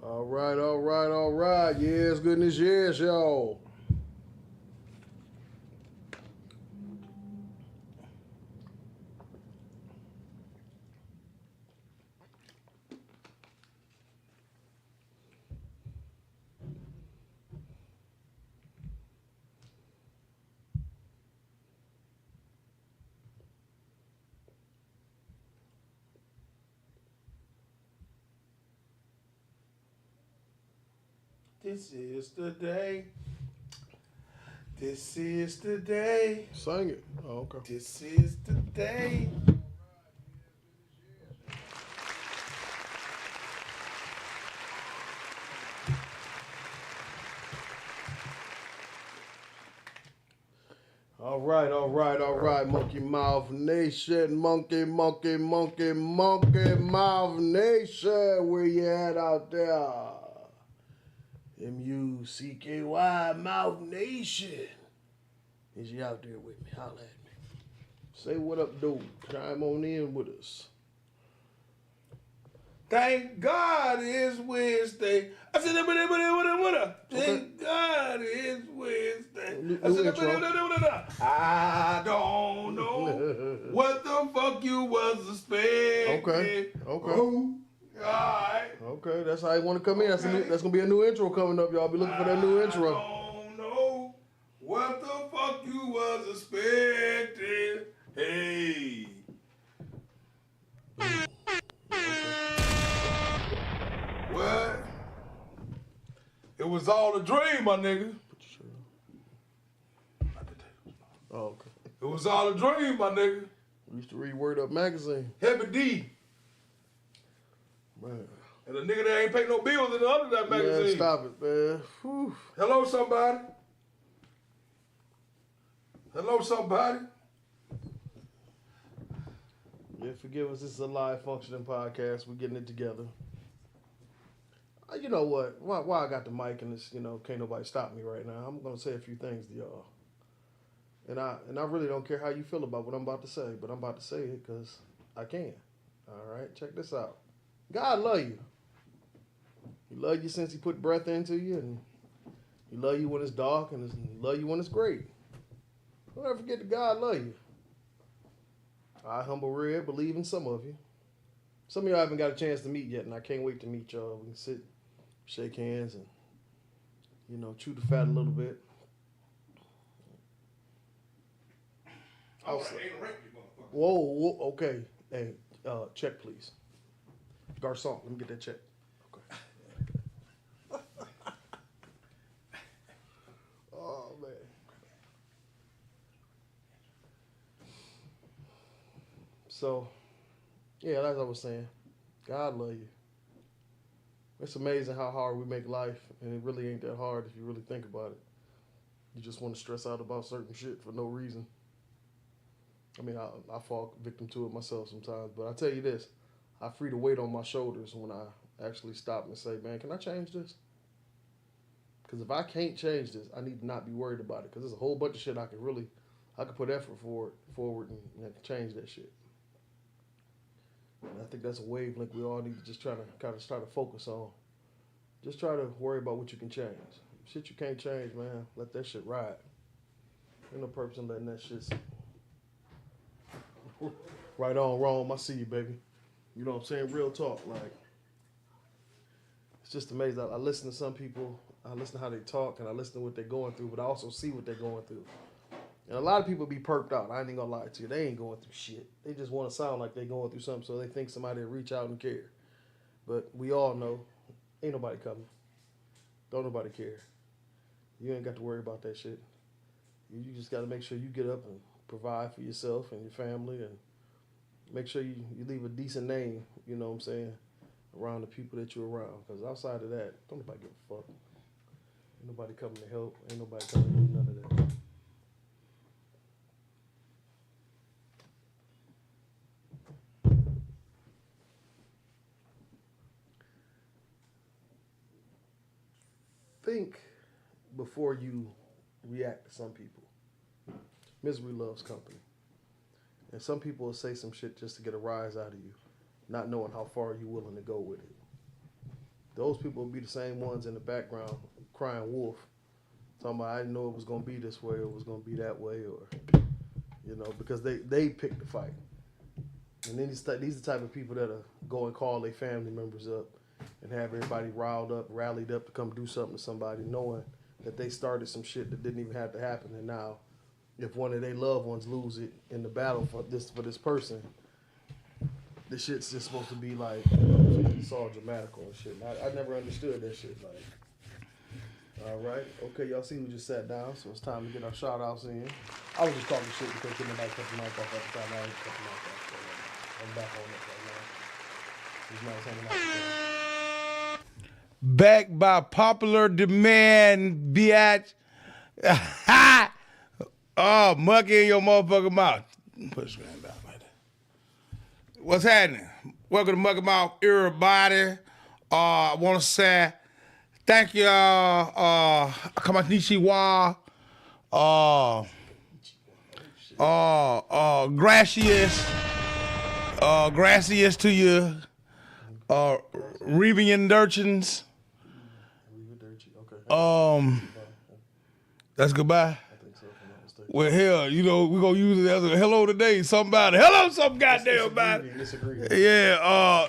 All right, all right, all right. Yes, goodness, yes, y'all. This is the day. This is the day. Sing it. Oh, okay. This is the day. All right, all right, all right. Monkey Mouth Nation. Monkey Mouth Nation. Where you at out there? M-U-C-K-Y Mouth Nation. Is you out there with me? Holla at me. Say what up, dude. Chime on in with us. Thank God it's Wednesday. I said, what? Thank God it's Wednesday. I said, I don't know what the fuck you was expecting. Okay. Oh, alright. Okay, that's how you want to come in. That's going to be a new intro coming up, y'all. Be looking for that new intro. I don't know what the fuck you was expecting. Hey. What? It was all a dream, my nigga. Put your shirt on. Oh, okay. It was all a dream, my nigga. We used to read Word Up magazine. Heavy D. Man. And the nigga that ain't pay no bills in the other that magazine. Man, stop it, man. Whew. Hello, somebody. Hello, somebody. Yeah, forgive us. This is a live functioning podcast. We're getting it together. You know what? Why I got the mic and this, can't nobody stop me right now. I'm gonna say a few things to y'all. And I really don't care how you feel about what I'm about to say, but I'm about to say it because I can. All right, check this out. God love you. He love you since he put breath into you, and he love you when it's dark, and he love you when it's great. Don't ever forget that God love you. I, Humble Red, believe in some of you. Some of y'all haven't got a chance to meet yet, and I can't wait to meet y'all. We can sit, shake hands, and, chew the fat a little bit. Whoa, okay. Hey, check, please. Garçon, let me get that check. Okay. Oh, man. So, yeah, as I was saying, God love you. It's amazing how hard we make life, and it really ain't that hard if you really think about it. You just want to stress out about certain shit for no reason. I mean, I fall victim to it myself sometimes, but I tell you this, I free the weight on my shoulders when I actually stop and say, man, can I change this? Because if I can't change this, I need to not be worried about it, because there's a whole bunch of shit I could put effort forward and change that shit. And I think that's a wavelength we all need to just try to kind of start to focus on. Just try to worry about what you can change. Shit you can't change, man, let that shit ride. Ain't no purpose in letting that shit... Right on, wrong, I see you, baby. You know what I'm saying? Real talk, like, it's just amazing. I listen to some people, I listen to how they talk, and I listen to what they're going through, but I also see what they're going through. And a lot of people be perked out. I ain't gonna lie to you. They ain't going through shit. They just want to sound like they going through something, so they think somebody will reach out and care. But we all know, ain't nobody coming. Don't nobody care. You ain't got to worry about that shit. You just got to make sure you get up and provide for yourself and your family, and make sure you leave a decent name, you know what I'm saying, around the people that you're around. Because outside of that, don't nobody give a fuck. Ain't nobody coming to help. Ain't nobody coming to do none of that. Think before you react to some people. Misery loves company. And some people will say some shit just to get a rise out of you, not knowing how far you're willing to go with it. Those people will be the same ones in the background crying wolf, talking about I didn't know it was going to be this way or it was going to be that way, or, because they picked the fight. And then these are the type of people that go and call their family members up and have everybody riled up, rallied up to come do something to somebody, knowing that they started some shit that didn't even have to happen. And now, if one of their loved ones lose it in the battle for this person, the shit's just supposed to be like, it's all dramatical and shit. I never understood that shit. Like, all right, okay, y'all see we just sat down, so it's time to get our shout outs in. I was just talking shit because couldn't nobody cut the mic off at the time. I ain't cut the mic off, so I'm back on it right now. These nights hanging out together. Back by popular demand, biatch. Oh, Mucky in your motherfucking mouth. Put the screen down right there. What's happening? Welcome to Mucky Mouth, everybody. I want to say thank you, Konnichiwa. Gracias to you, Revian Durchins. That's goodbye. Well, hell, we're going to use it as a hello today. Somebody. Hello, some goddamn body. Yeah,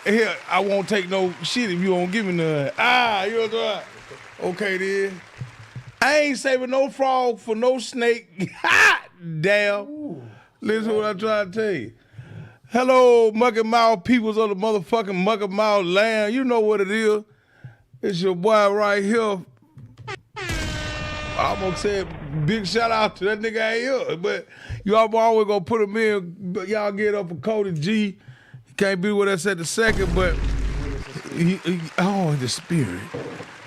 here, I won't take no shit if you don't give me none. You know what? Okay, then. I ain't saving no frog for no snake. Damn. Ooh, listen to what I'm trying to tell you. Hello, Mucky Mouth peoples of the motherfucking Mucky Mouth land. You know what it is. It's your boy right here. I almost said big shout out to that nigga out here, but y'all always gonna put him in. But y'all get up for Cody G. He can't be with us at the second, but the spirit.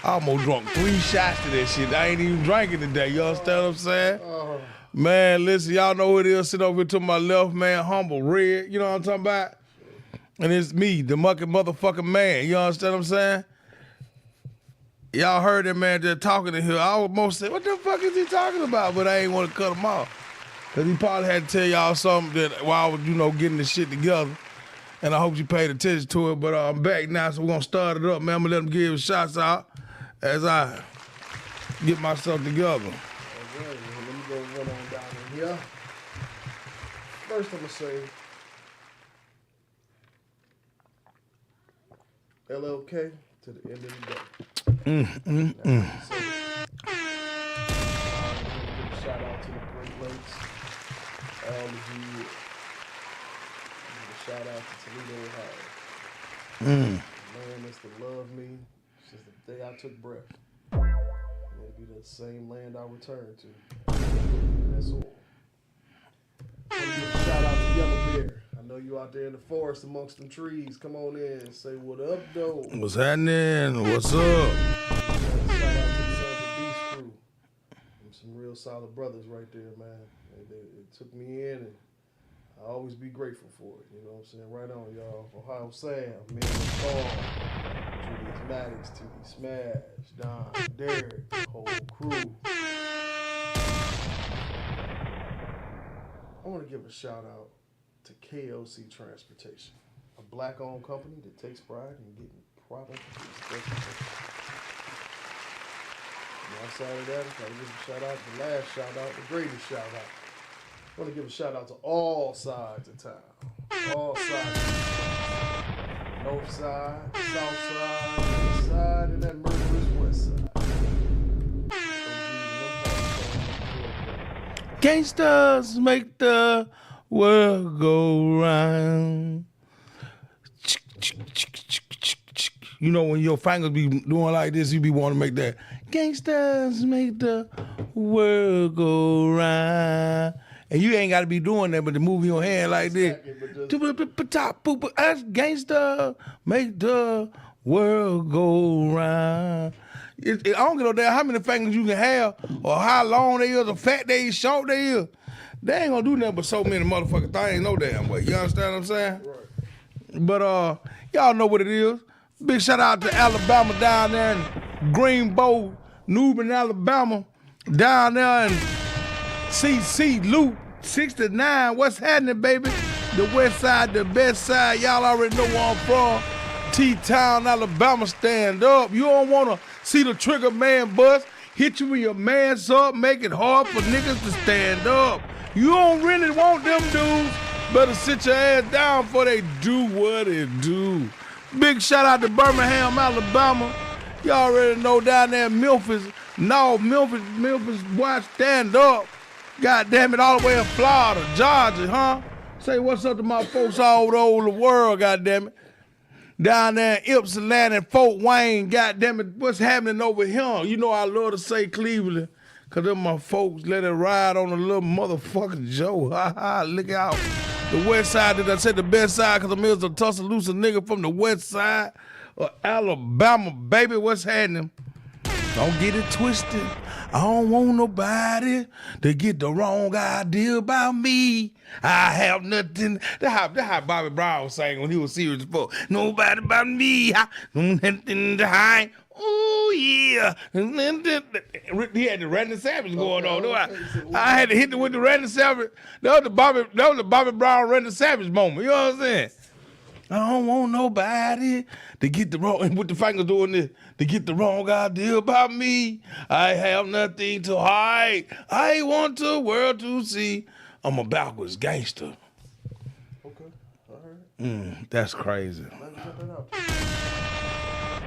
I almost drunk 3 shots to that shit. I ain't even drinking today. You understand what I'm saying? Man, listen, y'all know who it is. Sit over here to my left, man, Humble Red. You know what I'm talking about? And it's me, the Mucky motherfucking man. You understand what I'm saying? Y'all heard that man just talking to here. I almost said, what the fuck is he talking about? But I ain't want to cut him off. Because he probably had to tell y'all something that while I was, getting the shit together. And I hope you paid attention to it. But I'm back now, so we're going to start it up, man. I'm going to let him give his shots out as I get myself together. All right, let me go run on down in here. First, I'm going to say LLK to the end of the day. Shout out to the Great Lakes, all of you. Shout out to Toledo, Ohio. Man, that's to love me since the day I took breath. It'll be the same land I return to. That's all. I want to give a shout out to Yellow Bear. I know you out there in the forest amongst them trees. Come on in and say what up, though. What's happening? What's up? Shout out to the Sons of Beast crew. Some real solid brothers right there, man. They took me in, and I always be grateful for it. You know what I'm saying? Right on, y'all. Ohio Sam, me and Paul, Julius Maddox, TV Smash, Don, Derek, the whole crew. I want to give a shout out to KLC Transportation, a black-owned company that takes pride in getting product to its destination. And outside of that, I give a shout out, the last shout out, the greatest shout out. I want to give a shout out to all sides of town. All sides of town. North side, south side, east side, and that murderous west side. Gangsters make the world go round. You know when your fingers be doing like this, you be wanting to make that. Gangsters make the world go round. And you ain't got to be doing that, but to move your hand like this. That's gangster make the world go round. I don't get no damn how many fingers you can have or how long they is or fat they is, short they is. They ain't gonna do nothing but so many motherfucking things no damn way. You understand what I'm saying? Right. But y'all know what it is. Big shout out to Alabama down there and Greenbow, Newbern, Alabama, down there in CC Loop 69. What's happening, baby? The west side, the best side. Y'all already know where I'm from. T-Town, Alabama, stand up. You don't want to see the trigger man bust. Hit you with your mans up, make it hard for niggas to stand up. You don't really want them dudes. Better sit your ass down before they do what it do. Big shout out to Birmingham, Alabama. Y'all already know down there in Memphis. No, Memphis, boy, stand up. God damn it, all the way in Florida, Georgia, huh? Say what's up to my folks all over the world, God damn it. Down there in Ypsilanti and Fort Wayne, God damn it, what's happening over here? You know I love to say Cleveland, because them my folks let it ride on a little motherfucking Joe. Ha ha, look out. The west side, did I say the best side, because I'm a Tuscaloosa nigga from the west side of Alabama, baby, what's happening? Don't get it twisted. I don't want nobody to get the wrong idea about me. I have nothing. That's how Bobby Brown was saying when he was serious before. Nobody about me. I don't have nothing to hide. Oh yeah. He had the Randy Savage going on. I had to hit it with the Randy Savage. That was the Bobby Brown Randy Savage moment. You know what I'm saying? I don't want nobody to get the wrong, and with the fingers doing this, to get the wrong idea about me. I have nothing to hide. I want the world to see I'm a backwards gangster. Okay, all right. That's crazy.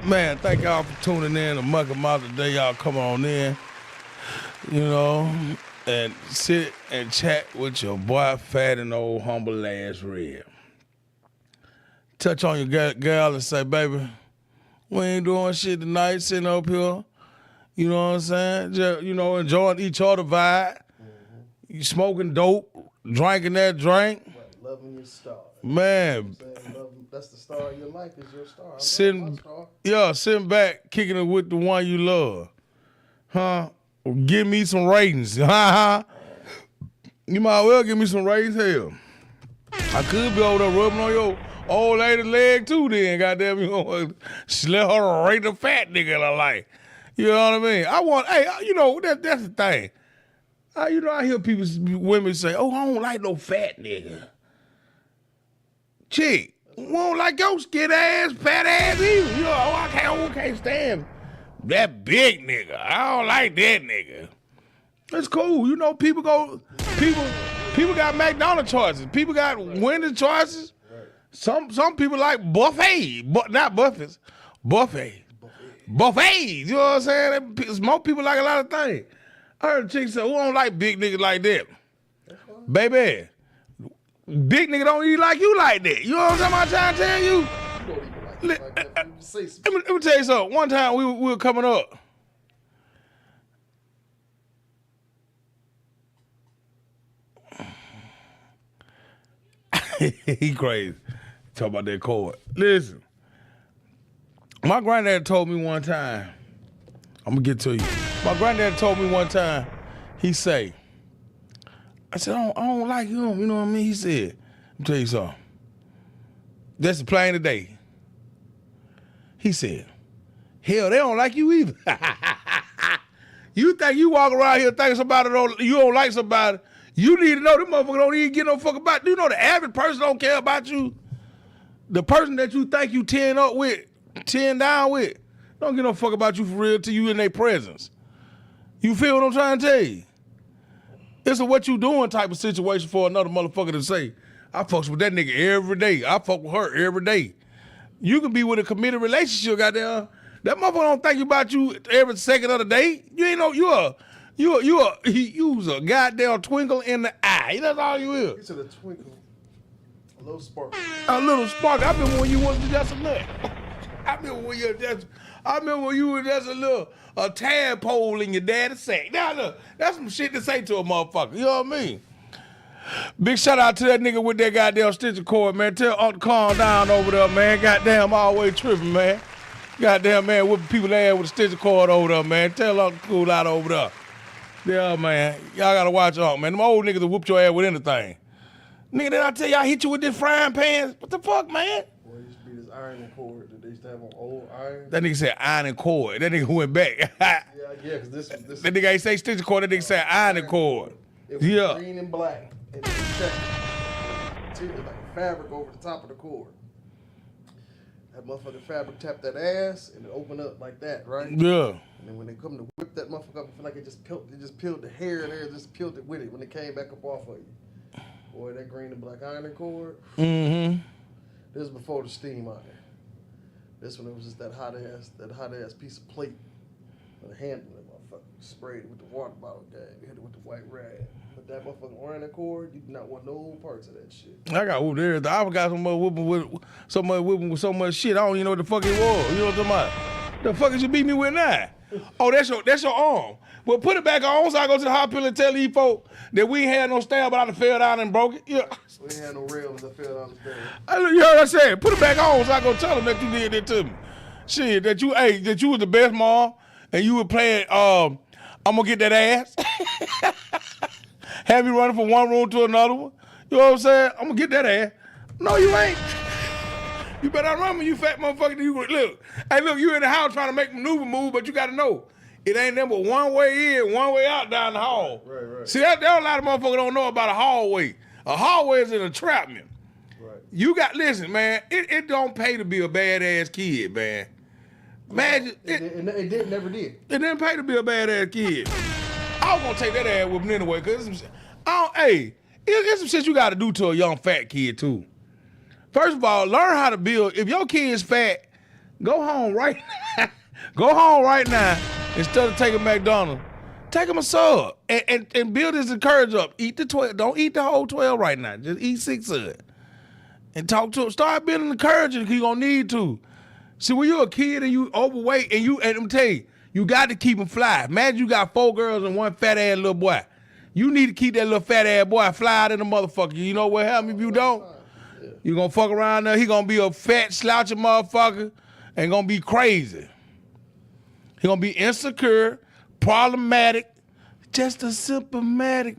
Man, thank y'all for tuning in to Mucky Mouth today. Y'all come on in, you know, and sit and chat with your boy, fat and old humble ass Red. Touch on your girl and say, baby, we ain't doing shit tonight, sitting up here. You know what I'm saying? Just, you know, enjoying each other vibe. Mm-hmm. You smoking dope, drinking that drink. Right, loving your star. Man. That's the star of your life, is your star. Sitting back, kicking it with the one you love. Huh? Give me some ratings. You might well give me some ratings, hell. I could be over there rubbing on your old lady leg too then, goddamn, you know, she let her rate the fat nigga in her life. You know what I mean? You know, that's the thing. You know, I hear women say, oh, I don't like no fat nigga. Chick, we don't like your skin ass, fat ass either. You know, I can't stand that big nigga. I don't like that nigga. It's cool. You know, people got McDonald's choices. People got Wendy's choices. Some people like buffet, but not buffets. Buffets. You know what I'm saying? Most people like a lot of things. I heard a chick say, who don't like big niggas like that? Baby, big nigga don't eat like you like that. You know what I'm trying to tell you? You don't even like that. Let me tell you something. One time we were coming up. He crazy. Talk about that cord. Listen, my granddad told me one time, I'm going to get to you. My granddad told me one time, he say, I said, I don't like him, you know what I mean? He said, let me tell you something. That's the plain today. He said, hell, they don't like you either. You think you walk around here thinking you don't like somebody, you need to know them motherfuckers don't even get no fuck about. Do you know the average person don't care about you? The person that you think you 10 down with, don't give no fuck about you for real till you in their presence. You feel what I'm trying to tell you? It's a what you doing type of situation for another motherfucker to say, I fucks with that nigga every day. I fuck with her every day. You can be with a committed relationship, goddamn. That motherfucker don't think about you every second of the day. You ain't know you's a goddamn twinkle in the eye. That's all you is. You said a twinkle. A little spark. A little spark. I remember when you was just a nut. I remember when you were just a tadpole in your daddy's sack. Now look, that's some shit to say to a motherfucker. You know what I mean? Big shout out to that nigga with that goddamn stitcher cord, man. Tell Uncle calm down over there, man. Goddamn, always tripping, man. Goddamn, man, whooping people ass with a stitcher cord over there, man. Tell Uncle cool out over there. Yeah, man. Y'all gotta watch out, man. Them old niggas will whoop your ass with anything. Nigga, did I tell you I hit you with this frying pan? What the fuck, man? Boy, he used to beat his iron cord that they used to have on old iron. That nigga said iron cord. That nigga went back. Yeah, because this. That nigga ain't say stitch cord. That nigga said iron cord. It was Yeah. green and black. And it was like fabric over the top of the cord. That motherfucking fabric tapped that ass and it opened up like that, right? Yeah. And then when they come to whip that motherfucker up, I feel like it just peeled the hair there, just peeled it with it when it came back up off of you. Boy, that green and black iron cord. Mm-hmm. This was before the steam iron. This one, it was just that hot ass piece of plate. With a handle in that motherfucker. Sprayed it with the water bottle gang. Hit it with the white rag. But that motherfucking iron cord, you do not want no parts of that shit. I got whooped there. I got whipping with so much shit. I don't even know what the fuck it was. You know what I'm talking about? The fuck is you beat me with now? Oh, that's your arm. Well, put it back on so I go to the hospital and tell these folk that we ain't had no stab, but I done fell down and broke it. Yeah. We ain't had no rails. I fell down the stairs. You heard what I said? Put it back on so I go tell them that you did that to me. Shit, that you was the best mom and you were playing, I'm gonna get that ass. Have you running from one room to another one. You know what I'm saying? I'm gonna get that ass. No, you ain't. You better not run when you fat motherfucker. Look, hey, look, you in the house trying to make maneuver move, but you gotta know, it ain't nothing but one way in, one way out down the hall. Right. See, there a lot of motherfuckers don't know about a hallway. A hallway is an entrapment. Right. Listen, man, it don't pay to be a badass kid, man. Imagine, it never did. It didn't pay to be a badass kid. I was gonna take that ass whipping anyway, cause it's some shit you gotta do to a young fat kid too. First of all, learn how to build. If your kid's fat, go home right now. Go home right now instead of taking McDonald's. Take him a sub and build his courage up. Eat the 12. Don't eat the whole 12 right now. Just eat 6 of it. And talk to him. Start building the courage because you're gonna need to. See, when you're a kid and you overweight and let me tell you, you got to keep him fly. Imagine you got 4 girls and 1 fat ass little boy. You need to keep that little fat ass boy fly in the motherfucker. You know what happened if you don't? Yeah. You gonna fuck around there, he gonna be a fat slouching motherfucker and gonna be crazy. He gonna be insecure, problematic, just a symptomatic.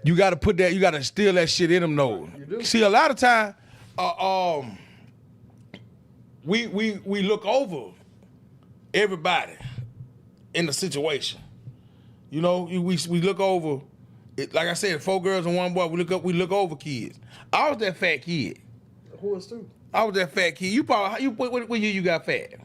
You gotta put that, you gotta instill that shit in them though. See, a lot of time, we look over everybody in the situation. You know, we look over it, like I said, 4 girls and 1 boy, we look over kids. I was that fat kid. Who was too? I was that fat kid. You probably what year you got fat?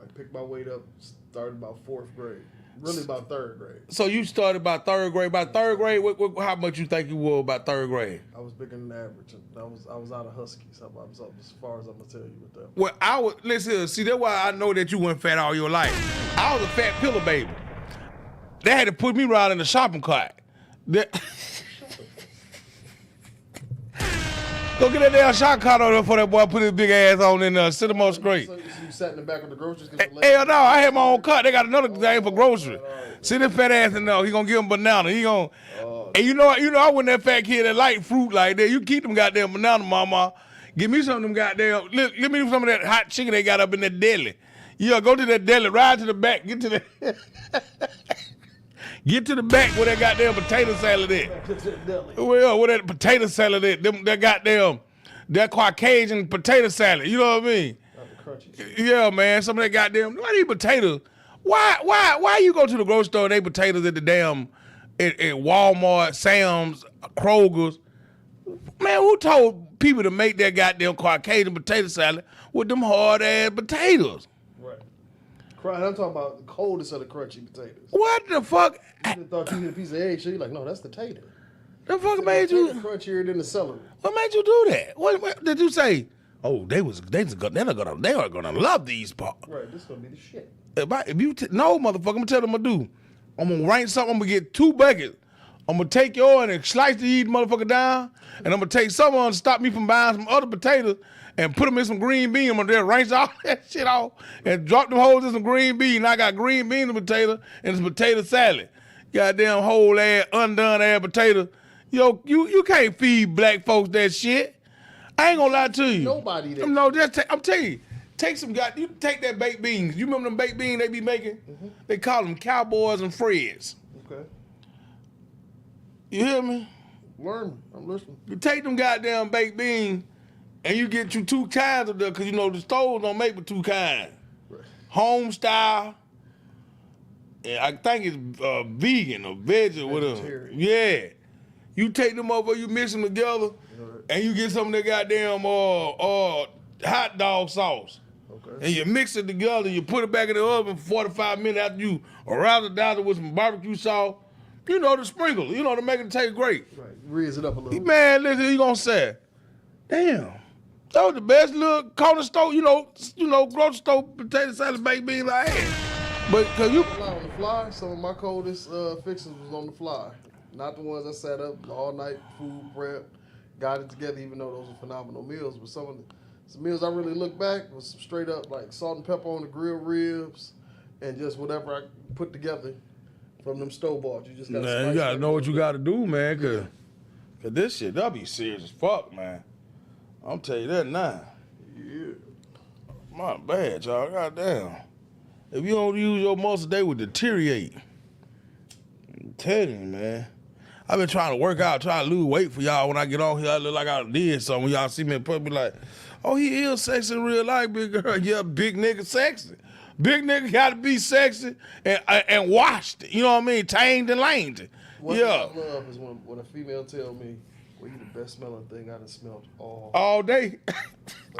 I picked my weight up, started about 4th grade. Really about 3rd grade. So you started about 3rd grade. By 3rd grade, how much you think you were about 3rd grade? I was bigger than average. I was out of Huskies. I was up as far as I'm gonna tell you with that. Well, listen. See, that's why I know that you weren't fat all your life. I was a fat pillow baby. They had to put me around in the shopping cart. Go get that damn shopping cart over there for that boy. Put his big ass on and sit him on straight. So you sat in the back of the groceries? Hell no, I had my own cart. They got another thing for grocery. See this fat ass in there. He gonna give him banana. He gonna. And you know, I wasn't that fat kid that like fruit like that. You keep them goddamn banana, mama. Give me some of them goddamn. Give me some of that hot chicken they got up in that deli. Yeah, go to that deli. Ride to the back. Get to the. Get to the back where that goddamn potato salad at. Well, where that potato salad at? That goddamn, that Caucasian potato salad. You know what I mean? Yeah, man. Some of that goddamn. Why eat potatoes? Why you go to the grocery store and they potatoes at the damn at Walmart, Sam's, Kroger's? Man, who told people to make that goddamn Caucasian potato salad with them hard ass potatoes? Right. I'm talking about the coldest of the crunchy potatoes. What the fuck? You thought you hit a piece of egg, so you're like, no, that's the tater. The fuck made you? Crunchier than the celery. What made you do that? What did you say? Oh, they are gonna love these parts. Right, this is gonna be the shit. If you no motherfucker, I'm gonna tell them what to do. I'm gonna rank something. I'm gonna get 2 buckets. I'm gonna take yours and slice these motherfucker down, and I'm gonna take some of them to stop me from buying some other potatoes and put them in some green beans. I'm gonna just rank all that shit off and drop them holes in some green beans. I got green beans and potato and some potato salad. Goddamn whole ass, undone ass potato. Yo, you can't feed black folks that shit. I ain't gonna lie to you. Nobody that. No, I'm telling you. Take some you take that baked beans. You remember them baked beans they be making? Mm-hmm. They call them Cowboys and Freds. Okay. You hear me? Learn. I'm listening. You take them goddamn baked beans and you get you 2 kinds of them, because you know the stores don't make but 2 kinds. Right. Home style, and I think it's vegan or veg or whatever. Yeah. You take them over, you mix them together, and you get some of that goddamn hot dog sauce. Okay. And you mix it together, you put it back in the oven for 45 minutes after you arouse it down with some barbecue sauce. You know, the sprinkle, you know, to make it taste great. Right. Raise it up a little. Man, listen, you gonna say, damn, that was the best little corner store, you know, grocery store potato salad baked beans I had. But cause you On the fly, some of my coldest fixes was on the fly. Not the ones I sat up all night, food prep, got it together, even though those were phenomenal meals. But some meals I really look back was some straight up like salt and pepper on the grilled ribs and just whatever I put together from them store-bought. You just gotta man, you gotta know what you gotta do, man, cause this shit, that'll be serious as fuck, man. I'll tell you that now. Yeah. My bad, y'all, goddamn. If you don't use your muscle, they would deteriorate. I'm telling you, man. I've been trying to work out, trying to lose weight for y'all. When I get on here, I look like I did something. When y'all see me in public, be like, oh, he is sexy in real life, big girl. Yeah, big nigga sexy. Big nigga gotta be sexy and washed. You know what I mean? Tamed and laned. What Yeah. I love is when a female tell me, well, you the best smelling thing I done smelled all day.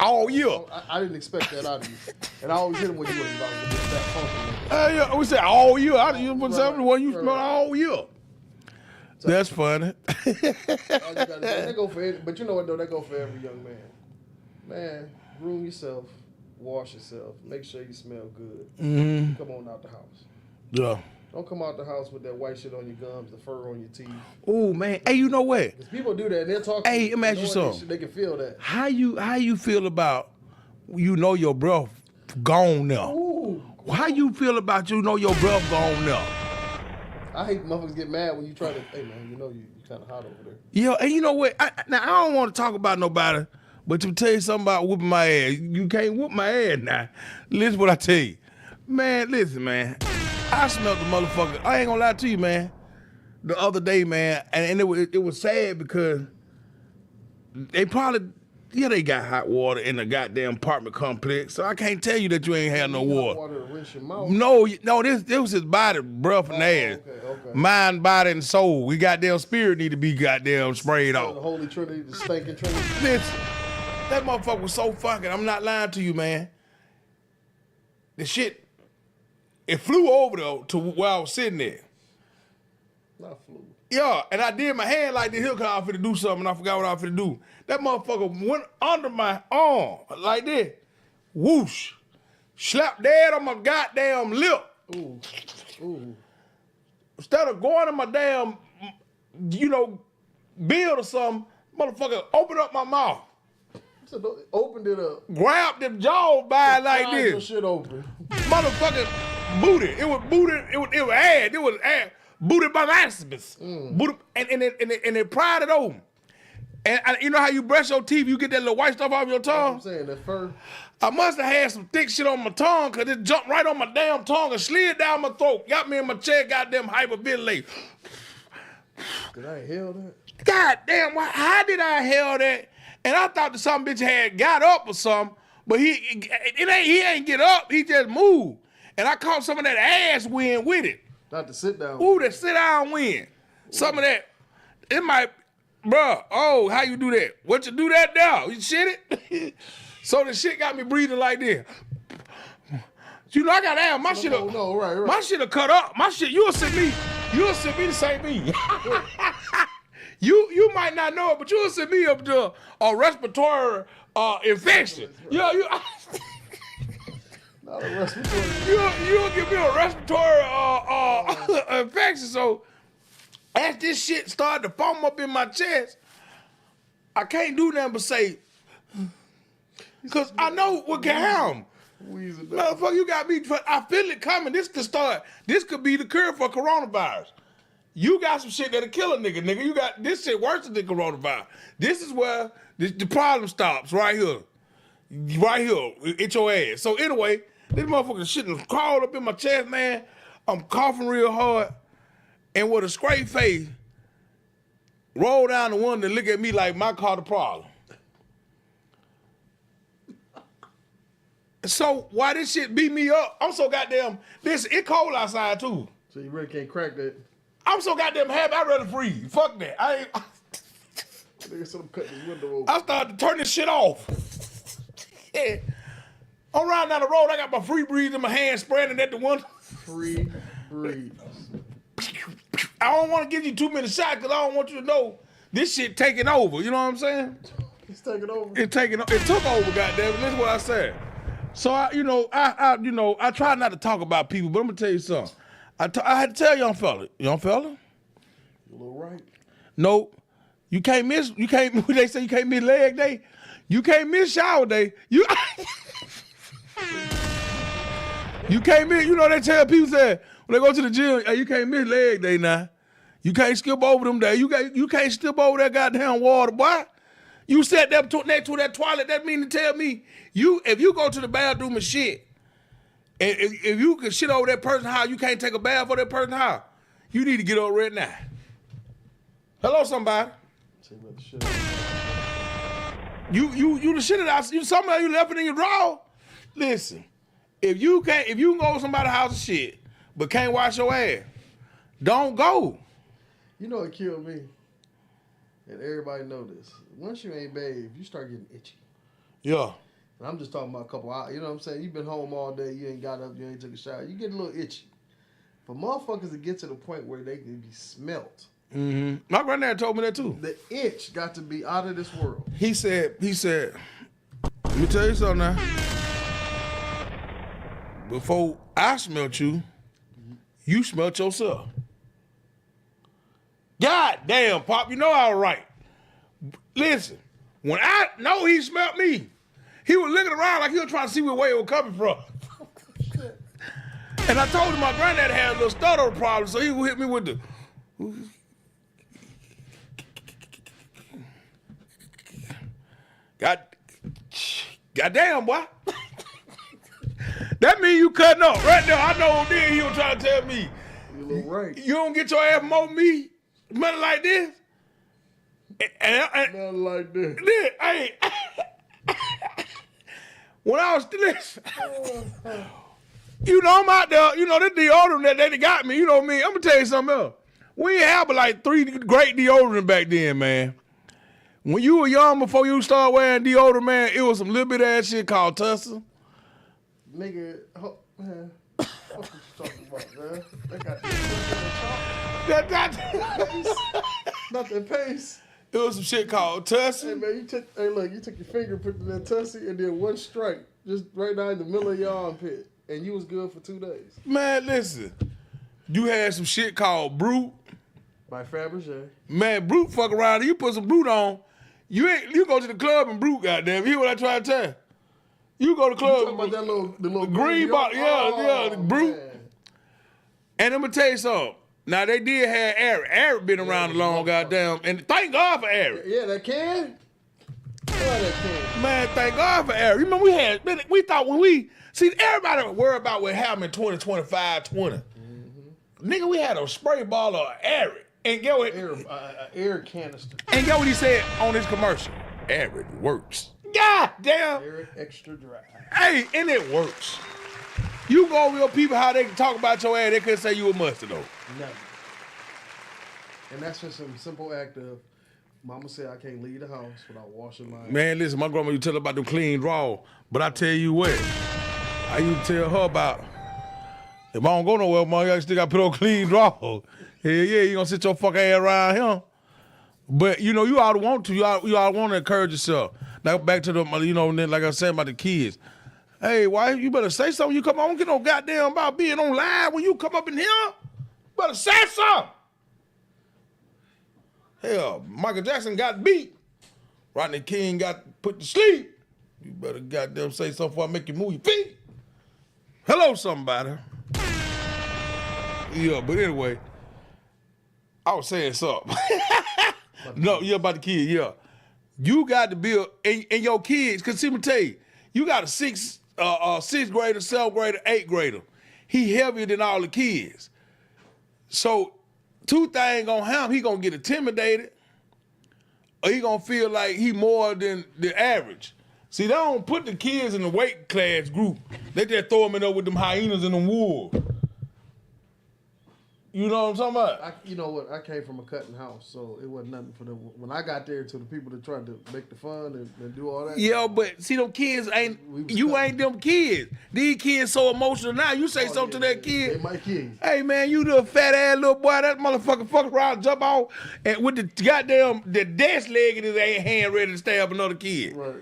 All year. I didn't expect that out of you. And I always hit him when you was about to get that funky. Yeah, we say all year. You put something when you smell all year. So, that's funny. All you gotta do, they go for it, but you know what though? They go for every young man. Man, groom yourself, wash yourself, make sure you smell good. Mm-hmm. Come on out the house. Yeah. Don't come out the house with that white shit on your gums, the fur on your teeth. Oh man, hey, you know what? Because people do that and they're talking. Hey, let me ask you something. They can feel that. How you feel about your breath gone now? Ooh. How you feel about your breath gone now? I hate motherfuckers get mad when you try to, hey man, you know you kind of hot over there. Yeah, and you know what? Now, I don't want to talk about nobody, but to tell you something about whooping my ass, you can't whoop my ass now. Listen what I tell you. Man, listen, man. I smelled the motherfucker. I ain't gonna lie to you, man. The other day, man, and it was sad because they probably, they got hot water in the goddamn apartment complex, so I can't tell you that you ain't had no water. Water to rinse your mouth. No, this was his body, breath, and ass. Okay. Mind, body, and soul. We goddamn spirit need to be goddamn sprayed off. The Holy Trinity, the stinking Trinity. Listen, that motherfucker was so fucking, I'm not lying to you, man. The shit, it flew over though to where I was sitting there. Not flu. Yeah, and I did my hand like this here because I was finna do something and I forgot what I was finna do. That motherfucker went under my arm like this. Whoosh. Slapped dead on my goddamn lip. Ooh. Instead of going to my damn, build or something, motherfucker opened up my mouth. So opened it up. Grabbed the jaw by like this. Your shit open. Motherfucker booted. It was booted. It was ass. It was ass. Booted by maximus. Booted, and it pried it open. And you know how you brush your teeth, you get that little white stuff off your tongue? I'm saying, that fur. I must have had some thick shit on my tongue because it jumped right on my damn tongue and slid down my throat. Got me in my chair, goddamn hyperventilate. Did I inhale that? Goddamn, how did I inhale that? And I thought that some bitch had got up or something, but he ain't get up, he just moved. And I caught some of that ass wind with it. Not to sit down. Ooh, that sit down wind. Some of that, it might, bruh, oh, how you do that? What you do that now? You shit it? So the shit got me breathing like this. You know, I got air. My shit right. My shit'll cut up. My shit, you'll see me the same me. You might not know it, but you'll see me up to a respiratory infection. Yeah, Not a respiratory. You'll give me a respiratory infection. So as this shit started to foam up in my chest, I can't do nothing but say, because I know what can happen. Motherfucker, you got me. I feel it coming. This could be the cure for coronavirus. You got some shit that'll kill a nigga. You got this shit worse than the coronavirus. This is where the problem stops, right here. Right here, it's your ass. So anyway, this motherfucker shit done crawled up in my chest, man. I'm coughing real hard. And with a straight face, roll down the window and look at me like my car the problem. So why this shit beat me up? I'm so goddamn, it cold outside too. So you really can't crack that. I'm so goddamn happy I'd rather freeze. Fuck that. Nigga said I'm cutting the window open. I started to turn this shit off. Yeah. I'm riding down the road, I got my free breeze in my hand spraying at the window. Free breeze. I don't want to give you too many shots because I don't want you to know this shit taking over. You know what I'm saying? It's taking over. It took over, goddamn it. Listen what I said. So I try not to talk about people, but I'm gonna tell you something. I had to tell young fella. You a little right. No, you can't miss. They say you can't miss leg day. You can't miss shower day. You can't miss. You know they tell people say when they go to the gym, hey, you can't miss leg day now. You can't skip over them days. You can't skip over that goddamn water, boy. You sat there next to that toilet. That mean to tell me if you go to the bathroom and shit, and if you can shit over that person's house, you can't take a bath for that person's house. You need to get over right now. Hello, somebody. You the shit out. Somebody you left it in your drawer. Listen, if you can go to somebody's house and shit, but can't wash your ass, don't go. You know what killed me? And everybody know this. Once you ain't bathed, you start getting itchy. Yeah. And I'm just talking about a couple hours. You know what I'm saying? You've been home all day. You ain't got up. You ain't took a shower. You get a little itchy. For motherfuckers to get to the point where they can be smelt. Mm-hmm. My granddad told me that too. The itch got to be out of this world. He said, let me tell you something now. Before I smelt you, you smelt yourself. God damn, Pop, you know I was right. Listen, when I know he smelt me, he was looking around like he was trying to see where it was coming from. And I told him my granddad had a little stutter problem, so he would hit me with the... Goddamn, boy. That mean you cutting up. Right there, I know then he was trying to tell me. You a little right. You don't get your ass more me, money like this. Nothing like this. Hey, when I was still, you know, I'm out there, you know, this deodorant that they got me, you know what I mean? I'm gonna tell you something else. We ain't had but like 3 great deodorant back then, man. When you were young, before you started wearing deodorant, man, it was some little bit ass shit called Tussle. Nigga, man, what you talking about, man? They got not that paste. It was some shit called Tussle. Hey man, you took your finger, put it in that Tussie, and then one strike, just right down in the middle of your armpit, and you was good for 2 days. Man, listen, you had some shit called Brute. By Fabergé. Man, Brute fuck around, you put some Brute on, you go to the club and Brute, goddamn, you hear what I try to tell you? You go to the club. You talking about the little green bottle, yeah, the Brute. Man. And I'm gonna tell you something. Now they did have Eric. Eric been around a long goddamn, and thank God for Eric. Yeah, that can. That can. Man, thank God for Eric. You remember we thought when we see everybody worried about what happened in 2025, 20. Mm-hmm. Nigga, we had a spray ball of Eric. And get what air canister. And get what he said on his commercial. Eric works. God damn. Eric extra dry. Hey, and it works. You go over your people how they can talk about your ass, they couldn't say you a mustard though. Never. And that's just some simple act of mama said I can't leave the house without washing my Man, listen, my grandma used to tell her about them clean draw. But I tell you what, I used to tell her about if I don't go nowhere, man, I still got to put on clean draw. Hell yeah, you gonna sit your fucking ass around here. But you know, you ought to want to. You ought to want to encourage yourself. Now back to the, you know, like I was saying about the kids. Hey, wife, you better say something. You come on, don't get no goddamn about being on live when you come up in here. You better say something. Hell, Michael Jackson got beat. Rodney King got put to sleep. You better goddamn say something before I make you move your feet. Hello, somebody. Yeah, but anyway, I was saying something. No, yeah, about the kids, yeah. You got to build, and your kids, because see me tell you, you got a sixth grader, 7th grader, 8th grader. He heavier than all the kids. So 2 things gonna happen. He gonna get intimidated or he gonna feel like he more than the average. See, they don't put the kids in the weight class group. They just throw them in there with them hyenas and them wolves. You know what I'm talking about? You know what? I came from a cutting house, so it wasn't nothing for them. When I got there, to the people that tried to make the fun and do all that. Yeah, but see, them kids ain't them kids. These kids so emotional now. You say something to that kid. They might kill you. Hey man, you the fat ass little boy. That motherfucker fuck around, jump off, and with the goddamn the dash leg in his hand ready to stab another kid. Right.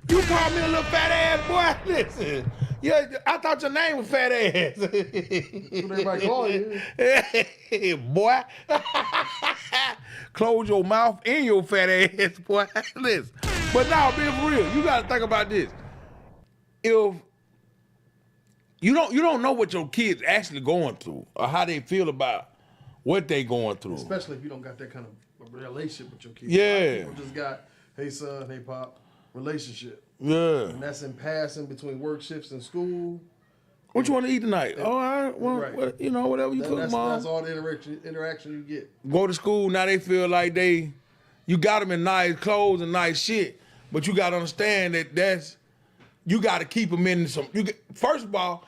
You call me a little fat ass boy? Listen. Yeah, I thought your name was fat ass. That's what everybody call you. Hey, boy. Close your mouth and your fat ass, boy. Listen. But now, being for real, you gotta think about this. If you don't know what your kids actually going through or how they feel about what they going through. Especially if you don't got that kind of relationship with your kids. Yeah. People just got, hey son, hey pop, relationship. Yeah. And that's in passing between work shifts and school. What you want to eat tonight? Yeah. Oh, all right. Well, Right. you know, whatever you cook, Mom. That's all the interaction you get. Go to school, now they feel like you got them in nice clothes and nice shit, but you got to understand that you got to keep them in some, first of all,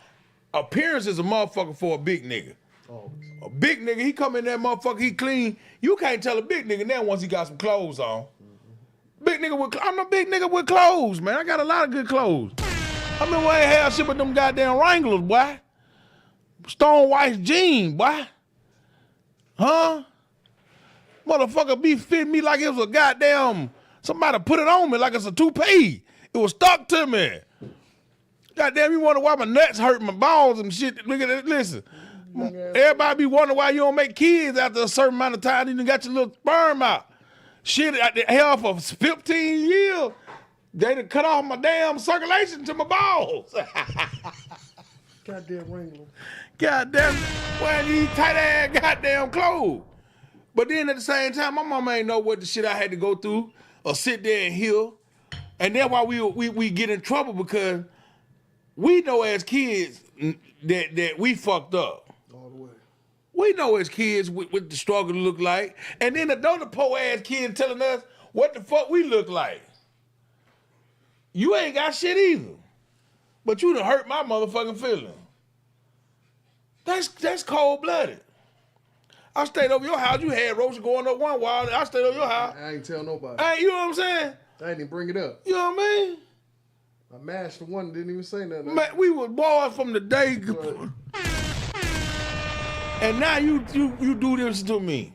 appearance is a motherfucker for a big nigga. Always. A big nigga, he come in that motherfucker, he clean. You can't tell a big nigga now once he got some clothes on. I'm a big nigga with clothes, man. I got a lot of good clothes. I mean, I ain't have shit with them goddamn Wranglers, boy. Stone White jeans, boy. Huh? Motherfucker be fitting me like it was a goddamn, somebody put it on me like it's a toupee. It was stuck to me. Goddamn, you wonder why my nuts hurt, my balls and shit. Look at it, listen. Everybody be wondering why you don't make kids after a certain amount of time. You done got your little sperm out. Shit, hell for 15 years, they done cut off my damn circulation to my balls. Goddamn Wrangler. Goddamn, wearing these tight ass goddamn clothes. But then at the same time, my mama ain't know what the shit I had to go through or sit there and hear. And that's why we get in trouble, because we know as kids that we fucked up. All the way. We know as kids what the struggle look like. And then the poor ass kid telling us what the fuck we look like. You ain't got shit either. But you done hurt my motherfucking feeling. That's cold-blooded. I stayed over your house. You had roaches going up one while. I stayed over your house. I ain't tell nobody. You know what I'm saying? I didn't even bring it up. You know what I mean? I mashed the one, didn't even say nothing. Man, we was boys from the day. Right. And now you do this to me.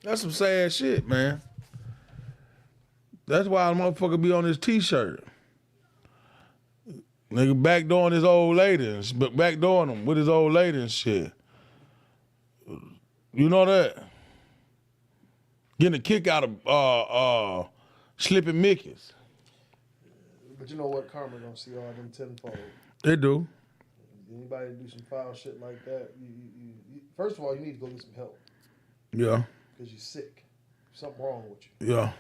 That's some sad shit, man. That's why a motherfucker be on this t-shirt. Nigga backdooring his old lady, backdooring him with his old lady and shit. You know that? Getting a kick out of slipping Mickeys. But you know what? Karma gonna see all them tenfold. They do. Anybody do some foul shit like that, you first of all, you need to go get some help. Yeah. Because you're sick. Something wrong with you. Yeah.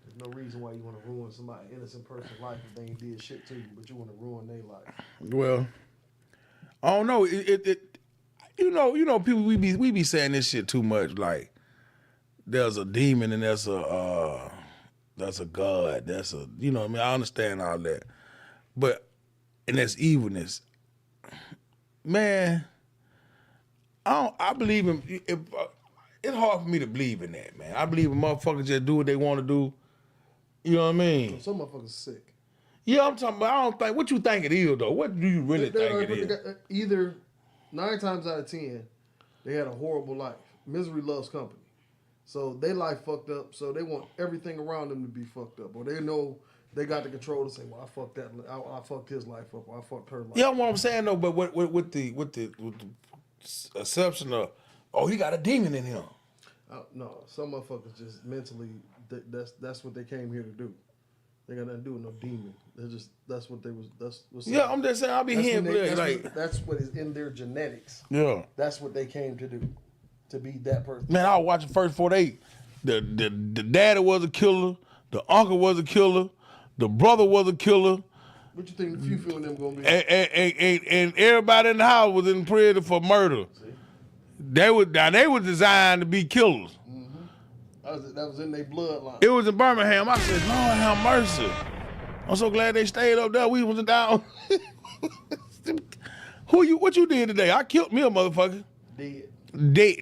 There's no reason why you want to ruin somebody's innocent person's life if they ain't did shit to you, but you want to ruin their life. Well, I don't know. You know, people we be saying this shit too much. Like, there's a demon and there's a God. That's a, you know what I mean? I understand all that, and that's evilness. Man, I believe in. It's hard for me to believe in that, man. I believe in motherfuckers just do what they want to do. You know what I mean? Some motherfuckers sick. Yeah, I'm talking about. I don't think. What you think it is though? What do you really think it is? Either 9 times out of 10, they had a horrible life. Misery loves company. So they life fucked up. So they want everything around them to be fucked up, or they know they got the control to say, "Well, I fucked that. I fucked his life up. Or I fucked her life." Yeah, what I'm saying though. But with the exception of, oh, he got a demon in him. No, some motherfuckers just mentally. That's what they came here to do. They got nothing to do with no demon. That's what they was. That's what's. Yeah, I'm just saying. I be hearing that's what is in their genetics. Yeah, that's what they came to do, to be that person. Man, I was watching First 48. The daddy was a killer. The uncle was a killer. The brother was a killer. What you think the few of them gonna be? And everybody in the house was in prison for murder. See? They were designed to be killers. That was in their bloodline. It was in Birmingham. I said, Lord have mercy. I'm so glad they stayed up there. We wasn't down. What you did today? I killed me a motherfucker. Dead.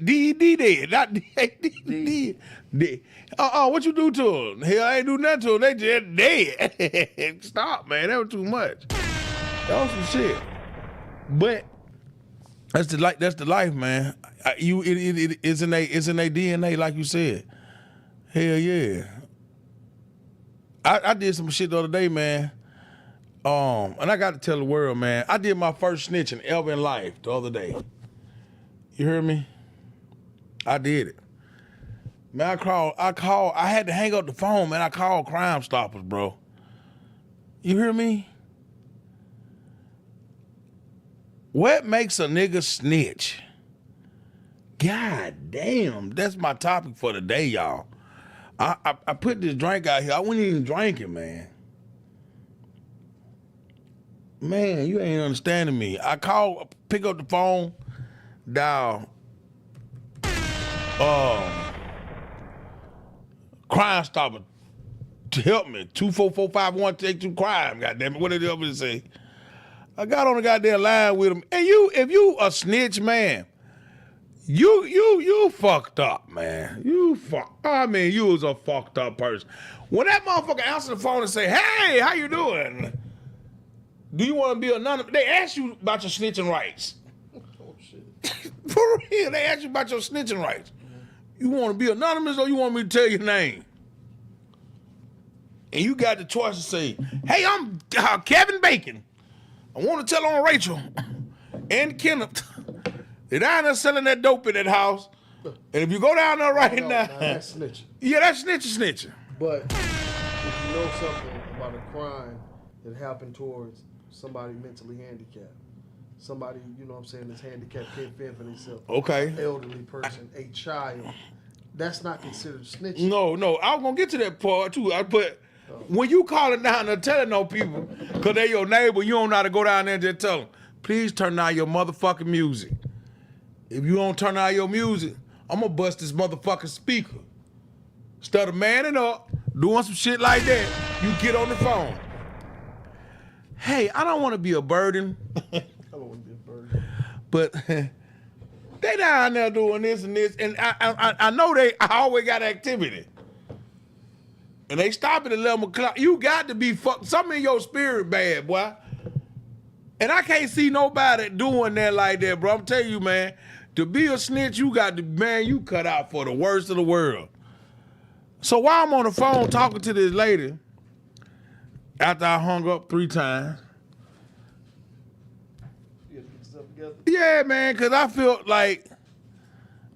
Dead. Not dead. Dead. What you do to them? Hell, I ain't do nothing to them. They just dead. Stop, man. That was too much. That was some shit. But that's the life, man. It's in their DNA, like you said. Hell yeah. I did some shit the other day, man. And I got to tell the world, man. I did my first snitching ever in life the other day. You hear me? I did it. Man, I had to hang up the phone, man. I called Crime Stoppers, bro. You hear me? What makes a nigga snitch? God damn, that's my topic for the day, y'all. I put this drink out here. I wasn't even drinking, man. Man, you ain't understanding me. I pick up the phone, dial, Crime Stopper to help me. 24451 crime. Goddamn it, what did the other say? I got on the goddamn line with him. And if you a snitch, man, you fucked up, man. You was a fucked up person. When that motherfucker answer the phone and say, hey, how you doing? Do you want to be anonymous? They ask you about your snitching rights. Oh, shit. For real, they ask you about your snitching rights. You want to be anonymous or you want me to tell your name? And you got the choice to say, hey, I'm Kevin Bacon. I want to tell on Rachel and Kenneth. They're down there selling that dope in that house. And if you go down there right now. That's snitching. Yeah, that's snitching. But if you know something about a crime that happened towards somebody mentally handicapped, somebody, you know what I'm saying, that's handicapped, can't fend for themselves. Okay. An elderly person, a child, that's not considered snitching. No, I was going to get to that part too. When you calling down there telling no people, because they your neighbor, you don't know how to go down there and just tell them, please turn down your motherfucking music. If you don't turn down your music, I'm going to bust this motherfucking speaker. Instead of manning up, doing some shit like that, you get on the phone. Hey, I don't want to be a burden. I don't want to be a burden. But they down there doing this and this, and I know I always got activity. And they stop at 11 o'clock. You got to be fucked. Something in your spirit bad, boy. And I can't see nobody doing that like that, bro. I'm telling you, man, to be a snitch, you got to, man, you cut out for the worst of the world. So while I'm on the phone talking to this lady, after I hung up 3 times, You gotta get yourself together. yeah, man, because I felt like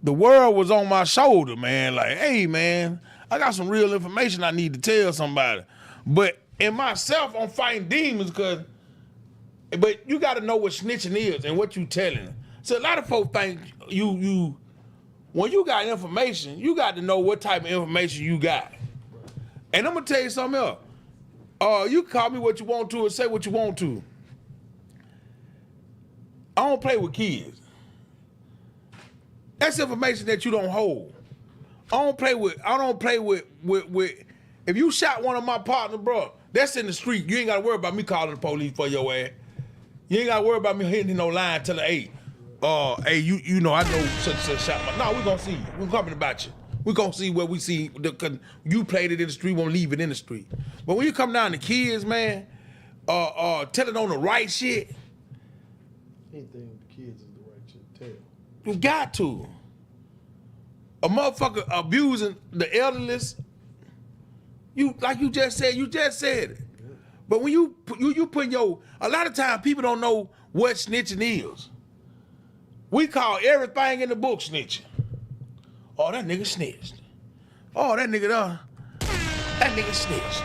the world was on my shoulder, man. Like, hey, man, I got some real information I need to tell somebody. But in myself, I'm fighting demons but you got to know what snitching is and what you telling. So a lot of folks think when you got information, you got to know what type of information you got. And I'm going to tell you something else. You call me what you want to and say what you want to. I don't play with kids. That's information that you don't hold. I don't play with if you shot one of my partners, bro, that's in the street. You ain't gotta worry about me calling the police for your ass. You ain't gotta worry about me hitting no line telling, hey, you know, I know such shot. No, we gonna see you. We're coming about you. We're gonna see what we see. Cause you played it in the street, won't leave it in the street. But when you come down to kids, man, telling on the right shit. Anything with the kids is the right shit to tell. You got to. A motherfucker abusing the elderless, like you just said it. But when you put a lot of times people don't know what snitching is. We call everything in the book snitching. Oh, that nigga snitched. Oh, that nigga snitched.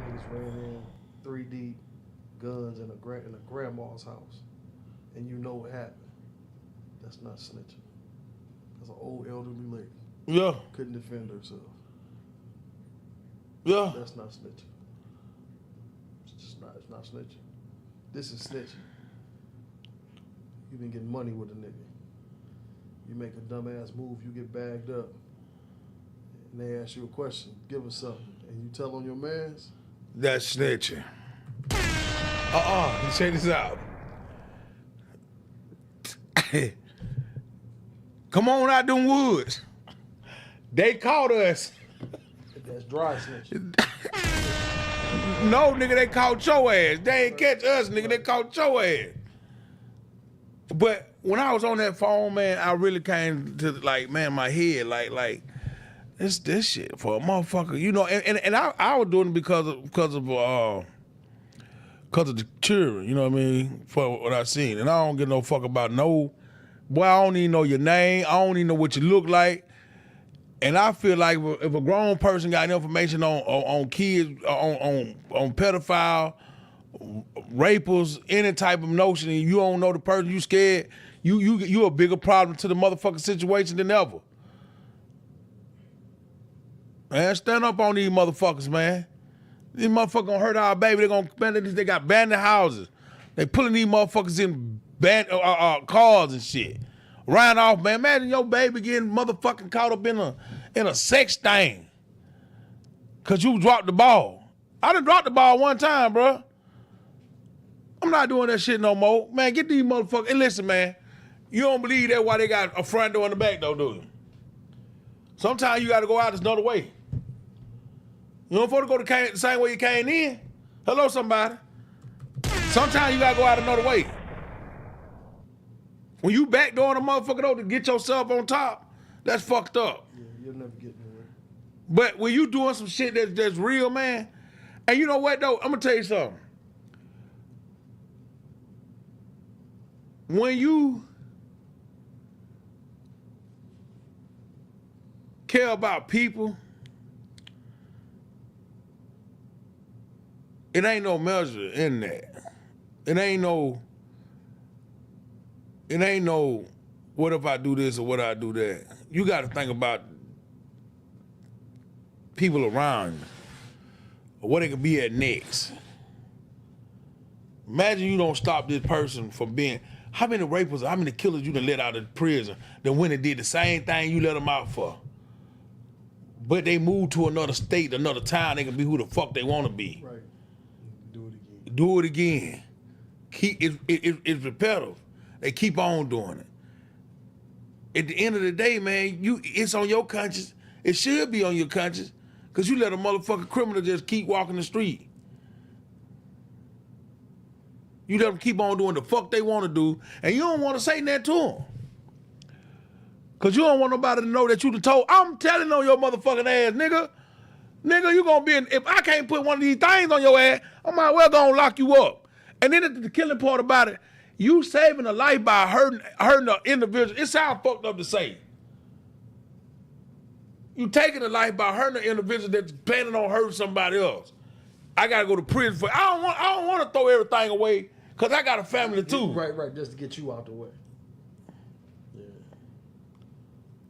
Niggas ran in 3 deep, guns in a grandma's house, and you know what happened. That's not snitching. That's an old elderly lady. Yeah. Couldn't defend herself. Yeah. That's not snitching. It's not snitching. This is snitching. You been getting money with a nigga. You make a dumbass move, you get bagged up. and they ask you a question, give us something, and you tell on your mans, that's snitching. Check this out. Come on out them woods. They caught us. that's dry snitching. No, nigga, they caught your ass. They ain't catch us, nigga. They caught your ass. But when I was on that phone, man, I really came to like, man, my head, like this shit for a motherfucker, you know. And I was doing it because of the children, you know what I mean, for what I seen. And I don't give no fuck about no, boy, I don't even know your name. I don't even know what you look like. And I feel like if a grown person got information on kids, on pedophile, rapers, any type of notion, and you don't know the person, you scared, you a bigger problem to the motherfucking situation than ever. Man, stand up on these motherfuckers, man. These motherfuckers gonna hurt our baby. They got abandoned houses. They pulling these motherfuckers in cars and shit. Ran off, man. Imagine your baby getting motherfucking caught up in a sex thing. Cause you dropped the ball. I done dropped the ball one time, bro. I'm not doing that shit no more. Man, get these motherfuckers. And listen, man, you don't believe that why they got a front door in the back though, do you? Sometimes you gotta go out another way. You don't want to go the same way you came in. Hello, somebody. Sometimes you gotta go out another way. When you backdooring a motherfucker though to get yourself on top, that's fucked up. Yeah, you'll never get nowhere. But when you doing some shit that's real, man, and you know what though, I'm gonna tell you something. When you care about people, it ain't no measure in that. It ain't no, what if I do this or what if I do that? You got to think about people around you, or what it could be at next. Imagine you don't stop this person from being, how many rapers, how many killers you done let out of prison that went and did the same thing you let them out for? But they moved to another state, another town, they can be who the fuck they want to be. Right. Do it again. Do it again. It's repetitive. They keep on doing it. At the end of the day, man, it's on your conscience. It should be on your conscience, because you let a motherfucking criminal just keep walking the street. You let them keep on doing the fuck they want to do, and you don't want to say that to them. Because you don't want nobody to know that you done told. I'm telling on your motherfucking ass, nigga. Nigga, you going to be in, if I can't put one of these things on your ass, I might well go and lock you up. And then the killing part about it, you saving a life by hurting an individual. It sounds fucked up to say. You taking a life by hurting an individual that's planning on hurting somebody else. I gotta go to prison for it. I don't want to throw everything away, because I got a family too. Right, just to get you out the way. Yeah.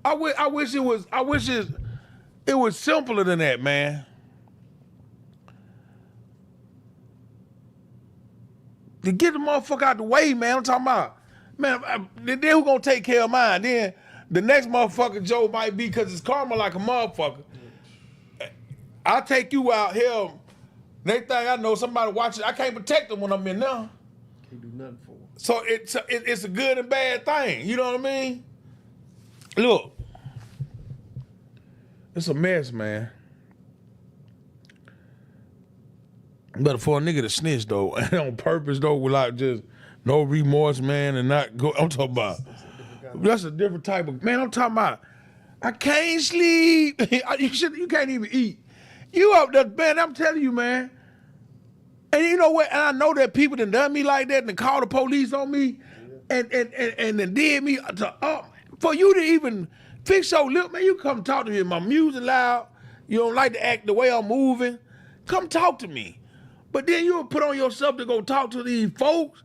I wish it was simpler than that, man. To get the motherfucker out the way, man. I'm talking about, man, then who gonna take care of mine? Then the next motherfucker Joe might be, because it's karma like a motherfucker. I'll take you out here. Next thing I know, somebody watching. I can't protect them when I'm in there. Can't do nothing for them. So it's a good and bad thing. You know what I mean? Look, it's a mess, man. But for a nigga to snitch though, and on purpose though, without just no remorse, man, and not go. I'm talking about. That's a different type of man. I'm talking about. I can't sleep. You can't even eat. You up there, man, I'm telling you, man. And you know what? And I know that people done me like that and called the police on me and then did me to for you to even fix your lip, man, you come talk to me. My music loud. You don't like to act the way I'm moving. Come talk to me. But then you'll put on yourself to go talk to these folks.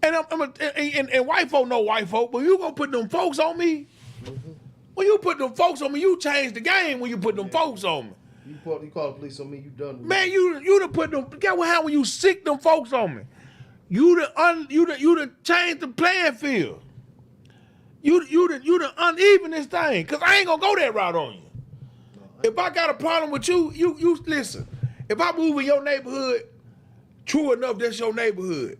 And and white folk know white folk, but you gonna put them folks on me? Mm-hmm. When you put them folks on me, you change the game when you put them folks on me. You call the police on me, you done with man, you done put them, get what happened when you sick them folks on me. You done changed the playing field. You done uneven this thing, cause I ain't gonna go that route on you. If I got a problem with you listen. If I move in your neighborhood, true enough, that's your neighborhood.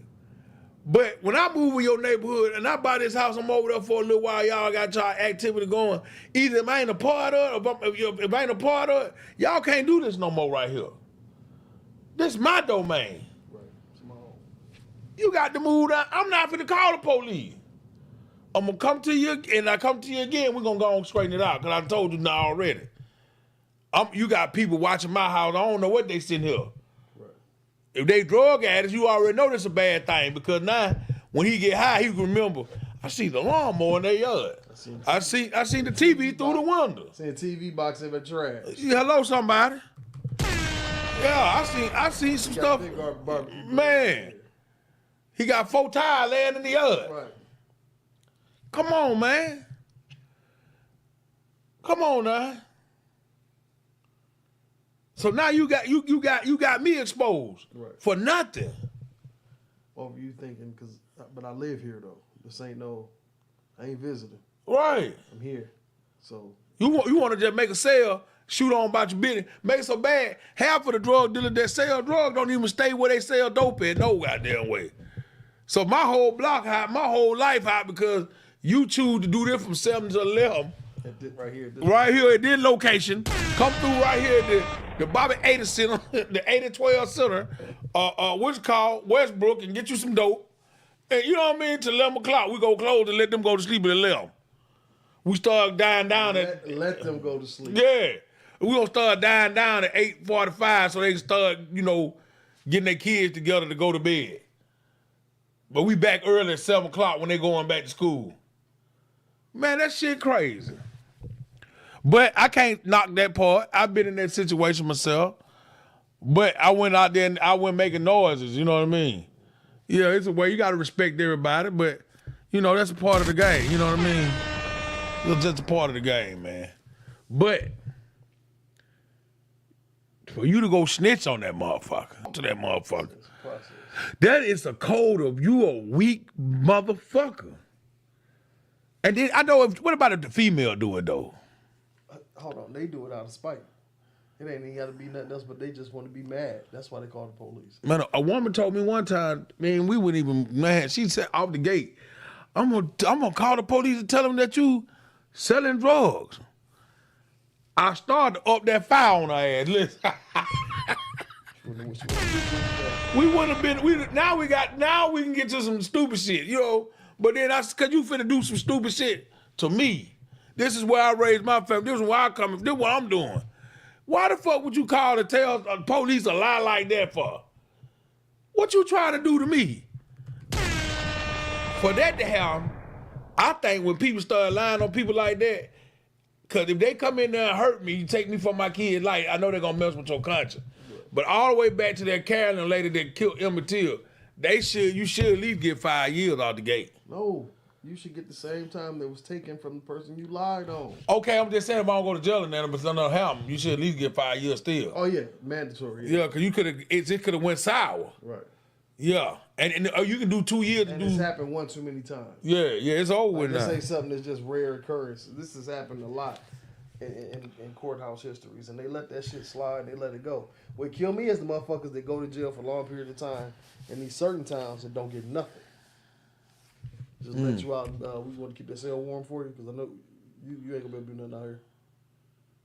But when I move in your neighborhood and I buy this house, I'm over there for a little while, y'all got y'all activity going. Either if I ain't a part of it, or if I ain't a part of it, y'all can't do this no more right here. This is my domain. Right. It's my own. You got to move down. I'm not finna call the police. I'm gonna come to you, and I come to you again, we're gonna go and straighten it out, because I told you now already. You got people watching my house, I don't know what they sitting here. Right. If they drug addicts, you already know that's a bad thing, because now, when he get high, he can remember, I see the lawnmower in their yard. I seen the TV through the window. I seen a TV box in the trash. Hello, somebody. Yeah, I seen some stuff. Man, he got 4 tires laying in the yard. Right. Come on, man. Come on now. So now you got me exposed for nothing. What were you thinking? But I live here though. This ain't I ain't visiting. Right. I'm here. So you want to just make a sale, shoot on about your business, make it so bad. Half of the drug dealers that sell drugs don't even stay where they sell dope at no goddamn way. So my whole block hot, my whole life hot because you choose to do this from 7 to 11. Right here at this location. Come through right here at the Bobby 80 Center, the 8012 Center, what's called Westbrook, and get you some dope. And you know what I mean? Till 11 o'clock, we go close and let them go to sleep at 11. We start dying down let them go to sleep. Yeah. We gonna start dying down at 8:45 so they can start, getting their kids together to go to bed. But we back early at 7 o'clock when they going back to school. Man, that shit crazy. But I can't knock that part. I've been in that situation myself. But I went out there and I went making noises, you know what I mean? Yeah, it's a way. You got to respect everybody, but, that's a part of the game, you know what I mean? It's just a part of the game, man. But for you to go snitch on that motherfucker, that is a code of you a weak motherfucker. And then I know, what about if the female do it, though? Hold on, they do it out of spite. It ain't even got to be nothing else, but they just want to be mad. That's why they call the police. Man, a woman told me one time, man, we wouldn't even, man, she said off the gate, I'm gonna call the police and tell them that you selling drugs. I started to up that fire on her ass. Listen. We wouldn't have been, now we can get to some stupid shit, but then cause you finna do some stupid shit to me. This is where I raised my family. This is where I come. This is what I'm doing. Why the fuck would you call and tell police a lie like that for? What you trying to do to me? For that to happen, I think when people start lying on people like that, because if they come in there and hurt me, you take me for my kid's life, I know they're going to mess with your conscience. But all the way back to that Carolyn lady that killed Emmett Till, you should at least get 5 years out the gate. No. You should get the same time that was taken from the person you lied on. Okay, I'm just saying if I don't go to jail and that, but it's not happen, you should at least get 5 years still. Oh yeah, mandatory. Yeah, because it could have went sour. Right. Yeah, and you can do 2 years. And it's happened one too many times. Yeah, it's over with now. This ain't something that's just rare occurrence. This has happened a lot in courthouse histories, and they let that shit slide. They let it go. What kill me is the motherfuckers that go to jail for a long period of time in these certain towns and don't get nothing. Just let you out. We want to keep that cell warm for you because I know you ain't gonna be able to do nothing out here.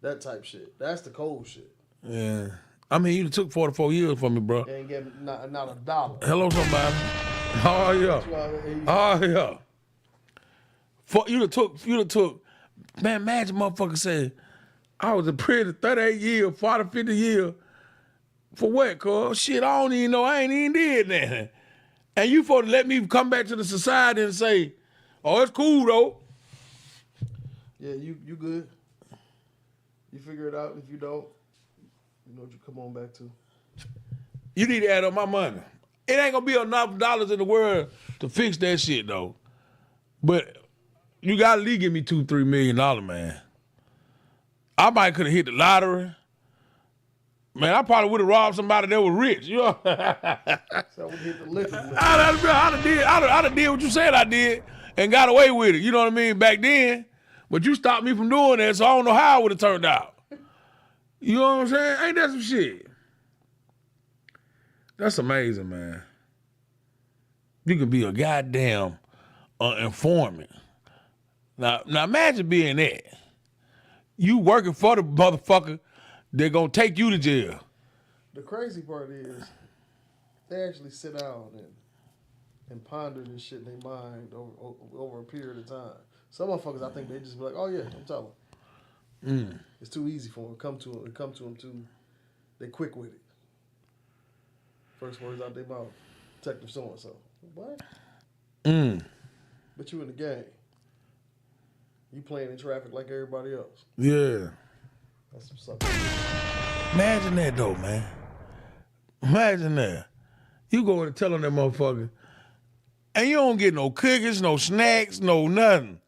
That type shit. That's the cold shit. Yeah. I mean, you took 44 years from me, bro. You ain't getting not a dollar. Hello, somebody. Oh yeah. Oh yeah. You took. Man, imagine motherfucker saying, I was in prison 38 years, 40, 50 years. For what, cuz? Shit, I don't even know. I ain't even did nothing. And you supposed to let me come back to the society and say, oh, it's cool, though. Yeah, you good. You figure it out. If you don't, you know what you come on back to. You need to add up my money. It ain't going to be enough dollars in the world to fix that shit, though. But you got to at least give me $2-3 million, man. I might could have hit the lottery. Man, I probably would have robbed somebody that was rich, So we hit the liquor. I'd have did what you said I did and got away with it. You know what I mean? Back then. But you stopped me from doing that, so I don't know how it would have turned out. You know what I'm saying? Ain't that some shit? That's amazing, man. You can be a goddamn informant. Now imagine being that. You working for the motherfucker, they're gonna take you to jail. The crazy part is, they actually sit down and ponder this shit in their mind over a period of time. Some motherfuckers, I think they just be like, "Oh yeah, I'm telling." It's too easy for them. It come to them too. They quick with it. First words out their mouth, Detective so and so. What? But you in the game. You playing in traffic like everybody else. Yeah. That's what's up. Imagine that though, man. Imagine that. You go in and tell them that motherfucker, and you don't get no cookies, no snacks, no nothing.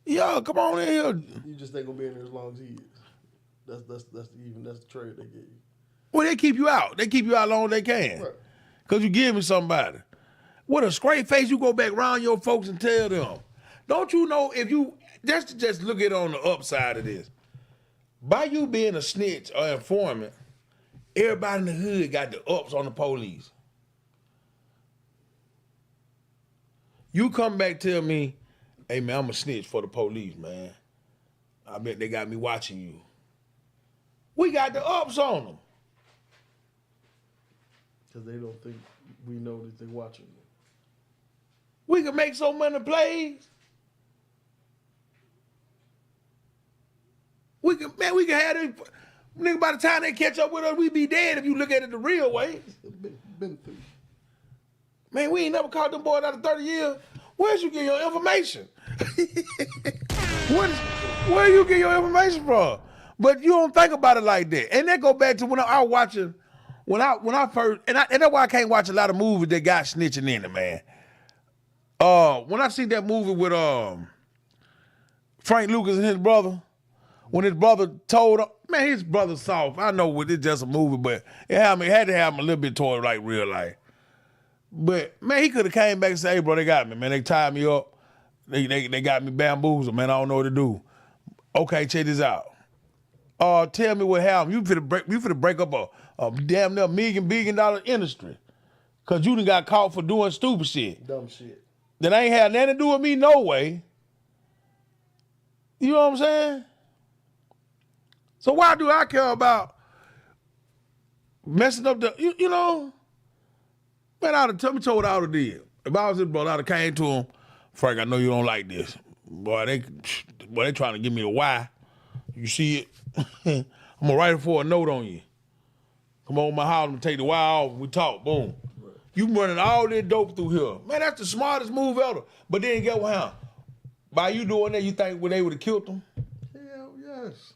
Yo, come on in here. You just ain't gonna be in there as long as he is. That's the trade they give you. Well, they keep you out. They keep you out as long as they can. Right. Cause you give me somebody. With a straight face, you go back around your folks and tell them. Don't you know if you just look at it on the upside of this. By you being a snitch or informant, everybody in the hood got the ups on the police. You come back tell me, hey man, I'm a snitch for the police, man. I bet they got me watching you. We got the ups on them. Because they don't think we know that they're watching you. We can make so many plays. We can have them. Nigga, by the time they catch up with us, we be dead if you look at it the real way. Been through. Man, we ain't never caught them boys out of 30 years. Where'd you get your information? Where you get your information from? But you don't think about it like that. And that go back to when I was watching, when I first, and that's why I can't watch a lot of movies that got snitching in it, man. When I see that movie with Frank Lucas and his brother, when his brother told him, man, his brother's soft. I know it's just a movie, but it had to have him a little bit toward like real life. But man, he could have came back and said, "Hey, bro, they got me, man. They tied me up. They got me bamboozled, man. I don't know what to do. Okay, check this out. Tell me what happened. You finna break up a damn near $1 billion industry, cause you done got caught for doing stupid shit, dumb shit. That ain't had nothing to do with me, no way. You know what I'm saying? So why do I care about messing up the, you know? Man, I'd have told what I would have did. If I was his brother, I'd have came to him, Frank, I know you don't like this. Boy, they trying to give me a why. You see it? I'm gonna write it for a note on you. Come on my house, I'm gonna take the why off, we talk, boom. Right. You running all this dope through here. Man, that's the smartest move ever. But then get what happened? By you doing that, you think they would have killed him? Hell yes.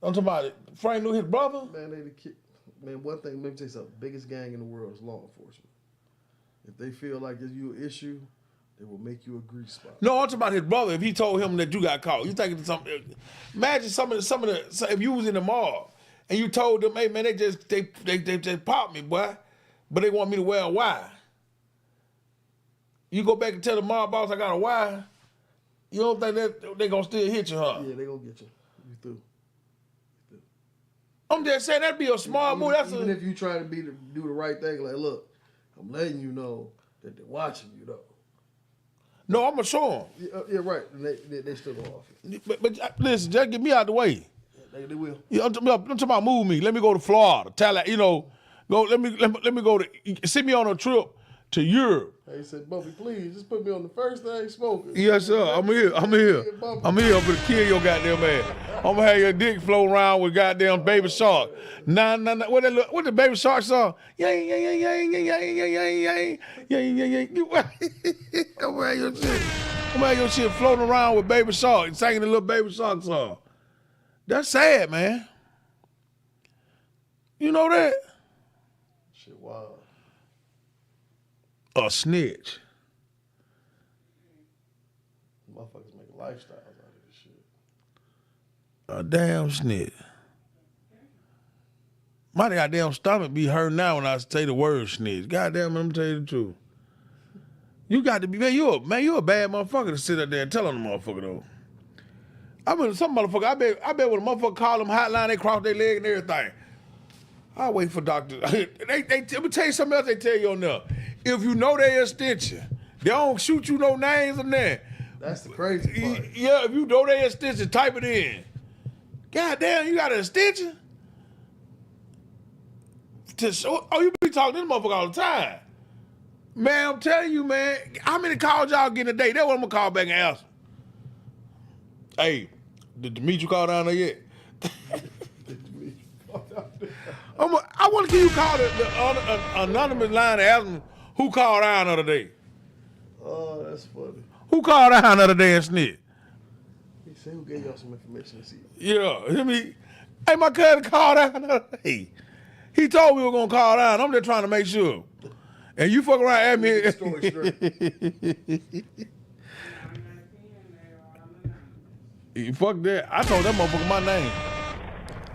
I'm talking about it. Frank knew his brother? Man, one thing, let me tell you something. Biggest gang in the world is law enforcement. If they feel like it's you an issue, they will make you a grease spot. No, I'm talking about his brother. If he told him that you got caught, you think it's something? Imagine some of the if you was in the mall and you told them, hey man, they just popped me, boy, but they want me to wear a Y. You go back and tell the mall boss I got a Y. You don't think that they gonna still hit you, huh? Yeah, they gonna get you. You through. I'm just saying that'd be a smart move. Even if you try to do the right thing, like look, I'm letting you know that they're watching you though. No, I'm gonna show them. Yeah, right. They still go off it. But listen, just get me out the way. Yeah, they will. Yeah, I'm talking about move me. Let me go to Florida. Let me go to send me on a trip to Europe. He said, Bumpy, please, just put me on the first thing smoking. Yes, sir. I'm here. I'm here I'm gonna kill your goddamn ass. I'm gonna have your dick floating around with goddamn Baby Shark. Nah. What the Baby Shark song? Yeah. I'm gonna have your shit floating around with Baby Shark, singing the little Baby Shark song. That's sad, man. You know that? Shit wild. A snitch. Motherfuckers make lifestyles out of this shit. A damn snitch. My goddamn stomach be hurting now when I say the word snitch. Goddamn, I'm tell you the truth. You got to be, man, you a bad motherfucker to sit up there and tell on the motherfucker though. I mean, some motherfucker, I bet when a motherfucker call them hotline, they cross their leg and everything. I wait for doctors. Let me tell you something else they tell you on there. If you know their extension, they don't shoot you no names or nothing. That's the crazy part. Yeah, if you know their extension, type it in. God damn, you got an extension? You be talking to this motherfucker all the time. Man, I'm telling you, man, how many calls y'all getting a day? That's what I'm gonna call back and ask. Hey, did Demetri call down there yet? I want to give you a call the anonymous line and ask them who called down the other day. Oh, that's funny. Who called down the other day and snitched? He said, who gave y'all some information to see? Yeah, hey, my cousin called down the other day. He told me we were going to call down. I'm just trying to make sure. And you fuck around and ask me. You fuck that. I told that motherfucker my name.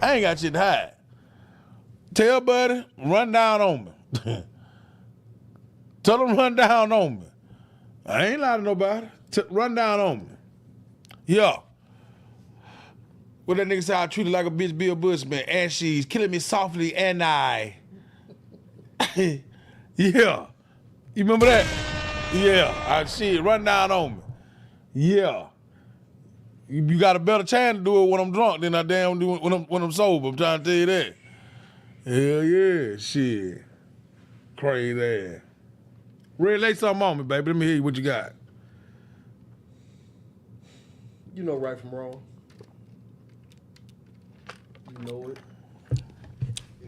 I ain't got shit to hide. Tell buddy, run down on me. Tell him run down on me. I ain't lying to nobody. Run down on me. Yeah. What that nigga say, I treated like a bitch Bill Bushman, and she's killing me softly, and I. Yeah. You remember that? Yeah. Shit, run down on me. Yeah. You got a better chance to do it when I'm drunk than I damn do it when I'm sober. I'm trying to tell you that. Hell yeah, shit. Crazy ass. Red, lay something on me, baby. Let me hear you what you got. You know right from wrong. You know it.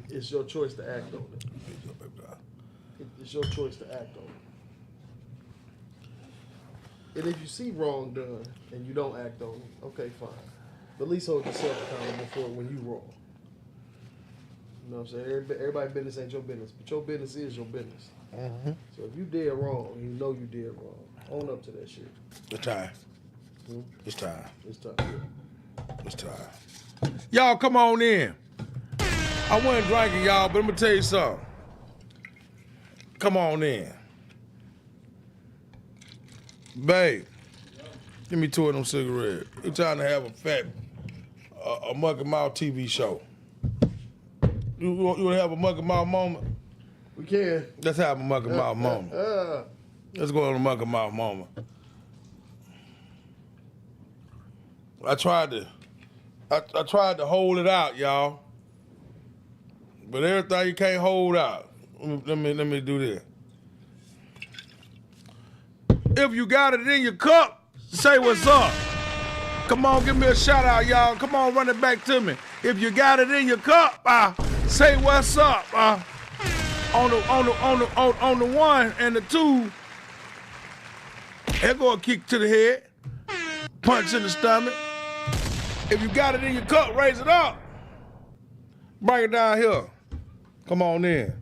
It's your choice to act on it. It's your choice to act on it. And if you see wrong done and you don't act on it, okay, fine. But at least hold yourself accountable for it when you wrong. You know what I'm saying? Everybody's business ain't your business, but your business is your business. Mm-hmm. So if you did wrong, and you know you did wrong, own up to that shit. It's time. Hmm? It's time. It's time. Yeah. It's time. Y'all come on in. I wasn't drinking, y'all, but I'm gonna tell you something. Come on in. Babe, give me 2 of them cigarettes. We trying to have a Mucky Mouth TV show. You want to have a Mucky Mouth moment? We can. Let's have a Mucky Mouth moment. Let's go on a Mucky Mouth moment. I tried to hold it out, y'all. But everything you can't hold out. Let me do this. If you got it in your cup, say what's up. Come on, give me a shout out, y'all. Come on, run it back to me. If you got it in your cup, say what's up. On the 1 and the 2, there go a kick to the head, punch in the stomach. If you got it in your cup, raise it up. Bring it down here. Come on in.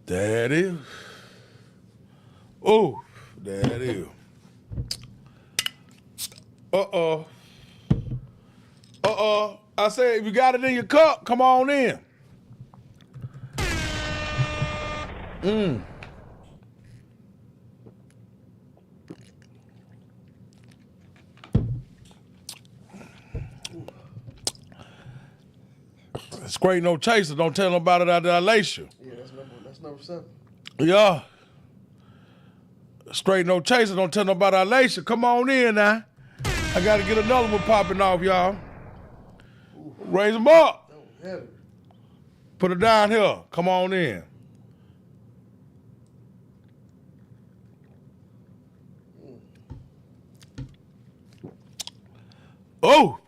There it is. Oh, there it is. Uh-oh. I say, if you got it in your cup, come on in. Straight no chaser. Don't tell nobody that I lace you. Yeah, that's number 7. Yeah. Straight no chaser. Don't tell nobody I lace you. Come on in now. I got to get another one popping off, y'all. Raise them up. Heavy. Put it down here. Come on in. Oh,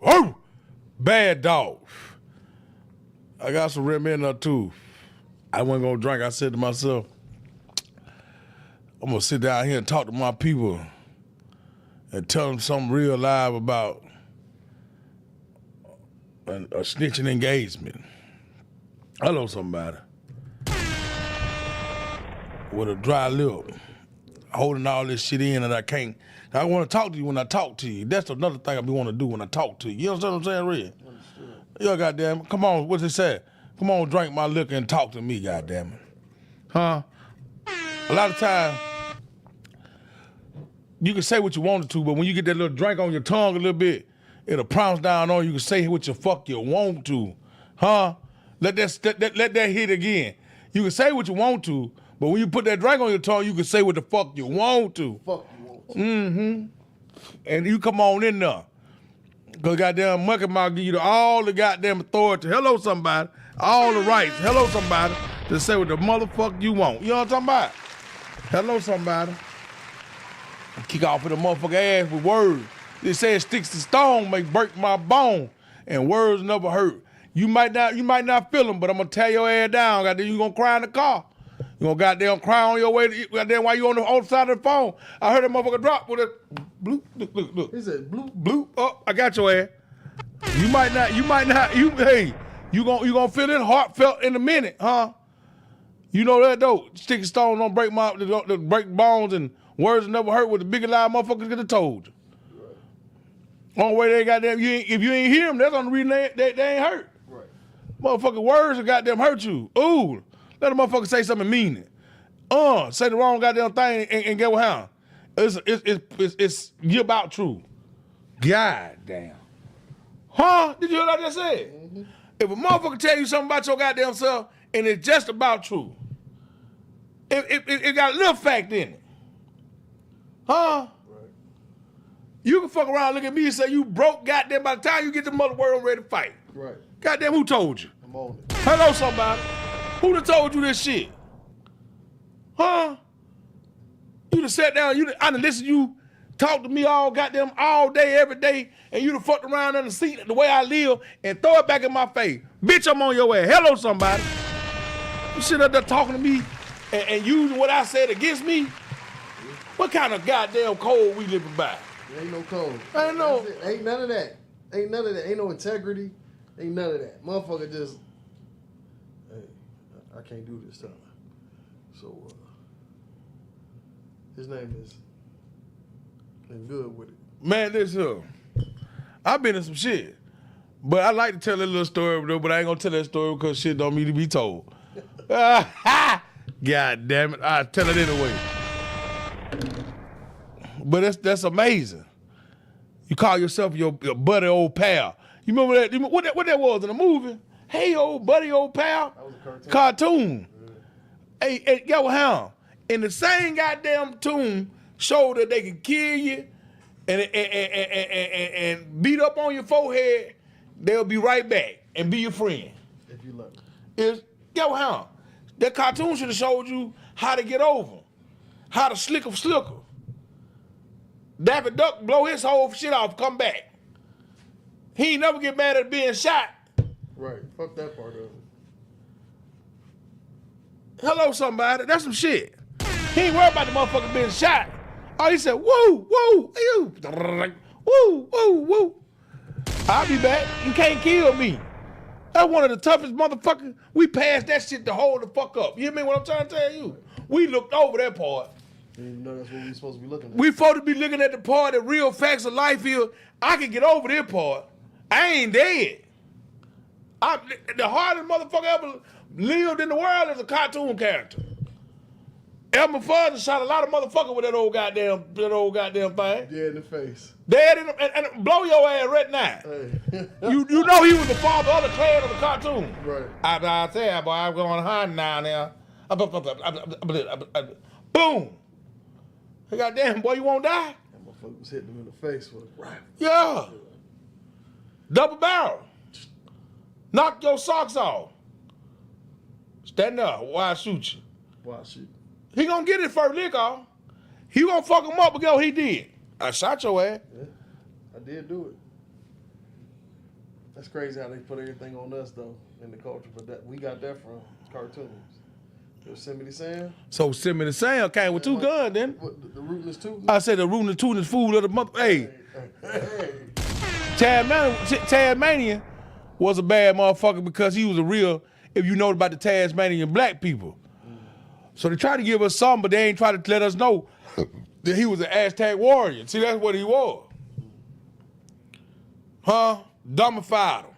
bad dog. I got some rim in there too. I wasn't gonna drink. I said to myself, I'm gonna sit down here and talk to my people and tell them something real live about a snitching engagement. I know somebody with a dry lip, holding all this shit in that I can't. I want to talk to you when I talk to you. That's another thing I be want to do when I talk to you. You understand what I'm saying, Red? Yo, goddamn, come on, what's it say? Come on, drink my liquor and talk to me, goddamn it. Huh? a lot of times, you can say what you wanted to, but when you get that little drink on your tongue a little bit, it'll pounce down on you. You can say what the fuck you want to. Huh? Let that hit again. You can say what you want to, but when you put that drink on your tongue, you can say what the fuck you want to. Fuck you want to. Mm-hmm. And you come on in there. Because goddamn Mucky Mouth give you all the goddamn authority. Hello, somebody. All the rights. Hello, somebody. To say what the motherfucker you want. You know what I'm talking about? Hello, somebody. Kick off with a motherfucker ass with words. They say sticks to stone may break my bone, and words never hurt. You might not feel them, but I'm gonna tear your ass down. Goddamn, you gonna cry in the car. You gonna goddamn cry on your way to, goddamn, while you on the other side of the phone. I heard that motherfucker drop with a bloop, look. He said bloop. Bloop. Oh, I got your ass. You might not, you gonna feel it heartfelt in a minute, huh? You know that though. Sticky stone don't break break bones, and words never hurt what the bigger lie motherfuckers could have told you. Right. Only way they goddamn, if you ain't hear them, that's on the reason they ain't hurt. Right. Motherfucking words will goddamn hurt you. Ooh, let a motherfucker say something meaning. Say the wrong goddamn thing and get what happened. It's you about true. God damn. Huh? Did you hear what I just said? Mm-hmm. If a motherfucker tell you something about your goddamn self and it's just about true, it got a little fact in it. Huh? Right. You can fuck around, look at me and say you broke goddamn by the time you get the mother world ready to fight. Right. Goddamn, who told you? I'm on it. Hello, somebody. Who done told you this shit? Huh? You done sat down, I done listened to you talk to me all day, every day, and you done fucked around in the seat the way I live and throw it back in my face. Bitch, I'm on your ass. Hello, somebody. You sit up there talking to me and using what I said against me? What kind of goddamn code we living by? There ain't no code. Ain't no. Ain't none of that. Ain't none of that. Ain't no integrity. Ain't none of that. Motherfucker just, hey, I can't do this time. So, his name is, been good with it. Man, listen, I've been in some shit. But I like to tell that little story, though, but I ain't gonna tell that story because shit don't need to be told. God damn it, I tell it anyway. But that's amazing. You call yourself your buddy old pal. You remember that? What that was in the movie? Hey, old buddy, old pal. That was a cartoon. Yeah. Hey, yo, how? In the same goddamn tune, showed that they can kill you and beat up on your forehead. They'll be right back and be your friend. If you love it. Yo, how? That cartoon should have showed you how to get over, how to slicker. Daffy Duck blow his whole shit off, come back. He ain't never get mad at being shot. Right, fuck that part of it. Hello, somebody, that's some shit. He ain't worried about the motherfucker being shot. Oh, he said, woo, woo, you, woo, woo, woo. I'll be back. You can't kill me. That's one of the toughest motherfuckers. We passed that shit to hold the fuck up. You hear me what I'm trying to tell you? We looked over that part. You didn't know that's what we supposed to be looking at. We supposed to be looking at the part that real facts of life is. I can get over this part. I ain't dead. The hardest motherfucker ever lived in the world is a cartoon character. Elmer Fudd shot a lot of motherfuckers with that old goddamn thing. Dead in the face. Dead in the, and blow your ass right now. Hey. you know he was the father of the clan of the cartoon. Right. I tell you, boy, I'm going hard now. Boom. Hey, goddamn, boy, you won't die? That motherfucker was hitting him in the face with a rifle. Yeah. Double barrel. Knock your socks off. Stand up while I shoot you. Why shoot? He gonna get his first lick off. He gonna fuck him up because he did. I shot your ass. Yeah, I did do it. That's crazy how they put everything on us though in the culture, but that we got that from cartoons. Yosemite Sam. So Yosemite Sam came with two guns, then. What, the rootin' is two? I said the rootin' is two is food of the mother. Hey. Tasmanian was a bad motherfucker because he was a real, if you know about the Tasmanian black people. So they tried to give us some, but they ain't try to let us know that he was an Aztec warrior. See, that's what he was. Huh? Dumbified him.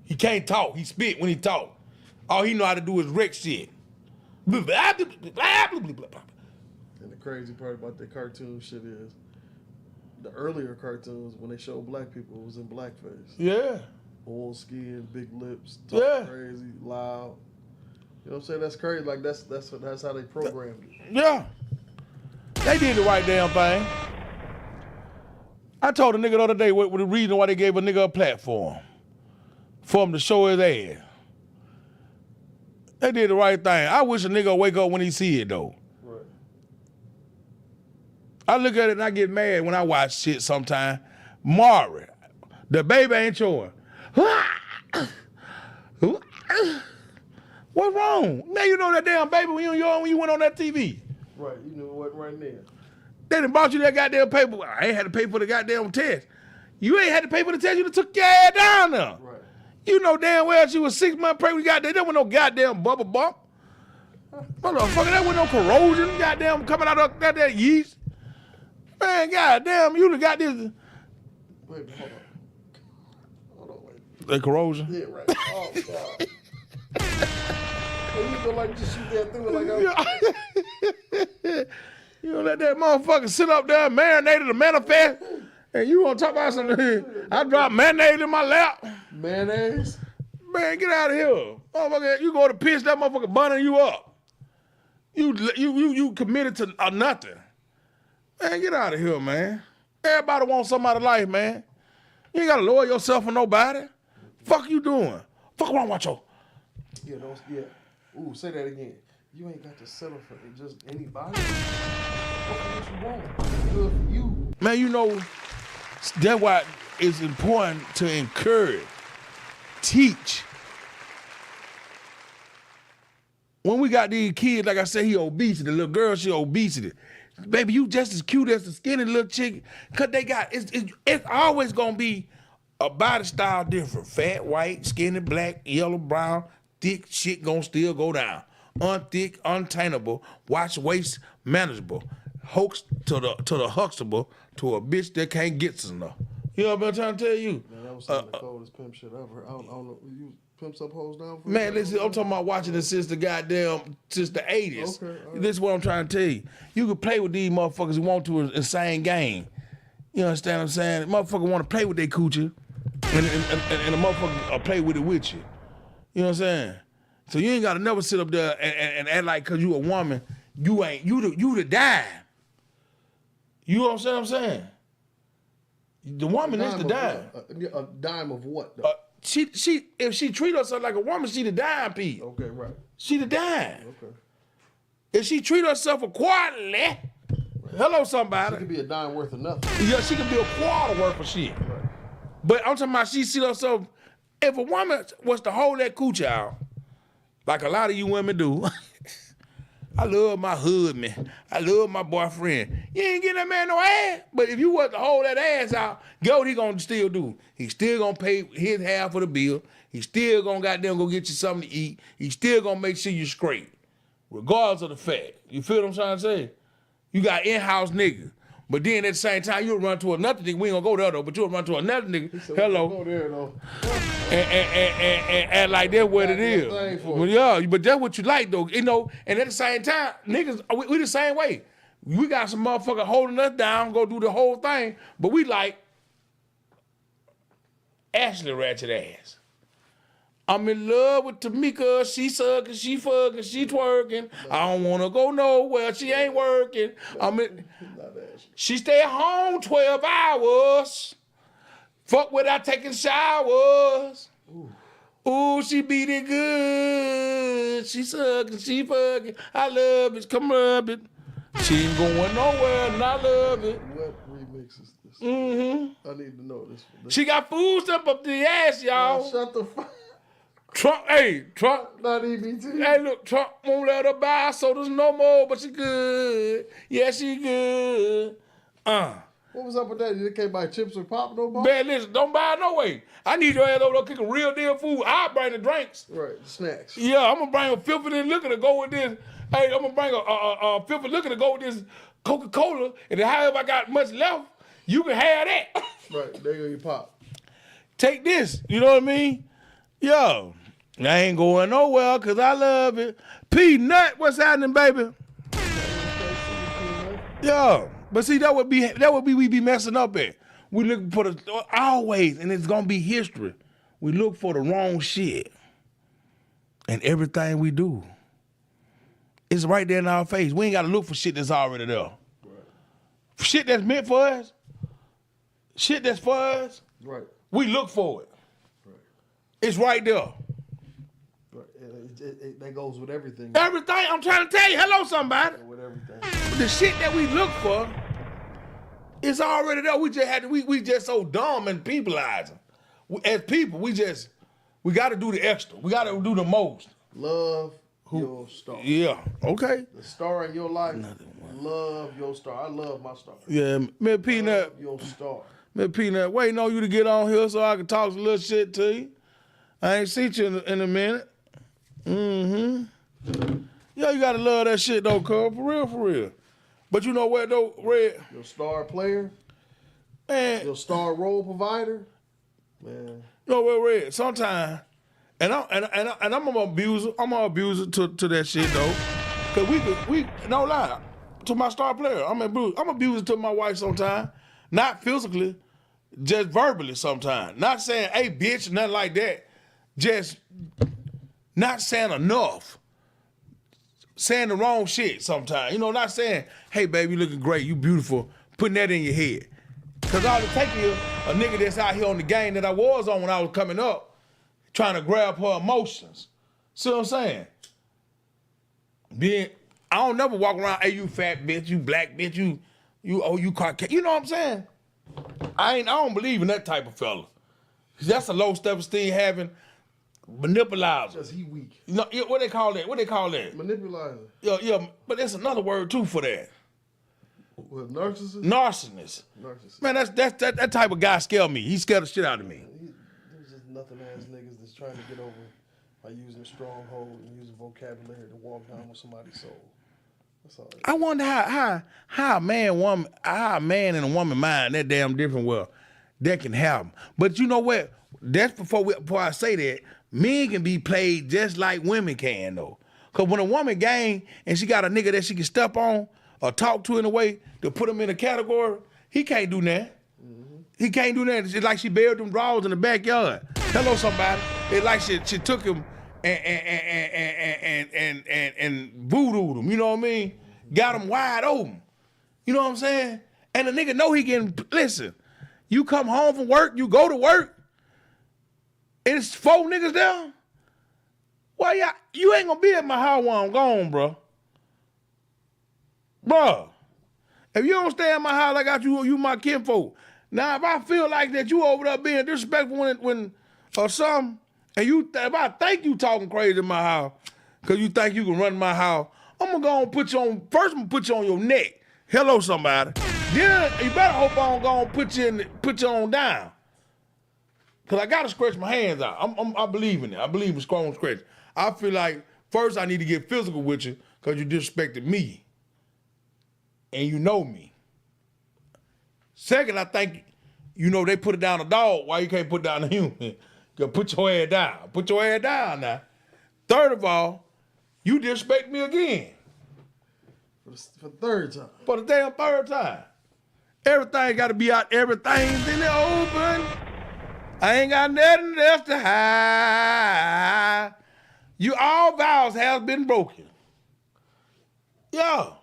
He can't talk. He spit when he talk. All he know how to do is wreck shit. blah, blah, blah, blah, blah, blah. And the crazy part about the cartoon shit is, the earlier cartoons, when they showed black people, it was in blackface. Yeah. Oil skin, big lips, talk Yeah. crazy, loud. You know what I'm saying? That's crazy. Like, that's how they programmed it. Yeah. They did the right damn thing. I told a nigga the other day what the reason why they gave a nigga a platform. For him to show his ass. They did the right thing. I wish a nigga would wake up when he see it, though. Right. I look at it and I get mad when I watch shit sometimes. Maury, the baby ain't showing. What's wrong? Now you know that damn baby when you went on that TV. Right, you knew it wasn't right there. They done bought you that goddamn paper. I ain't had to pay for the goddamn test. You ain't had to pay for the test. You done took your ass down there. Right. You know damn well she was 6 months pregnant. Goddamn, there was no goddamn bubble bump. Motherfucker, there was no corrosion. Goddamn, coming out of goddamn yeast. Man, goddamn, you done got this. Wait, hold on. Hold on, wait. The corrosion? Yeah, right. Oh, God. You go like just shoot that through it like You don't let that motherfucker sit up there marinated to manifest, and you want to talk about something. I dropped mayonnaise in my lap. mayonnaise. Man, get out of here. Motherfucker, you go to piss, that motherfucker burning you up. You committed to nothing. Man, get out of here, man. Everybody wants somebody's life, man. You ain't got to lower yourself for nobody. Fuck you doing? Fuck around with your... Yeah, yeah. Ooh, say that again. You ain't got to settle for just anybody. What you want? Good for you. Man, you know, that's why it's important to encourage, teach. When we got these kids, like I said, he obesity. The little girl, she obesity. Baby, you just as cute as the skinny little chick. Cause they got, it's always gonna be a body style different. Fat, white, skinny, black, yellow, brown, thick shit gonna still go down. Unthick, untainable, watch waist manageable. Hoax to the Huxtable to a bitch that can't get to enough. You know what I'm trying to tell you? Man, that was some of the coldest pimp shit ever. I don't know. You pimp some hoes down for Man, listen, I'm talking about watching it since the 80s. Okay, right. This is what I'm trying to tell you. You can play with these motherfuckers who want to an insane game. You understand what I'm saying? Motherfucker want to play with their coochie, and the motherfucker play with it with you. You know what I'm saying? So you ain't gotta never sit up there and act like cause you a woman, you the dime. You know what I'm saying? The woman is the dime. A dime of what though? She if she treat herself like a woman, she the dime piece. Okay, right. She the dime. Okay. If she treat herself accordingly, hello somebody. She could be a dime worth of nothing. Yeah, she could be a quarter worth of shit. Right. But I'm talking about she see herself, if a woman was to hold that coochie out, like a lot of you women do, I love my husband. I love my boyfriend. You ain't getting that man no ass. But if you was to hold that ass out, guess what he gonna still do? He still gonna pay his half of the bill. He still gonna goddamn go get you something to eat. He still gonna make sure you straight, regardless of the fact. You feel what I'm trying to say? You got in-house niggas. But then at the same time, you'll run to another nigga. We ain't gonna go there though, but you'll run to another nigga. Hello. Go there though. And act like that's what it is. But yeah, but that's what you like though, you know. And at the same time, niggas, we the same way. We got some motherfucker holding us down, go do the whole thing, but we like Ashley ratchet ass. I'm in love with Tamika. She sucking, she fucking, she twerking. I don't wanna go nowhere. She ain't working. She stay at home 12 hours. Fuck without taking showers. Ooh, she beat it good. She sucking, she fucking. I love it. Come rub it. She ain't going nowhere, and I love it. What remix is this? Mm-hmm. I need to know this one. She got food stuff up the ass, y'all. Shut the fuck. Trump. Not EBT. Hey, look, Trump won't let her buy sodas no more, but she good. Yeah, she good. What was up with that? You can't buy chips or pop no more? Man, listen, don't buy it no way. I need your ass over there cooking real deal food. I'll bring the drinks. Right, the snacks. Yeah, I'm going to bring a filthy liquor to go with this. Hey, I'm going to bring a filthy liquor to go with this Coca-Cola. And then however I got much left, you can have that. Right, there you go, your pop. Take this, you know what I mean? Yo, I ain't going nowhere because I love it. Peanut, what's happening, baby? Yeah, but see, that would be we be messing up at. We look for the always, and it's gonna be history. We look for the wrong shit, and everything we do, it's right there in our face. We ain't gotta look for shit that's already there. Right. Shit that's meant for us, shit that's for us. Right. We look for it. Right. It's right there. That goes with everything. Everything. I'm trying to tell you. Hello, somebody. With everything. The shit that we look for is already there. We just had to, we just so dumb and peopleizing. As people, we got to do the extra. We got to do the most. Love your star. Yeah. Okay. The star in your life. Love your star. I love my star. Yeah, man, Peanut. Love your star. Man, Peanut, waiting on you to get on here so I can talk some little shit to you. I ain't seen you in a minute. Mm-hmm. Yeah, you gotta love that shit though, cuz. For real. But you know what though, Red? Your star player, man. Your star role provider, man. You know what, Red? Sometimes, and I'm an abuser. I'm an abuser to that shit though, cause we no lie to my star player. I'm abuser to my wife sometimes, not physically, just verbally sometimes. Not saying hey bitch, nothing like that. Just not saying enough. Saying the wrong shit sometimes. You know, not saying, hey, baby, you looking great, you beautiful, putting that in your head. Because all it take is a nigga that's out here on the game that I was on when I was coming up, trying to grab her emotions. See what I'm saying? I don't never walk around, hey, you fat bitch, you black bitch, you Caucasian. You know what I'm saying? I don't believe in that type of fella. That's a low self-esteem having manipulator. Just he weak. No, what they call that? Manipulator. Yeah, but there's another word too for that. What, narcissist? Narcissist. Man, that type of guy scare me. He scared the shit out of me. There's just nothing ass niggas that's trying to get over by using a stronghold and using vocabulary to walk down with somebody's soul. That's all. I wonder how a man and a woman mind that damn different. Well, that can happen. But you know what? That's before I say that. Men can be played just like women can, though. Because when a woman gang and she got a nigga that she can step on or talk to in a way to put him in a category, he can't do that. Mm-hmm. He can't do that. It's like she buried them drawers in the backyard. Hello, somebody. It's like she took him and voodooed him, you know what I mean? Got him wide open. You know what I'm saying? And the nigga know he can, listen, you come home from work, you go to work, it's 4 niggas there. Well, yeah, you ain't gonna be at my house while I'm gone, bro. Bro, if you don't stay at my house, I got you my kinfolk. Now, if I feel like that you over there being disrespectful when or something, and if I think you talking crazy in my house, cause you think you can run my house, I'm gonna go and put you on. First, I'm gonna put you on your neck. Hello, somebody. Then you better hope I don't go and put you on down. Cause I gotta scratch my hands out. I believe in it. I believe in strong scratch. I feel like first I need to get physical with you cause you disrespected me. And you know me. Second, I think, they put it down a dog. Why you can't put it down a human? You gotta put your head down. Put your head down now. Third of all, you disrespect me again. For the third time. For the damn third time. Everything gotta be out. Everything's in the open. I ain't got nothing else to hide. All vows have been broken. Yeah.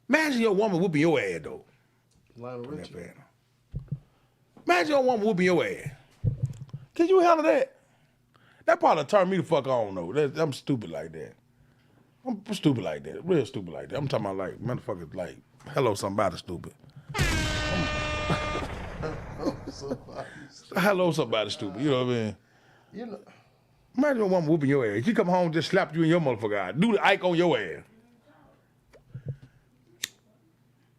Imagine your woman whooping your ass, though. Imagine your woman whooping your ass. Can you handle that? That probably turned me the fuck on, though. I'm stupid like that. I'm stupid like that. Real stupid like that. I'm talking about, like, motherfuckers, like, hello, somebody stupid. Hello, somebody stupid. You know what I mean? Imagine your woman whooping your ass. She come home and just slap you in your motherfucker eye. Do the Ike on your ass.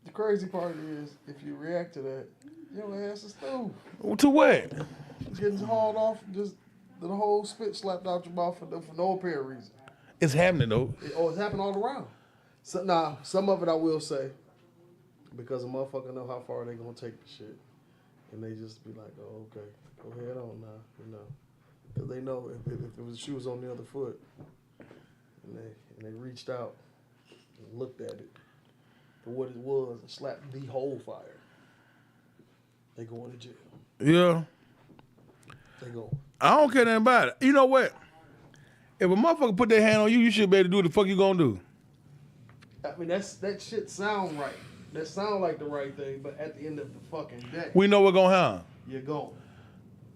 The crazy part is, if you react to that, your ass is through. To what? Getting hauled off, just the whole spit slapped out your mouth for no apparent reason. It's happening, though. It's happening all around. So, some of it I will say, because a motherfucker know how far they gonna take the shit. And they just be like, oh, okay, go ahead on now, Because they know if the shoe was on the other foot, and they reached out and looked at it for what it was and slapped the whole fire, they going to jail. Yeah. They going. I don't care nothing about it. You know what? If a motherfucker put their hand on you, you should be able to do what the fuck you gonna do. I mean, that shit sound right. That sound like the right thing, but at the end of the fucking day, We know we're gonna have. you're going.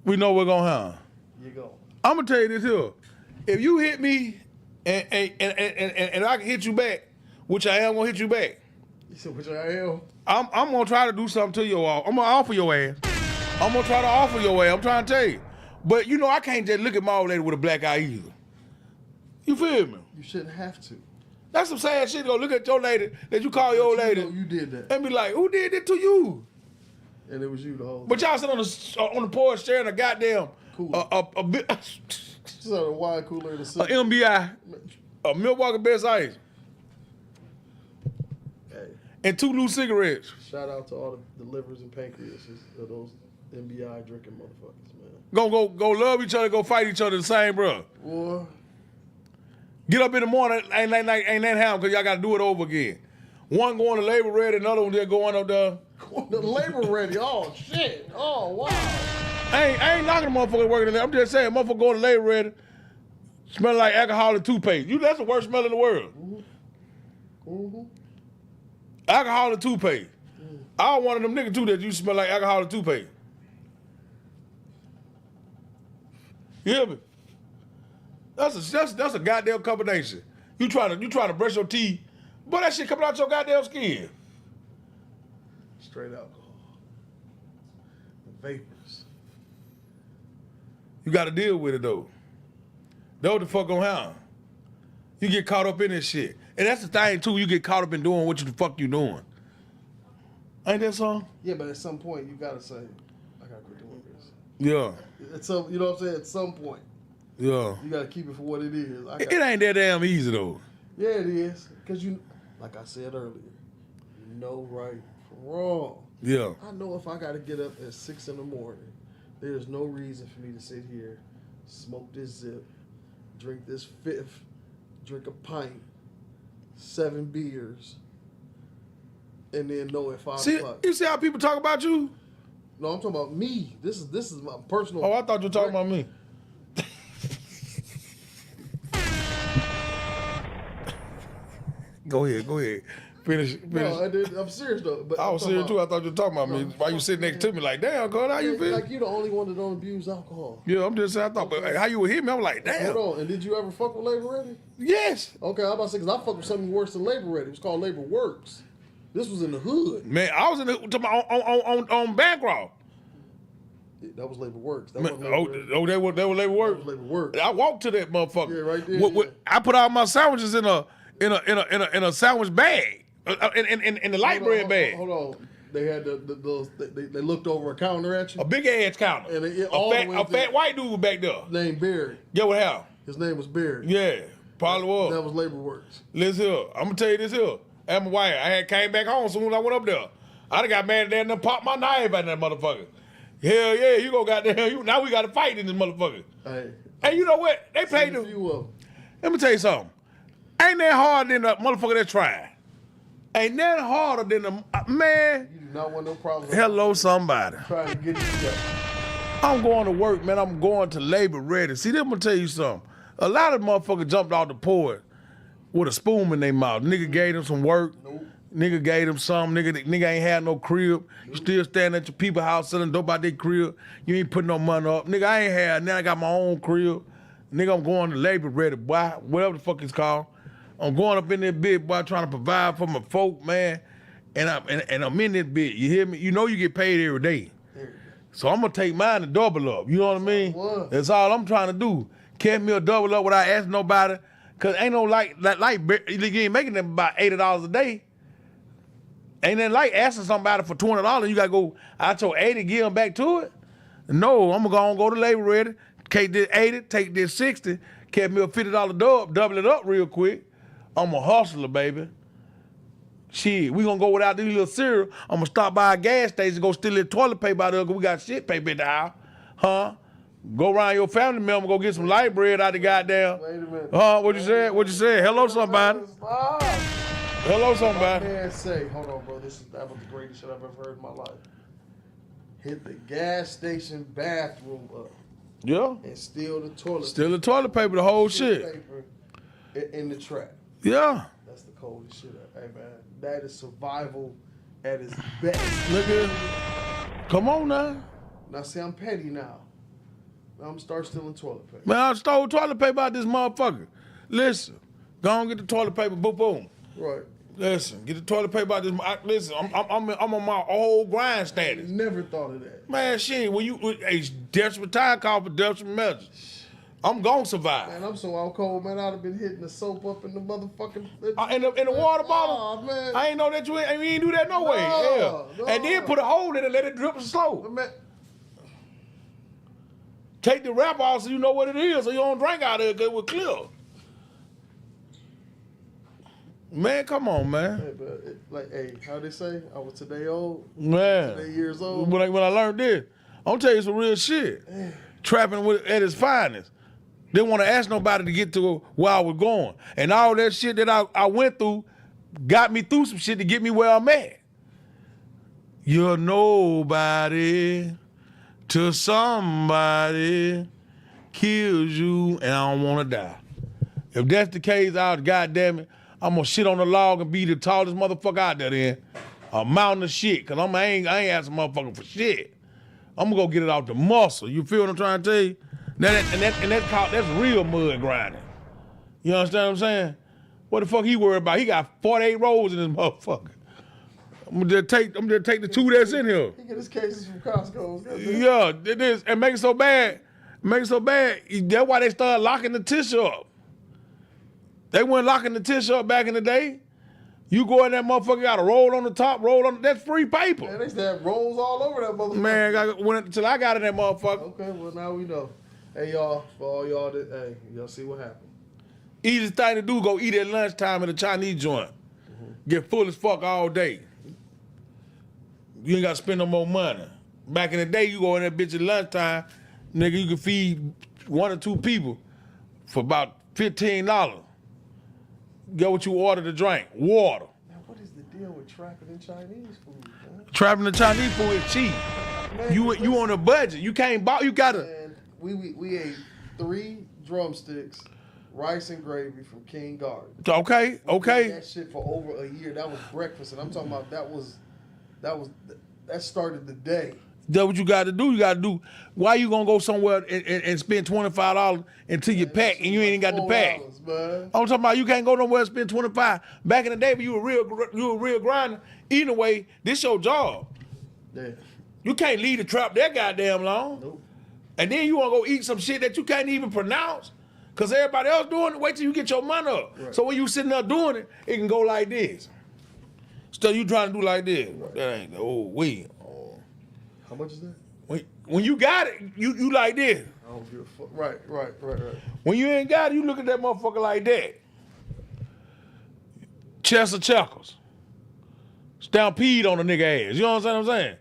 We know we're gonna have. You're going. I'm gonna tell you this here. If you hit me and I can hit you back, which I am gonna hit you back, You said, which I am. I'm gonna try to do something to your ass. I'm gonna offer your ass. I'm gonna try to offer your ass. I'm trying to tell you. But you know, I can't just look at my old lady with a black eye either. You feel me? You shouldn't have to. That's some sad shit. Go look at your lady that you call your old lady You did that. and be like, who did it to you? And it was you the whole But time. y'all sit on the porch sharing a goddamn Cooler. a bit Just had a wine cooler in the a sun. MBI, a Milwaukee Best Ice, Hey, and 2 loose cigarettes. shout out to all the livers and pancreases of those MBI drinking motherfuckers, man. Go love each other, go fight each other the same, bro. Boy, Get up in the morning, ain't that happen because y'all got to do it over again. One going to labor ready, another one just going up there. the labor ready. Oh shit. Oh wow. I ain't knocking the motherfucker working in there. I'm just saying, motherfucker going to labor ready, smelling like alcohol and toothpaste. That's the worst smell in the world. Mm-hmm. Alcohol and toothpaste. I was one of them niggas too that you smell like alcohol and toothpaste. You hear me? That's a goddamn combination. You trying to brush your teeth, but that shit coming out your goddamn skin. Straight alcohol. The vapors. You got to deal with it though. That's what the fuck gonna happen. You get caught up in this shit, and that's the thing too. You get caught up in doing what the fuck you doing. Ain't that so? Yeah, but at some point you gotta say, I gotta quit doing this. Yeah, At some, you know what I'm saying? At some point, yeah. you gotta keep it for what it is. It ain't that damn easy though. Yeah, it is. Cause you, like I said earlier, you know right from wrong. Yeah. I know if I gotta get up at 6 in the morning, there's no reason for me to sit here, smoke this zip, drink this fifth, drink a pint, 7 beers, and then know at 5 o'clock. You see how people talk about you? No, I'm talking about me. This is my personal. Oh, I thought you were talking about me. Go ahead. Finish. No, I'm serious though. But I was serious too. I thought you were talking about me. Why you sitting next to me like, damn, God, how you feel? Like you the only one that don't abuse alcohol. Yeah, I'm just saying. I thought, but how you would hit me? I'm like, damn. Hold on. And did you ever fuck with Labor Ready? Yes, Okay, I'm about to say because I fucked with something worse than Labor Ready. It was called Labor Works. This was in the hood. man. I was in the on Bancroft. That was Labor Works. That Man, wasn't Labor Ready. they were labor That work. was Labor Works. I walked to that motherfucker. Yeah, right there, yeah. I put all my sandwiches in a sandwich bag, in the light bread bag. Hold on. They had those. They looked over a counter at you. A big ass counter. And it all the way A to- fat white dude was back there. Named Barry. Get what happened? His name was Barry. Yeah, probably was. That was Labor Works. Listen here, I'm gonna tell you this here. I'm a white. I had came back home soon as I went up there. I done got mad at that and done popped my knife at that motherfucker. Hell yeah, you go goddamn. Now we got to fight in this motherfucker. Hey, Hey, you know what? They paid seen a the. few of them. Let me tell you something. Ain't that hard than the motherfucker that tried. Ain't that harder than the man. You do not want no problems. Hello, somebody. Trying to get you together. I'm going to work, man. I'm going to labor ready. See, I'm gonna tell you something. A lot of motherfuckers jumped off the porch with a spoon in their mouth. Nigga gave them some work. Nope. Nigga gave them something. Nigga ain't had no crib. You still standing at your people house selling dope out their crib. You ain't putting no money up. Nigga, I ain't had. Now I got my own crib. Nigga, I'm going to labor ready, boy. Whatever the fuck it's called. I'm going up in that bit, boy, trying to provide for my folk, man. And I'm in that bit. You hear me? You know you get paid every day. So I'm gonna take mine to double up. You know what I mean? What? That's all I'm trying to do. Catch me a double up without asking nobody. Cause ain't no like you ain't making them about $80 a day. Ain't that like asking somebody for $20. You gotta go out your 80, give them back to it. No, I'm gonna go to labor ready. Take this 80, take this 60, catch me a $50 dub, double it up real quick. I'm a hustler, baby. Shit, we gonna go without this little cereal. I'm gonna stop by a gas station, go steal a toilet paper out there, 'cause we got shit paper in the house. Huh? Go around your family member, go get some light bread out the goddamn. Wait a minute. What you said? What you said? Hello, somebody. Stop. Hello, somebody. Man, say, hold on, bro. That was the greatest shit I've ever heard in my life. Hit the gas station bathroom up. Yeah. And steal the toilet. Steal the toilet paper, the whole shit. Paper in the trap. Yeah. That's the coldest shit. Hey man, that is survival at its best. Nigga, come on now. Now see, I'm petty now. Now I'm start stealing toilet paper. Man, I stole toilet paper out this motherfucker. Listen, go on get the toilet paper, boom, boom. Right. Listen, get the toilet paper out this. Listen, I'm on my old grind I status. never thought of that. Man, shit, when you a desperate time call for desperate measures. I'm gonna survive. Man, I'm so out cold, man. I'd have been hitting the soap up in the motherfucking In the water bottle. Oh, man. I ain't know that you ain't do that no way. No. And then put a hole in it, let it drip slow. Man, Take the wrap off so you know what it is, so you don't drink out of it because it was clear. Man, come on, man. hey, but hey, how they say? I was today old. Man. Today years old. When I learned this, I'm gonna tell you some real shit. Trapping at its finest. Didn't want to ask nobody to get to where I was going. And all that shit that I went through got me through some shit to get me where I'm at. You're nobody till somebody kills you and I don't want to die. If that's the case, goddamn it, I'm gonna shit on the log and be the tallest motherfucker out there then. A mountain of shit, cause I ain't asking motherfucker for shit. I'm gonna go get it out the muscle. You feel what I'm trying to tell you? That's real mud grinding. You understand what I'm saying? What the fuck he worried about? He got 48 rolls in this motherfucker. I'm gonna just take the two that's in here. He get his cases from Costco. Yeah, it is. And make it so bad. That's why they started locking the tissue up. They weren't locking the tissue up back in the day. You go in that motherfucker, got a roll on the top, that's free paper. Man, they used to have rolls all over that motherfucker. Man, until I got in that motherfucker. Okay, well now we know. Hey y'all, for all y'all that, hey, y'all see what happened. Easiest thing to do, go eat at lunchtime at a Chinese joint. Get full as fuck all day. You ain't got to spend no more money. Back in the day, you go in that bitch at lunchtime, nigga, you can feed 1 or 2 people for about $15. Get what you order to drink, water. Now, what is the deal with trapping in Chinese food, man? Trapping the Chinese food is cheap. Man, You on a budget. You can't buy, you gotta. Man, we ate 3 drumsticks, rice and gravy from King Garden. Okay. That shit for over a year. That was breakfast, and I'm talking about that started the day. That's what you got to do. You got to do. Why you gonna go somewhere and spend $25 until you pack and you ain't got the pack? Man. I'm talking about you can't go nowhere and spend $25. Back in the day, when you were real grinder. Either way, this your job. Yeah. You can't leave the trap that goddamn long. Nope. And then you want to go eat some shit that you can't even pronounce because everybody else doing it. Wait till you get your money up. Right. So when you sitting there doing it, it can go like this. So you trying to do like this. Right. That ain't, How much is that? When you got it, you like this. I don't give a fuck. Right. When you ain't got it, you look at that motherfucker like that. Chess of checkers. Stampede on a nigga ass. You know what I'm saying?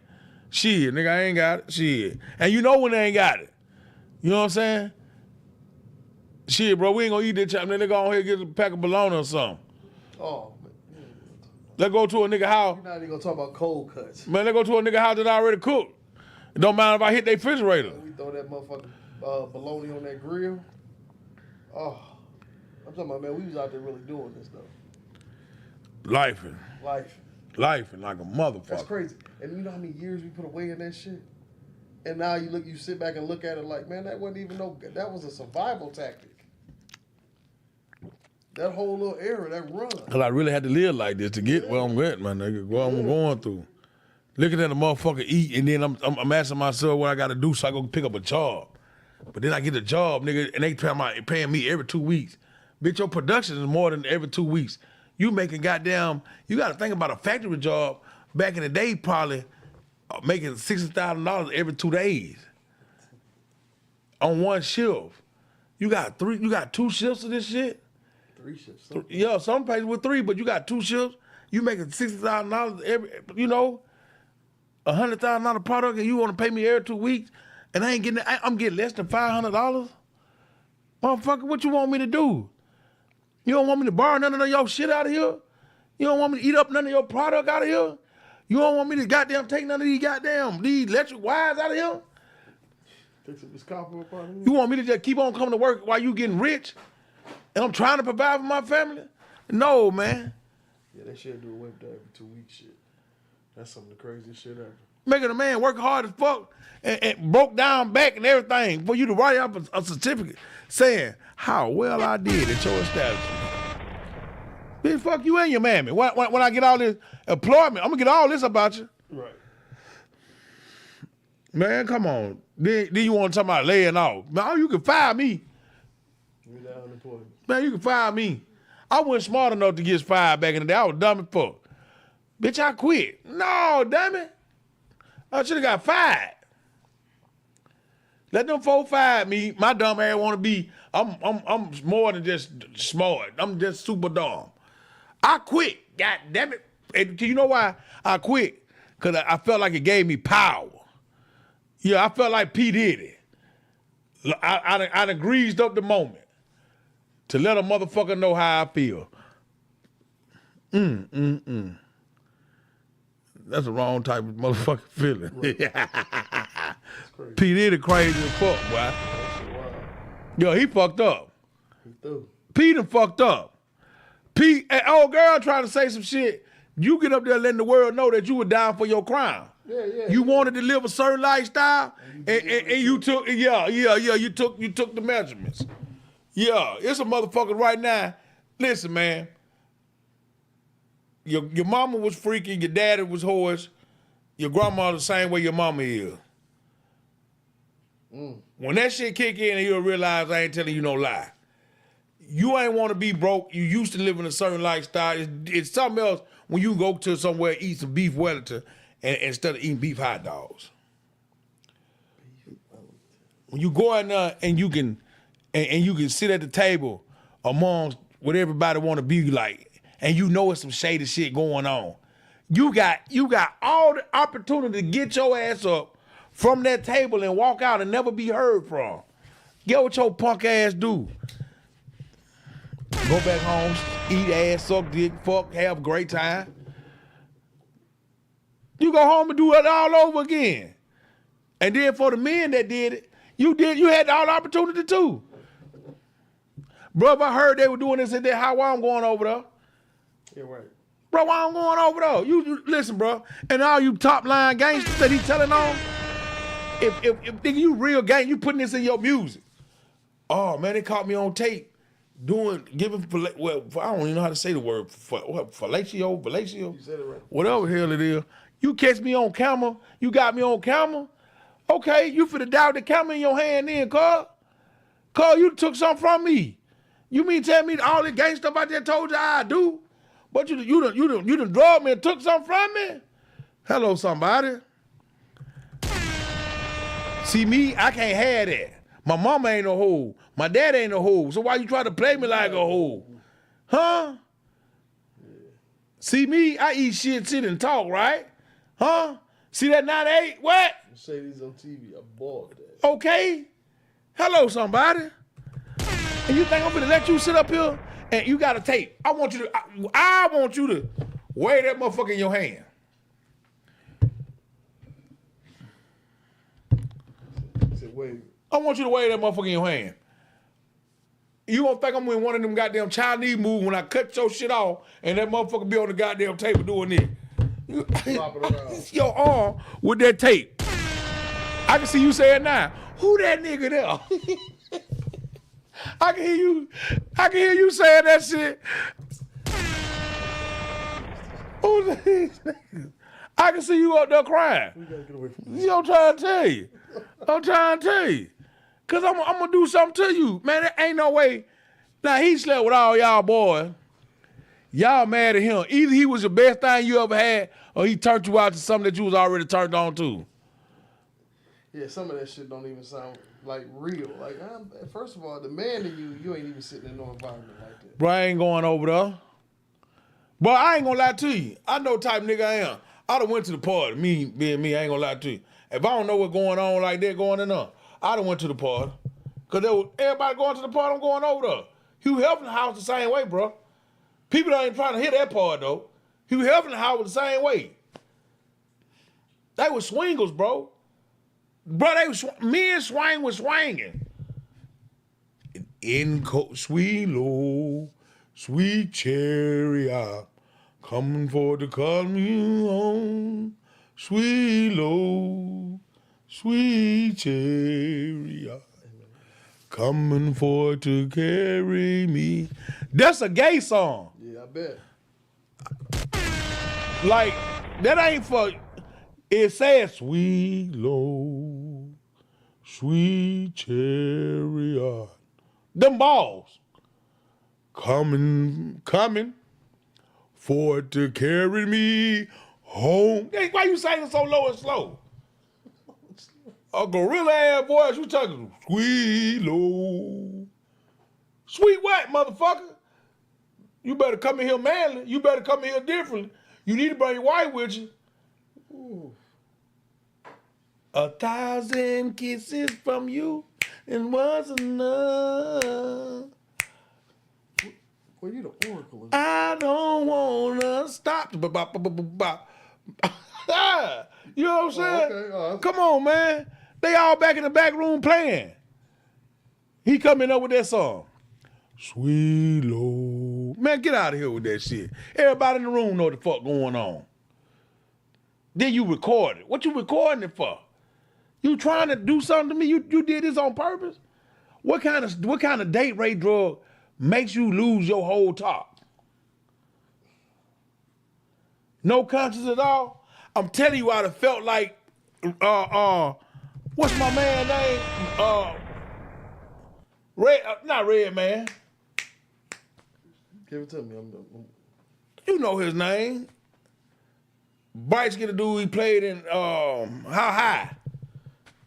Shit, nigga, I ain't got it. Shit. And you know when they ain't got it. You know what I'm saying? Shit, bro, we ain't gonna eat that chop. Then they go on here and get a pack of bologna or something. Oh, man. Let's go to a nigga house. You're not even gonna talk about cold cuts. Man, let's go to a nigga house that already cooked. It don't matter if I hit their refrigerator. We throw that motherfucking bologna on that grill. Oh, I'm talking about, man, we was out there really doing this, though. Life and like a motherfucker. That's crazy. And you know how many years we put away in that shit? And now you sit back and look at it like, man, that wasn't even that was a survival tactic. That whole little era, that run. Cause I really had to live like this to get where I'm at, my nigga. What I'm going through. Looking at a motherfucker eat, and then I'm asking myself what I got to do so I go pick up a job. But then I get a job, nigga, and they paying me every 2 weeks. Bitch, your production is more than every 2 weeks. You making goddamn, you got to think about a factory job back in the day, probably making $60,000 every 2 days on one shift. You got 2 shifts of this shit. 3 shifts. Yeah, some places with 3, but you got 2 shifts. You making $60,000 every, $100,000 product, and you want to pay me every 2 weeks, and I'm getting less than $500. Motherfucker, what you want me to do? You don't want me to borrow none of your shit out of here? You don't want me to eat up none of your product out of here? You don't want me to goddamn take none of these electric wires out of here? You want me to just keep on coming to work while you getting rich? And I'm trying to provide for my family? No, man. Yeah, they should do away with that every 2 weeks shit. That's some of the craziest shit ever. Making a man work hard as fuck and broke down back and everything for you to write up a certificate saying how well I did at your establishment. Bitch, fuck you and your mammy. When I get all this employment, I'm gonna get all this about you. Right. Man, come on. Then you want to talk about laying off. Man, you can fire me. Without unemployment. Man, you can fire me. I wasn't smart enough to get fired back in the day. I was dumb as fuck. Bitch, I quit. No, damn it. I should have got fired. Let them folk fire me. My dumb ass want to be, I'm more than just smart. I'm just super dumb. I quit. God damn it. And you know why I quit? Because I felt like it gave me power. Yeah, I felt like P. Diddy. I done greased up the moment to let a motherfucker know how I feel. That's the wrong type of motherfucking feeling. Right. P. Diddy crazy as fuck, boy. Yo, he fucked up. He threw. P done fucked up. P, old girl trying to say some shit. You get up there letting the world know that you were down for your crime. Yeah. You wanted to live a certain lifestyle, and you took, you took the measurements. Yeah, it's a motherfucker right now. Listen, man. Your mama was freaky, your daddy was horse, your grandma the same way your mama is. When that shit kick in, you'll realize I ain't telling you no lie. You ain't want to be broke. You used to live in a certain lifestyle. It's something else when you go to somewhere, eat some beef Wellington, and instead of eating beef hot dogs. When you go in there and you can sit at the table amongst what everybody want to be like, and you know it's some shady shit going on. You got all the opportunity to get your ass up from that table and walk out and never be heard from. Get what your punk ass do. Go back home, eat ass, suck dick, fuck, have a great time. You go home and do it all over again. And then for the men that did it, you had all the opportunity too. Bro, if I heard they were doing this and that, why I'm going over there? Yeah, right. Bro, why I'm going over there? You listen, bro. And all you top line gangsters that he telling on, if nigga, you real gang, you putting this in your music. Oh man, they caught me on tape giving, well, I don't even know how to say the word, fellatio. You said it right. Whatever the hell it is. You catch me on camera, you got me on camera. Okay, you finna die with the camera in your hand then, Carl. Carl, you took something from me. You mean tell me all the gang stuff I just told you I do? But you done drugged me and took something from me? Hello, somebody. See me, I can't have that. My mama ain't no hoe. My dad ain't no hoe. So why you try to play me like a hoe? Huh? Yeah. See me, I eat shit, sit and talk, right? Huh? See that 98? What? Mercedes on TV, I bought that. Okay. Hello, somebody. And you think I'm gonna let you sit up here and you got a tape? I want you to weigh that motherfucker in your hand. Wait. I want you to weigh that motherfucker in your hand. You don't think I'm in one of them goddamn Chinese moves when I cut your shit off and that motherfucker be on the goddamn table doing this. Your arm with that tape. I can see you saying now, who that nigga there? I can hear you saying that shit. Who's these niggas? I can see you up there crying. We gotta get away from this. You know what I'm trying to tell you. I'm trying to tell you. Cause I'm gonna do something to you. Man, there ain't no way. Now he slept with all y'all boys. Y'all mad at him. Either he was the best thing you ever had, or he turned you out to something that you was already turned on to. Yeah, some of that shit don't even sound like real. Like, first of all, the man in you ain't even sitting in no environment like that. Bro, I ain't going over there. But I ain't gonna lie to you. I know the type of nigga I am. I done went to the party, me being me, I ain't gonna lie to you. If I don't know what's going on like that going on, I done went to the party. Cause everybody going to the party, I'm going over there. Hugh Hefner house the same way, bro. People ain't trying to hear that part though. Hugh Hefner house was the same way. They were swingers, bro. Bro, me and Swang was swinging. Sweet low, sweet cherry, I'm coming for to call me home. Sweet low, sweet cherry, I'm coming for to carry me. That's a gay song. Yeah, I bet. Like, that ain't for, it says sweet low, sweet chariot. Them balls. Coming for to carry me home. Hey, why you singing so low and slow? A gorilla ass voice, you talking sweet low. Sweet what, motherfucker? You better come in here manly. You better come in here differently. You need to bring your wife with you. Ooh. 1,000 kisses from you and was enough. Well, you the oracle. I don't wanna stop. You know what I'm saying? Okay. Come on, man. They all back in the back room playing. He coming up with that song. Sweet Lord. Man, get out of here with that shit. Everybody in the room know what the fuck going on. Then you record it. What you recording it for? You trying to do something to me? You did this on purpose? What kind of date rape drug makes you lose your whole top? No conscience at all? I'm telling you, I'd have felt like, what's my man name? Not Red Man. Give it to me. You know his name. Bright Skin dude he played in How High?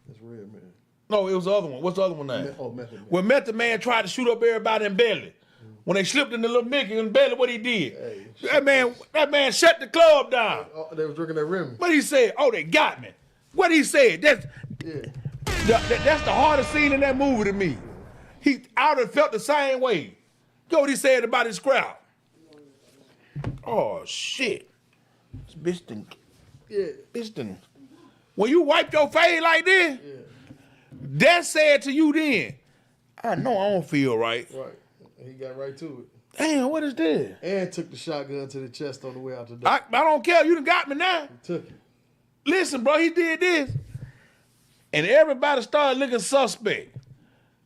That's Red Man. No, it was the other one. What's the other one name? Method Man. When Method Man tried to shoot up everybody in Belly. When they slipped in the little Mickey in Belly, what he did? Hey, that man shut the club down. They was drinking that Remy. What he said? Oh, they got me. What he said? That's the hardest scene in that movie to me. I would have felt the same way. Go what he said about his scrap. Oh shit. This bitch done. Yeah. Bitch done. When you wipe your face like this, that said to you then, I know I don't feel right. Right. He got right to it. Damn, what is this? And took the shotgun to the chest on the way out the door. I don't care. You done got me now. He took it. Listen, bro, he did this. And everybody started looking suspect.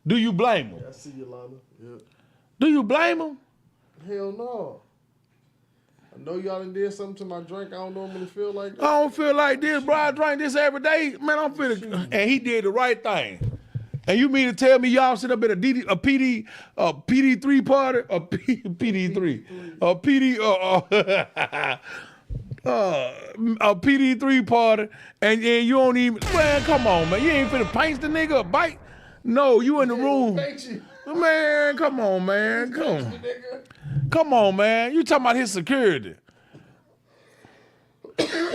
Do you blame him? I see you, Lana. Yeah. Do you blame him? Hell no. I know y'all done did something to my drink. I don't normally feel like that. I don't feel like this, bro. I drink this every day. Man, I'm feeling. And he did the right thing. And you mean to tell me y'all sit up at a PD3 party? A PD3. A PD3 party, and you don't even, man, come on, man. You ain't finna punch the nigga a bite? No, you in the room. Man, come on, man. Come on, man. You talking about his security.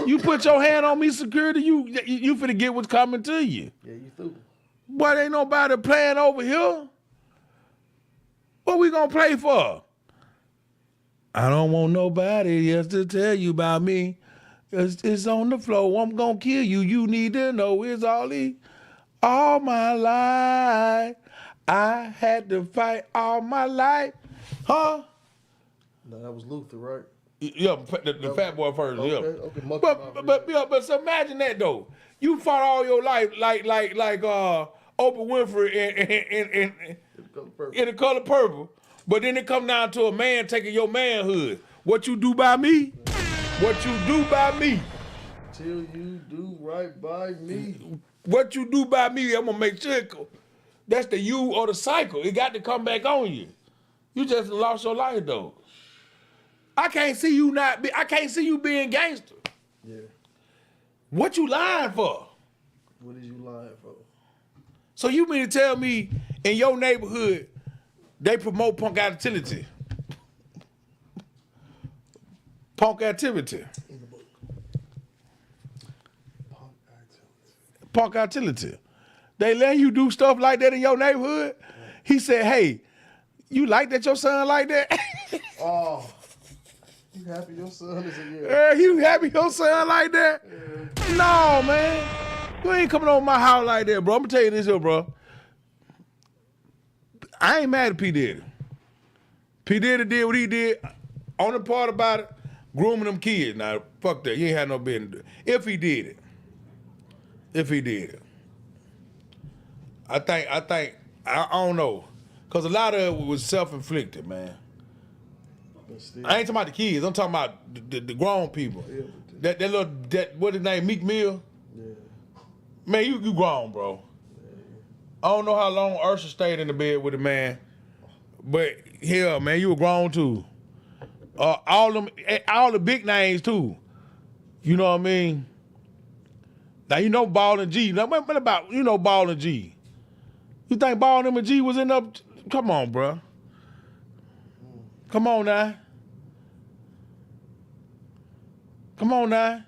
You put your hand on me, security, you finna get what's coming to you. Yeah, you stupid. But ain't nobody playing over here. What we gonna play for? I don't want nobody else to tell you about me. It's on the floor. I'm gonna kill you. You need to know it's all my life. I had to fight all my life. Huh? No, that was Luther, right? Yeah, the Fat Boy version. Okay, Yeah. But so imagine that though. You fought all your life like Oprah Winfrey in the color purple. But then it come down to a man taking your manhood. What you do by me? What you do by me? Till you do right by me. What you do by me, I'm gonna make sure that's the you or the cycle. It got to come back on you. You just lost your life though. I can't see you being gangster. Yeah. What you lying for? What is you lying for? So you mean to tell me in your neighborhood they promote punk activity? Punk activity. In the book. Punk activity. park utility. They letting you do stuff like that in your neighborhood. He said, hey, you like that your son like that? Oh, you happy your son is a year? You happy your son like that? Yeah. No, man. You ain't coming over my house like that, bro. I'm gonna tell you this here, bro. I ain't mad at P. Diddy. P. Diddy did what he did. On the part about it, grooming them kids. Now, fuck that. He ain't had no business. If he did it. If he did it. I don't know. Because a lot of it was self-inflicted, man. I ain't talking about the kids. I'm talking about the grown people. Yeah. What his name, Meek Mill? Yeah. Man, you grown, bro. I don't know how long Usher stayed in the bed with the man, but hell, man, you were grown too. All the big names too. You know what I mean? Now you know Ball and G. Now what about Ball and G? You think Ball and G was in up? Come on, bro. Come on now. Come on now.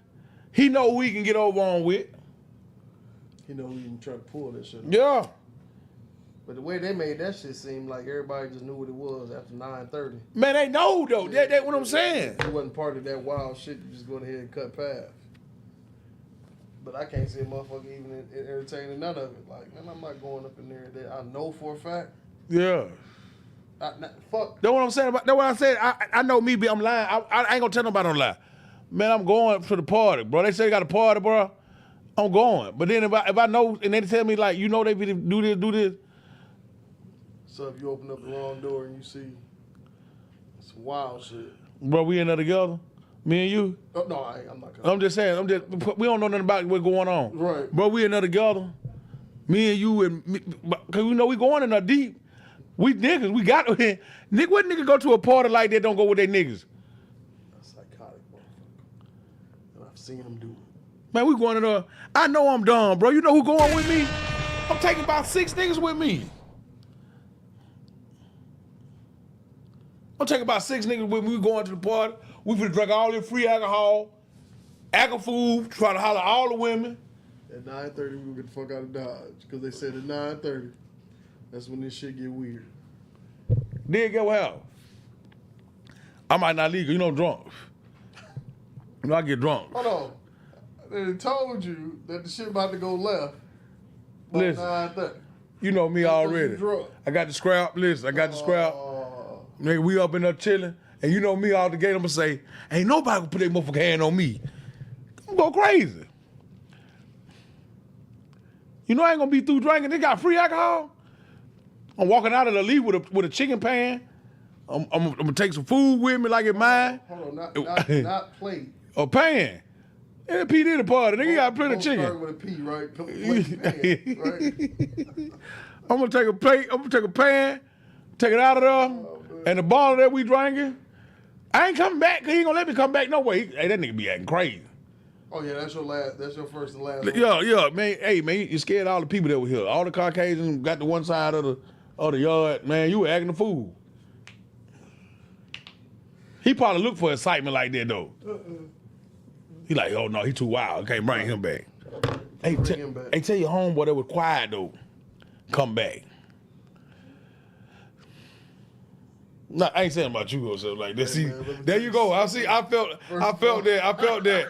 He know who he can get over on with. He know who he can try to pull that shit. Yeah. But the way they made that shit seem like everybody just knew what it was after 9:30. Man, they know though. Yeah, that's what I'm saying. It wasn't part of that wild shit you just go ahead and cut past. But I can't see a motherfucker even entertaining none of it. Like, man, I'm not going up in there that I know for a fact. Yeah. Fuck. That's what I'm saying. That's what I said. I know me, I'm lying. I ain't gonna tell nobody I'm lying. Man, I'm going to the party, bro. They say they got a party, bro. I'm going. But then if I know, and they tell me like, you know, they do this. So if you open up the wrong door and you see some wild shit, bro, we in there together, me and you. Oh, no, I'm not. Coming. I'm just saying. We don't know nothing about what's going on. Right, bro. We in there together, me and you, and me, cause we know we going in there deep. We niggas, we got Nick. What nigga go to a party like that? Don't go with their niggas. That's psychotic, motherfucker. And I've seen them do it. Man, we going in there. I know I'm dumb, bro. You know who going with me? I'm taking about 6 niggas with me. I'm taking about 6 niggas with me. We going to the party. We finna drink all this free alcohol, food, try to holler at all the women. At 9:30, we gonna get the fuck out of Dodge. Because they said at 9:30, that's when this shit get weird. Then get what happened? I might not leave, you know, drunk. You know, I get drunk. Hold on. They told you that the shit about to go left. Listen, 9:30. You know me already. I got the scrap. Listen, I got the scrap. Nigga, we up in there chilling, and you know me out the gate, I'm gonna say, ain't nobody gonna put their motherfucking hand on me. I'm gonna go crazy. You know I ain't gonna be through drinking. They got free alcohol. I'm walking out of the lead with a chicken pan. I'm gonna take some food with me like it's mine. Hold on, not plate. A pan. And a P Diddy party. Nigga got plenty of chicken. Start with a P, right? Plate, pan, right? I'm gonna take a plate. I'm gonna take a pan, take it out of there, and the bottle that we drinking. I ain't coming back because he ain't gonna let me come back no way. Hey, that nigga be acting crazy. Oh yeah, that's your first and last one. Yeah, man. Hey, man, you scared all the people that were here. All the Caucasians got to one side of the yard. Man, you were acting a fool. He probably looked for excitement like that though. He like, oh no, he too wild. Can't bring him back. Hey, tell your homeboy that was quiet though. Come back. No, I ain't saying about you or something like that. See, there you go. I felt that.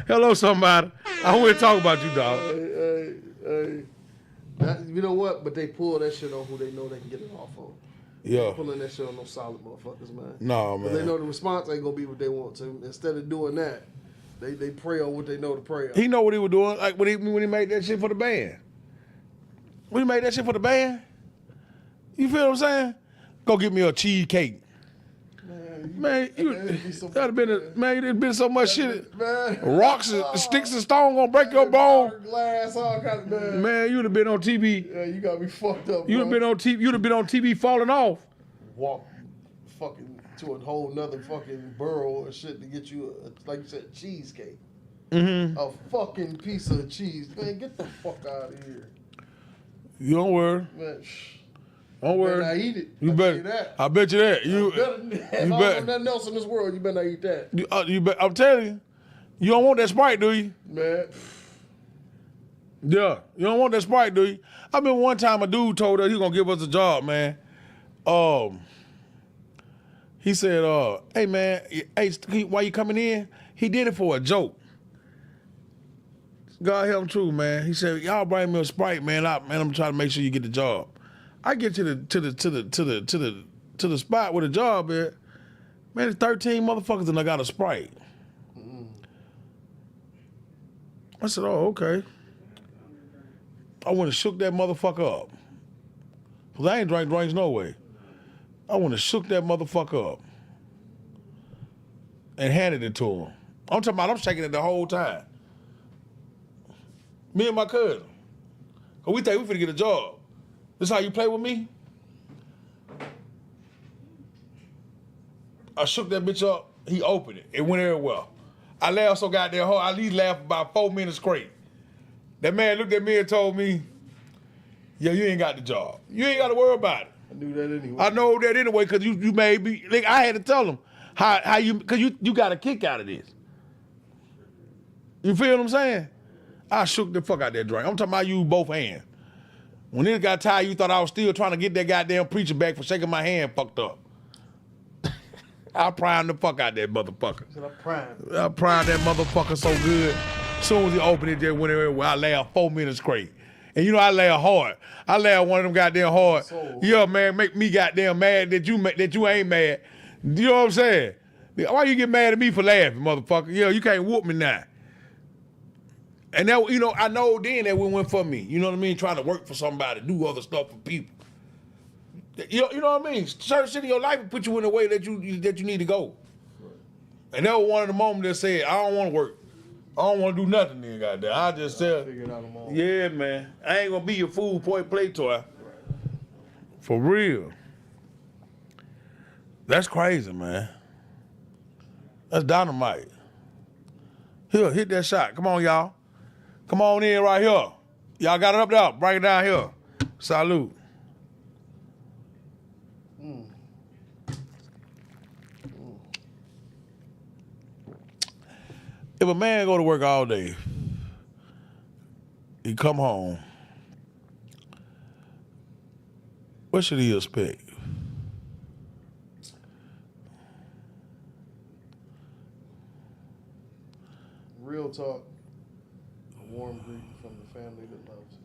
Hello, somebody. I want to talk about you, dog. Hey. You know what? But they pull that shit on who they know they can get it off of. Yeah. Pulling that shit on no solid motherfuckers, man. No, man. They know the response ain't gonna be what they want to. Instead of doing that, they pray on what they know to pray on. He know what he was doing, like when he made that shit for the band. When he made that shit for the band, you feel what I'm saying? Go get me a cheesecake. Man, that'd have been so much shit. Man. Rocks, sticks and stones gonna break your bone. Glass, all kind of man, you'd have been on TV. Yeah, you got me fucked up. You'd have been on TV. You'd have been on TV falling off. Walk, fucking to a whole nother fucking borough and shit to get you like you said, cheesecake. Mm-hmm. A fucking piece of cheese. Man, get the fuck out of here. You don't worry. Man, don't worry. You better not eat it. You bet. I bet you that. You bet. Nothing else in this world, you better not eat that. You bet. I'm telling you, you don't want that Sprite, do you? Man. Yeah, you don't want that Sprite, do you? I remember one time a dude told us he gonna give us a job, man. He said, hey man, hey, why you coming in? He did it for a joke. God help him true, man. He said, y'all bring me a Sprite, man. I'm trying to make sure you get the job. I get to the spot where the job at. Man, it's 13 motherfuckers and I got a Sprite. I said, oh, okay. I went and shook that motherfucker up. Cause I ain't drank drinks no way. I went and shook that motherfucker up and handed it to him. I'm talking about I'm shaking it the whole time. Me and my cousin. Cause we think we finna get a job. This how you play with me? I shook that bitch up. He opened it. It went everywhere. I laughed so goddamn hard. I at least laughed about 4 minutes straight. That man looked at me and told me, yeah, you ain't got the job. You ain't got to worry about it. I knew that anyway. I know that anyway because you made me. Like, I had to tell him how you, because you got a kick out of this. You feel what I'm saying? I shook the fuck out that drink. I'm talking about you both hands. When it got tired, you thought I was still trying to get that goddamn preacher back for shaking my hand fucked up. I primed the fuck out that motherfucker. I primed that motherfucker so good. As soon as he opened it, just went everywhere. I laughed 4 minutes straight. And you know I laugh hard. I laugh one of them goddamn hard. Yeah, man, make me goddamn mad that you ain't mad. You know what I'm saying? Why you get mad at me for laughing, motherfucker? Yeah, you can't whoop me now. And that, you know, I know then that went for me. You know what I mean? Trying to work for somebody, do other stuff for people. You know what I mean? Certain shit in your life will put you in a way that you need to go. And that was one of the moments that said, I don't want to work. I don't want to do nothing then, goddamn. I just said, yeah, man. I ain't gonna be your fool play toy. Right. For real. That's crazy, man. That's dynamite. Here, hit that shot. Come on, y'all. Come on in right here. Y'all got it up there. Bring it down here. Salute. If a man go to work all day, he come home, what should he expect? Real talk, a warm greeting from the family that loves you.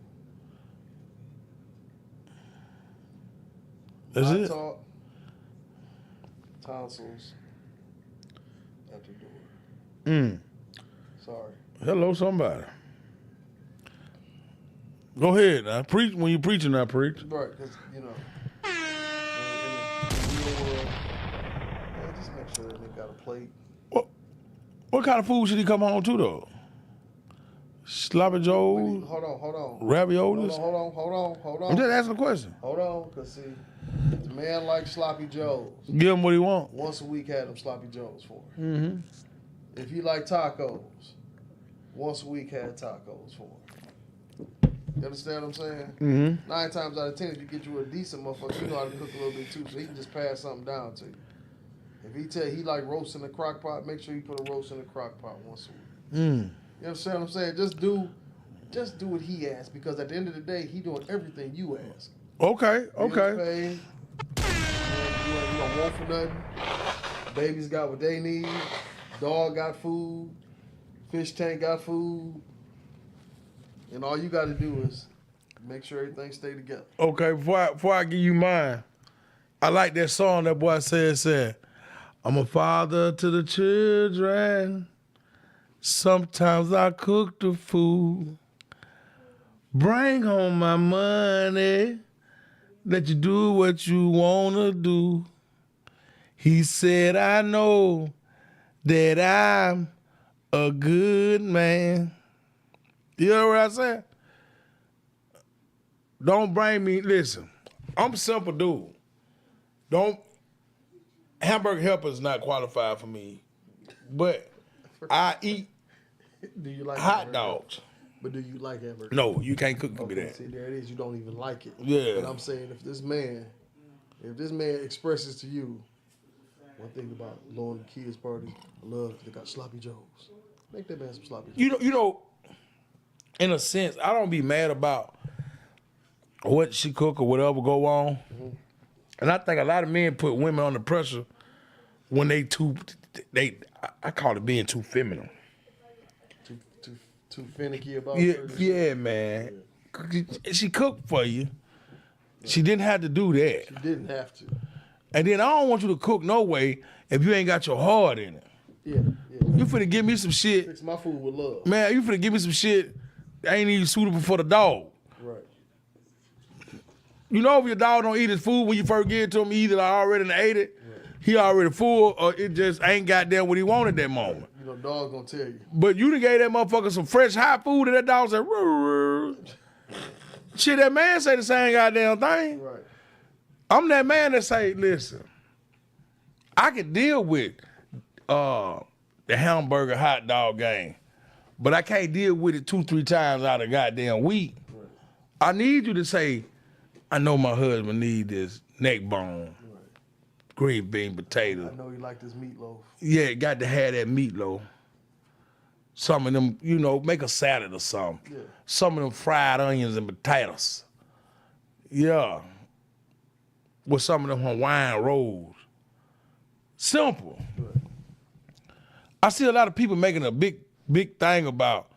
That's Hot it? talk, tonsils at the door. Sorry. Hello, somebody. Go ahead now. Preach when you're preaching, I preach. Right, because, you know, in the real world, man, just make sure that they got a plate. What kind of food should he come home to, though? Sloppy Joe? Hold on. Raviolis? Hold on. I'm just asking a question. Hold on, because, see, if the man likes sloppy joes, give him what he want. once a week had them sloppy joes for him. Mm-hmm. If he like tacos, once a week had tacos for him. You understand what I'm saying? Mm-hmm. 9 times out of 10, if you get you a decent motherfucker, you know how to cook a little bit too, so he can just pass something down to you. If he tell you he like roast in the crock pot, make sure you put a roast in the crock pot once a week. You understand what I'm saying? Just do what he asks, because at the end of the day, he doing everything you ask. Okay. You don't want for nothing. Babies got what they need. Dog got food. Fish tank got food. And all you got to do is make sure everything stay together. Okay, before I give you mine, I like that song that boy said, I'm a father to the children. Sometimes I cook the food. Bring home my money. Let you do what you want to do. He said, I know that I'm a good man. You know what I said? Don't bring me, listen, I'm a simple dude. Hamburger helper's not qualified for me, but I eat Do you like hot dogs. But do you like hamburger? No, you can't cook me that. See, there it is. You don't even like it. Yeah. But I'm saying, if this man expresses to you one thing about Lauren the kids party, I love they got sloppy joes. Make that man some sloppy joes. You know, in a sense, I don't be mad about what she cook or whatever go on. Mm-hmm. And I think a lot of men put women under pressure when I call it being too feminine. Too finicky about yeah, man. Yeah. She cooked for you. She didn't have to do that. She didn't have to. And then I don't want you to cook no way if you ain't got your heart in it. Yeah. You finna give me some shit. Fix my food with love. Man, you finna give me some shit that ain't even suitable for the dog. Right. You know if your dog don't eat his food when you first give it to him, he either already ate it, right. He already full, or it just ain't got there what he wanted that moment. You know, dog gonna tell you. But you done gave that motherfucker some fresh hot food and that dog said, rrr. Shit, that man say the same goddamn thing. Right. I'm that man that say, listen, I can deal with the hamburger hot dog game, but I can't deal with it 2-3 times out of goddamn week. Right. I need you to say, I know my husband need this neck bone, right. Green bean potatoes. I know you like this meatloaf. Yeah, got to have that meatloaf. Some of them, you know, make a salad or something. Yeah. Some of them fried onions and potatoes. Yeah. With some of them Hawaiian rolls. Simple. Right. I see a lot of people making a big thing about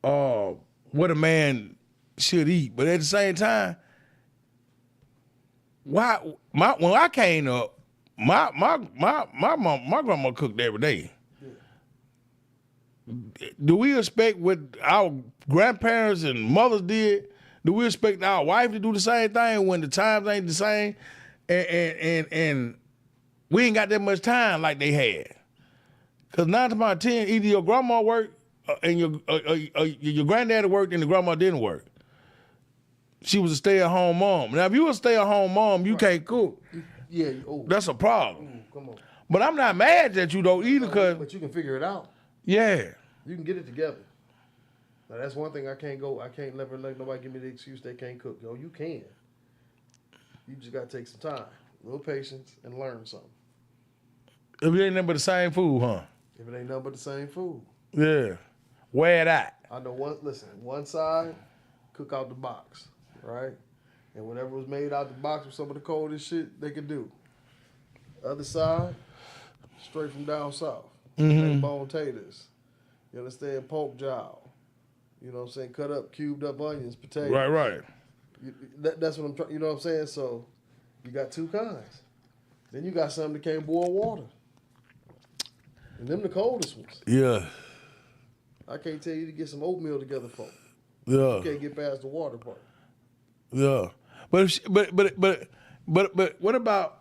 what a man should eat, but at the same time, when I came up, my grandma cooked every day. Yeah. Do we expect what our grandparents and mothers did? Do we expect our wife to do the same thing when the times ain't the same, and we ain't got that much time like they had? Because 9 times out of 10, either your grandma worked and your granddaddy worked and the grandma didn't work. She was a stay-at-home mom. Now, if you a stay-at-home mom, you can't cook. Yeah, that's a problem. Come on. But I'm not mad at you though either, cause. But you can figure it out. Yeah. You can get it together. Now that's one thing I can't never let nobody give me the excuse they can't cook. Yo, you can. You just gotta take some time, a little patience, and learn something. If it ain't nothing but the same food, huh? If it ain't nothing but the same food. Yeah. Wear it out. I know one side, cook out the box, right? And whatever was made out the box with some of the coldest shit they could do. Other side, straight from down south. Mm-hmm. Bone taters. You understand? Pork jowl. You know what I'm saying? Cut up, cubed up onions, potatoes. Right. That's what I'm trying, you know what I'm saying? So you got two kinds. Then you got some that can't boil water. And them the coldest ones. Yeah. I can't tell you to get some oatmeal together for. Yeah. You can't get past the water part. Yeah. But what about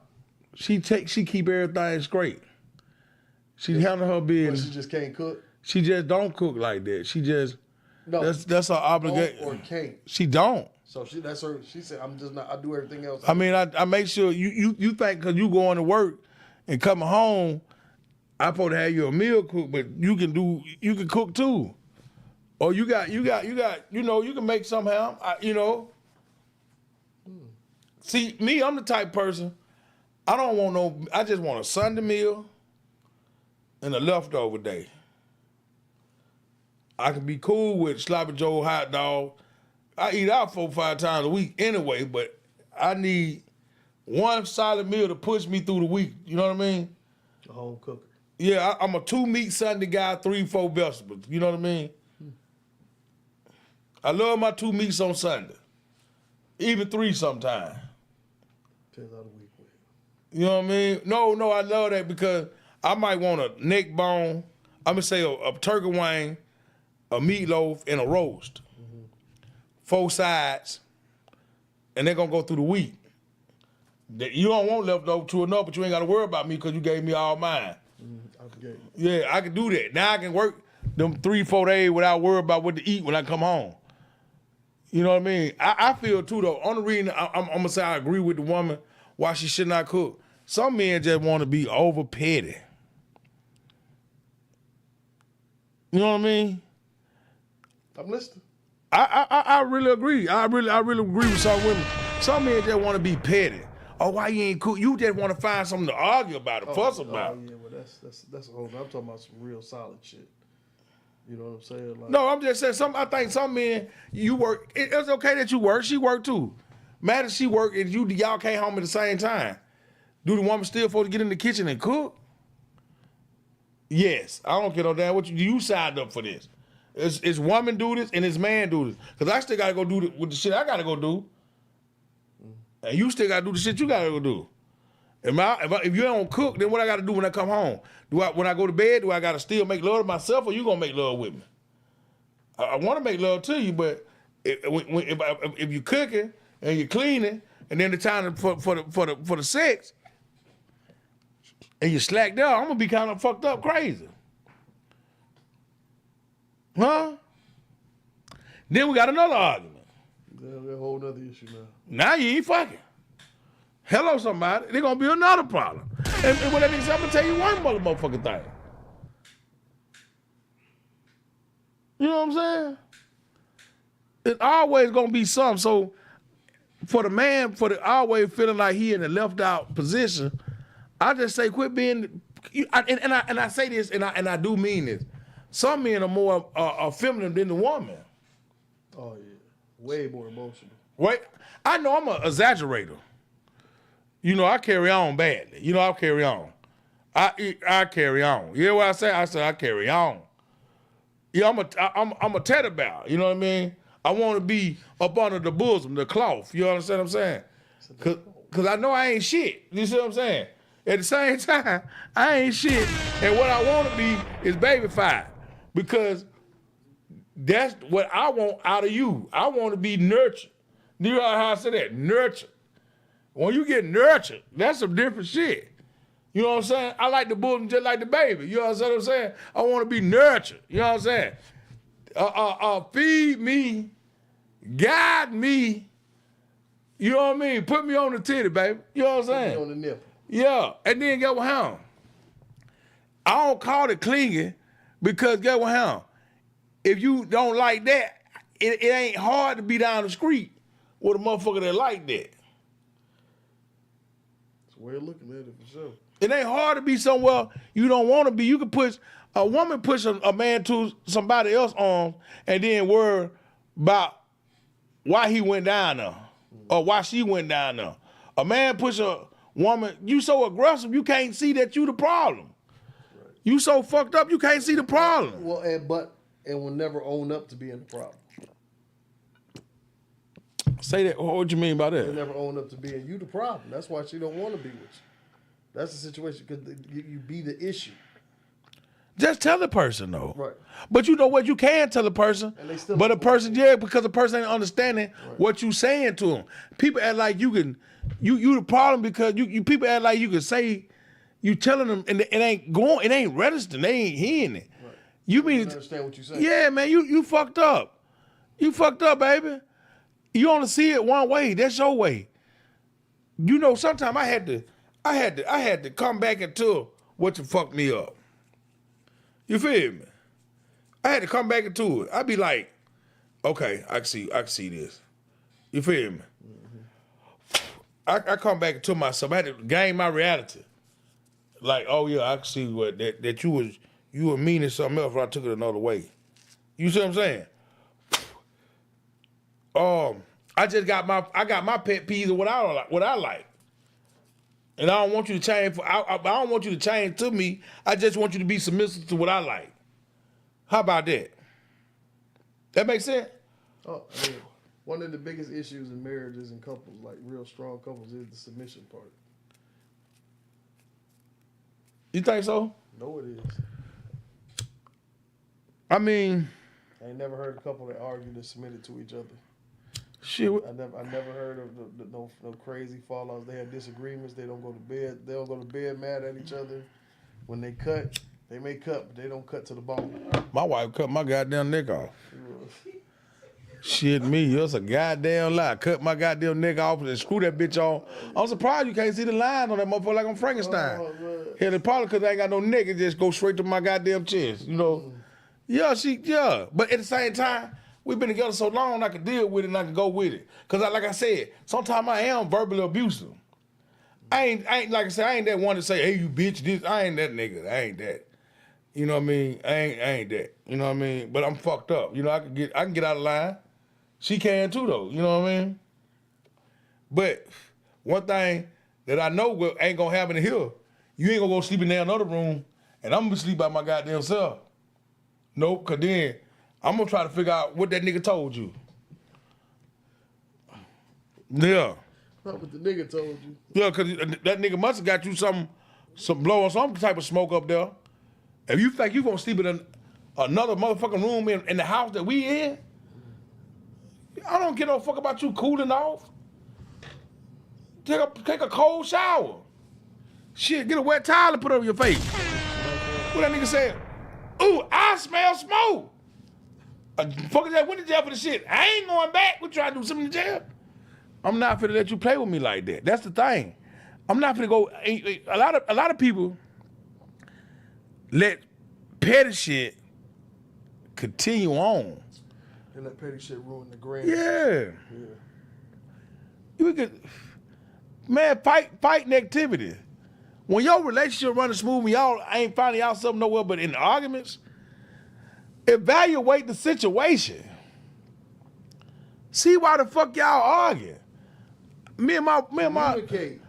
she keep everything straight? She handle her business. But she just can't cook? She just don't cook like that. She just that's her obligation. Or can't. She don't. So that's her. She said, "I'm just not. I do everything else." I mean, I make sure you think because you going to work and coming home, I supposed to have you a meal cook, but you can cook too, or you got you know you can make somehow. See me, I'm the type person. I don't want no. I just want a Sunday meal and a leftover day. I can be cool with sloppy Joe hot dog. I eat out 4 or 5 times a week anyway, but I need one solid meal to push me through the week. You know what I mean? A home cooker. Yeah, I'm a 2 meat Sunday guy, 3, 4 vegetables. You know what I mean? I love my 2 meats on Sunday. Even 3 sometimes. Depends on the week. You know what I mean? No, I love that because I might want a neck bone. I'm going to say a turkey wing, a meatloaf, and a roast. 4 sides, and they're going to go through the week. You don't want leftover true enough, but you ain't got to worry about me because you gave me all mine. Yeah, I can do that. Now I can work them 3-4 days without worrying about what to eat when I come home. You know what I mean? I feel too, though. Only reason I'm going to say I agree with the woman why she should not cook. Some men just want to be over petty. You know what I mean? I'm listening. I really agree. I really agree with some women. Some men just want to be petty. Oh, why you ain't cook? You just want to find something to argue about or fuss about. Oh yeah, well that's a whole. I'm talking about some real solid shit. You know what I'm saying? Like, No, I'm just saying. I think some men, you work. It's okay that you work. She work too. Matter she work and y'all came home at the same time. Do the woman still supposed to get in the kitchen and cook? Yes, I don't care no damn what you signed up for this. It's woman do this and it's man do this. Cause I still gotta go do with the shit I gotta go do, and you still gotta do the shit you gotta go do. If you don't cook, then what I gotta do when I come home? When I go to bed, do I gotta still make love to myself, or you gonna make love with me? I want to make love to you, but if you cooking and you cleaning, and then the time for the sex, and you slack down, I'm gonna be kind of fucked up crazy. Huh? Then we got another argument. That's a whole other issue now. Now you ain't fucking. Hello, somebody. There's gonna be another problem. And what that nigga said, I'm gonna tell you one motherfucking thing. You know what I'm saying? It's always gonna be something. So for the man, always feeling like he in a left out position, I just say quit being. And I say this, and I do mean this. Some men are more feminine than the woman. Oh yeah, way more emotional. Right? I know I'm an exaggerator. You know I carry on badly. You know I carry on. I carry on. You hear what I say? I say I carry on. Yeah, I'm a tatterbout. You know what I mean? I want to be up under the bosom, the cloth. You understand what I'm saying? Cause I know I ain't shit. You see what I'm saying? At the same time, I ain't shit. And what I want to be is babyfied. Because that's what I want out of you. I want to be nurtured. You know how I say that? Nurtured. When you get nurtured, that's some different shit. You know what I'm saying? I like the bosom just like the baby. You know what I'm saying? I want to be nurtured. You know what I'm saying? Feed me, guide me. You know what I mean? Put me on the titty, baby. You know what I'm saying? Put me on the nipple. Yeah, and then get what happened? I don't call it clinging because get what happened? If you don't like that, it ain't hard to be down the street with a motherfucker that like that. That's a way of looking at it for sure. It ain't hard to be somewhere you don't want to be. You can push a woman push a man to somebody else's arms and then worry about why he went down there or why she went down there. A man push a woman, you so aggressive, you can't see that you the problem. Right. You so fucked up, you can't see the problem. Well, and will never own up to being the problem. Say that. What you mean by that? They'll never own up to being you the problem. That's why she don't want to be with you. That's the situation because you be the issue. Just tell the person though. Right. But you know what? You can tell the person. And they still but a person, yeah, because the person ain't understanding what you saying to them. People act like you can. You the problem because you people act like you can say you telling them and it ain't going, it ain't registering, they ain't hearing it. Right. You mean understand what you saying? Yeah, man, you fucked up. You fucked up, baby. You only see it one way. That's your way. You know, sometimes I had to come back into what you fucked me up. You feel me? I had to come back into it. I'd be like, okay, I can see this. You feel me? I come back into myself. I had to gain my reality. Like, oh yeah, I can see what that you were meaning something else, but I took it another way. You see what I'm saying? I got my pet peeves of what I like. And I don't want you to change. I don't want you to change to me. I just want you to be submissive to what I like. How about that? That makes sense? Oh, I mean, one of the biggest issues in marriages and couples, like real strong couples, is the submission part. You think so? No, it is. I mean, I ain't never heard a couple that argued and submitted to each other. Shit. I never heard of no crazy fallouts. They had disagreements. They don't go to bed. They don't go to bed mad at each other. When they cut, they may cut, but they don't cut to the bone. My wife cut my goddamn neck off. Shit me, that's a goddamn lie. Cut my goddamn neck off and screw that bitch on. I'm surprised you can't see the line on that motherfucker like I'm Frankenstein. Hell, it's probably because I ain't got no neck. It just go straight to my goddamn chest, you know. Yeah. But at the same time, we've been together so long, I can deal with it and I can go with it. Because like I said, sometimes I am verbally abusive. I ain't like I said, I ain't that one to say, hey, you bitch, this. I ain't that nigga. I ain't that. You know what I mean? I ain't that. You know what I mean? But I'm fucked up. You know, I can get out of line. She can too though. You know what I mean? But one thing that I know ain't gonna happen here, you ain't gonna go sleep in there another room, and I'm gonna sleep by my goddamn self. Nope, cause then I'm gonna try to figure out what that nigga told you. Yeah. Not what the nigga told you. Yeah, cause that nigga must have got you some blowing some type of smoke up there. If you think you gonna sleep in another motherfucking room in the house that we in, I don't give no fuck about you cooling off. Take a cold shower. Shit, get a wet towel and put it over your face. What that nigga said? Ooh, I smell smoke. Fuck is that? Went to jail for the shit. I ain't going back. We try to do something in jail. I'm not finna let you play with me like that. That's the thing. I'm not finna go. A lot of people let petty shit continue on. And let petty shit ruin the grand. Yeah. You could, man, fight negativity. When your relationship running smooth and y'all ain't finding y'all something nowhere but in arguments, evaluate the situation. See why the fuck y'all arguing. Me and my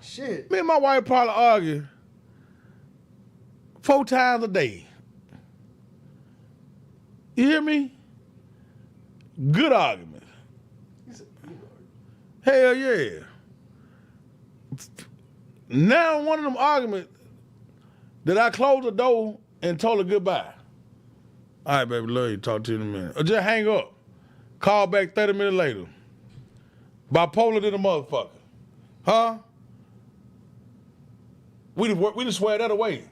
shit. Me and my wife probably argue 4 times a day. You hear me? Good argument. Hell yeah. Now one of them arguments that I closed the door and told her goodbye. All right, baby, love you. Talk to you in a minute. Or just hang up. Call back 30 minutes later. Bipolar than a motherfucker. Huh? We just swear that away.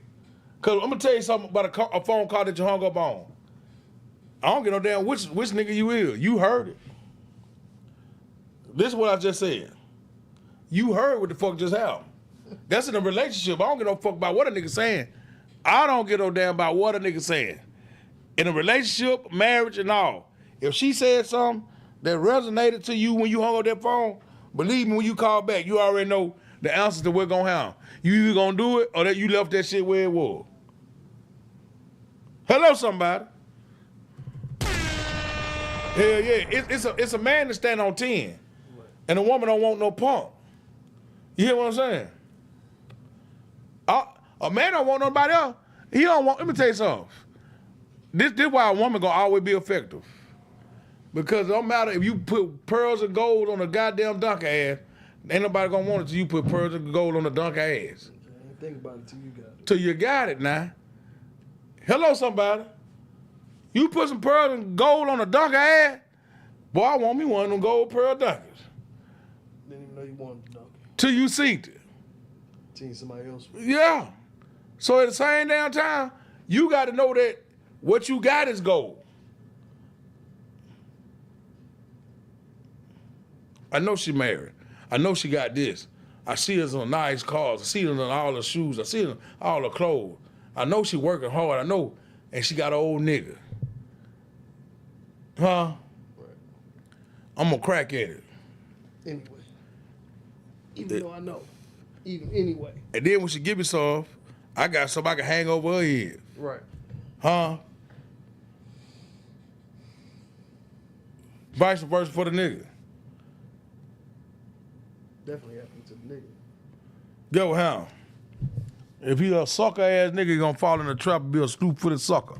Cause I'm gonna tell you something about a phone call that you hung up on. I don't give no damn which nigga you is. You heard it. This is what I just said. You heard what the fuck just happened. That's in a relationship. I don't give no fuck about what a nigga saying. I don't give no damn about what a nigga saying. In a relationship, marriage, and all. If she said something that resonated to you when you hung up that phone, believe me, when you call back, you already know the answers to what's gonna happen. You either gonna do it or that you left that shit where it was. Hello, somebody. Hell yeah, it's a man to stand on 10, and a woman don't want no punk. You hear what I'm saying? A man don't want nobody else. He don't want. Let me tell you something. This why a woman gonna always be effective. Because it don't matter if you put pearls and gold on a goddamn donkey ass, ain't nobody gonna want it till you put pearls and gold on a donkey ass. I ain't think about it till you got it. Till you got it now. Hello, somebody. You put some pearls and gold on a donkey ass, boy, I want me one of them gold pearl donkeys. Didn't even know you wanted a donkey. Till you synced it. Till somebody else. Yeah. So at the same damn time, you got to know that what you got is gold. I know she married. I know she got this. I see her on nice cars. I see her on all her shoes. I see her on all her clothes. I know she working hard. I know. And she got an old nigga. Huh? Right. I'm going to crack at it. Anyway. Even though I know. Even anyway. And then when she give me some, I got something I can hang over her head. Right. Huh? Vice versa for the nigga. Definitely happened to the nigga. Go how? If he a sucker ass nigga, he gonna fall in the trap and be a stoop footed sucker.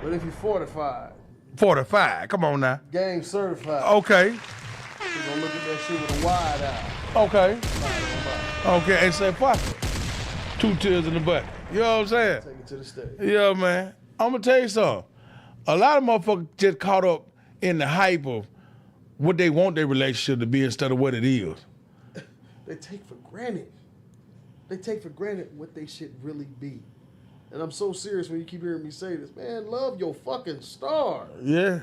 But if you fortified. 45, come on now. Game certified. Okay. You gonna look at that shit with a wide eye. Okay. Okay, and say fuck it. 2 tears in the butt. You know what I'm saying? Take it to the stage. Yeah, man. I'm gonna tell you something. A lot of motherfuckers just caught up in the hype of what they want their relationship to be instead of what it is. They take for granted. They take for granted what they should really be. And I'm so serious when you keep hearing me say this. Man, love your fucking star. Yeah.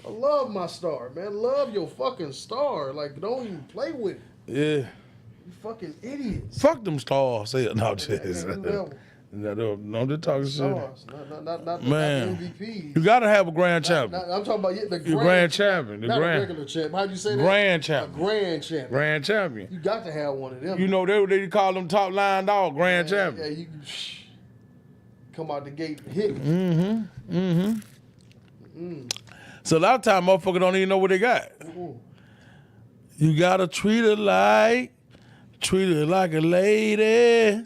I love my star, man. Love your fucking star. Like, don't even play with it. Yeah. You fucking idiots. Fuck them stars. Say it. No, just. No, they're talking shit. Stars. Not Man. MVP. You gotta have a grand champion. I'm talking about the Grand champion. The not grand, a regular champ. How'd you say that? Grand champion. A grand champion. Grand champion. You got to have one of them. You know they call them top line dog, grand champion. Yeah, you come out the gate and hit. So a lot of times motherfuckers don't even know what they got. Ooh. You gotta treat her like a lady.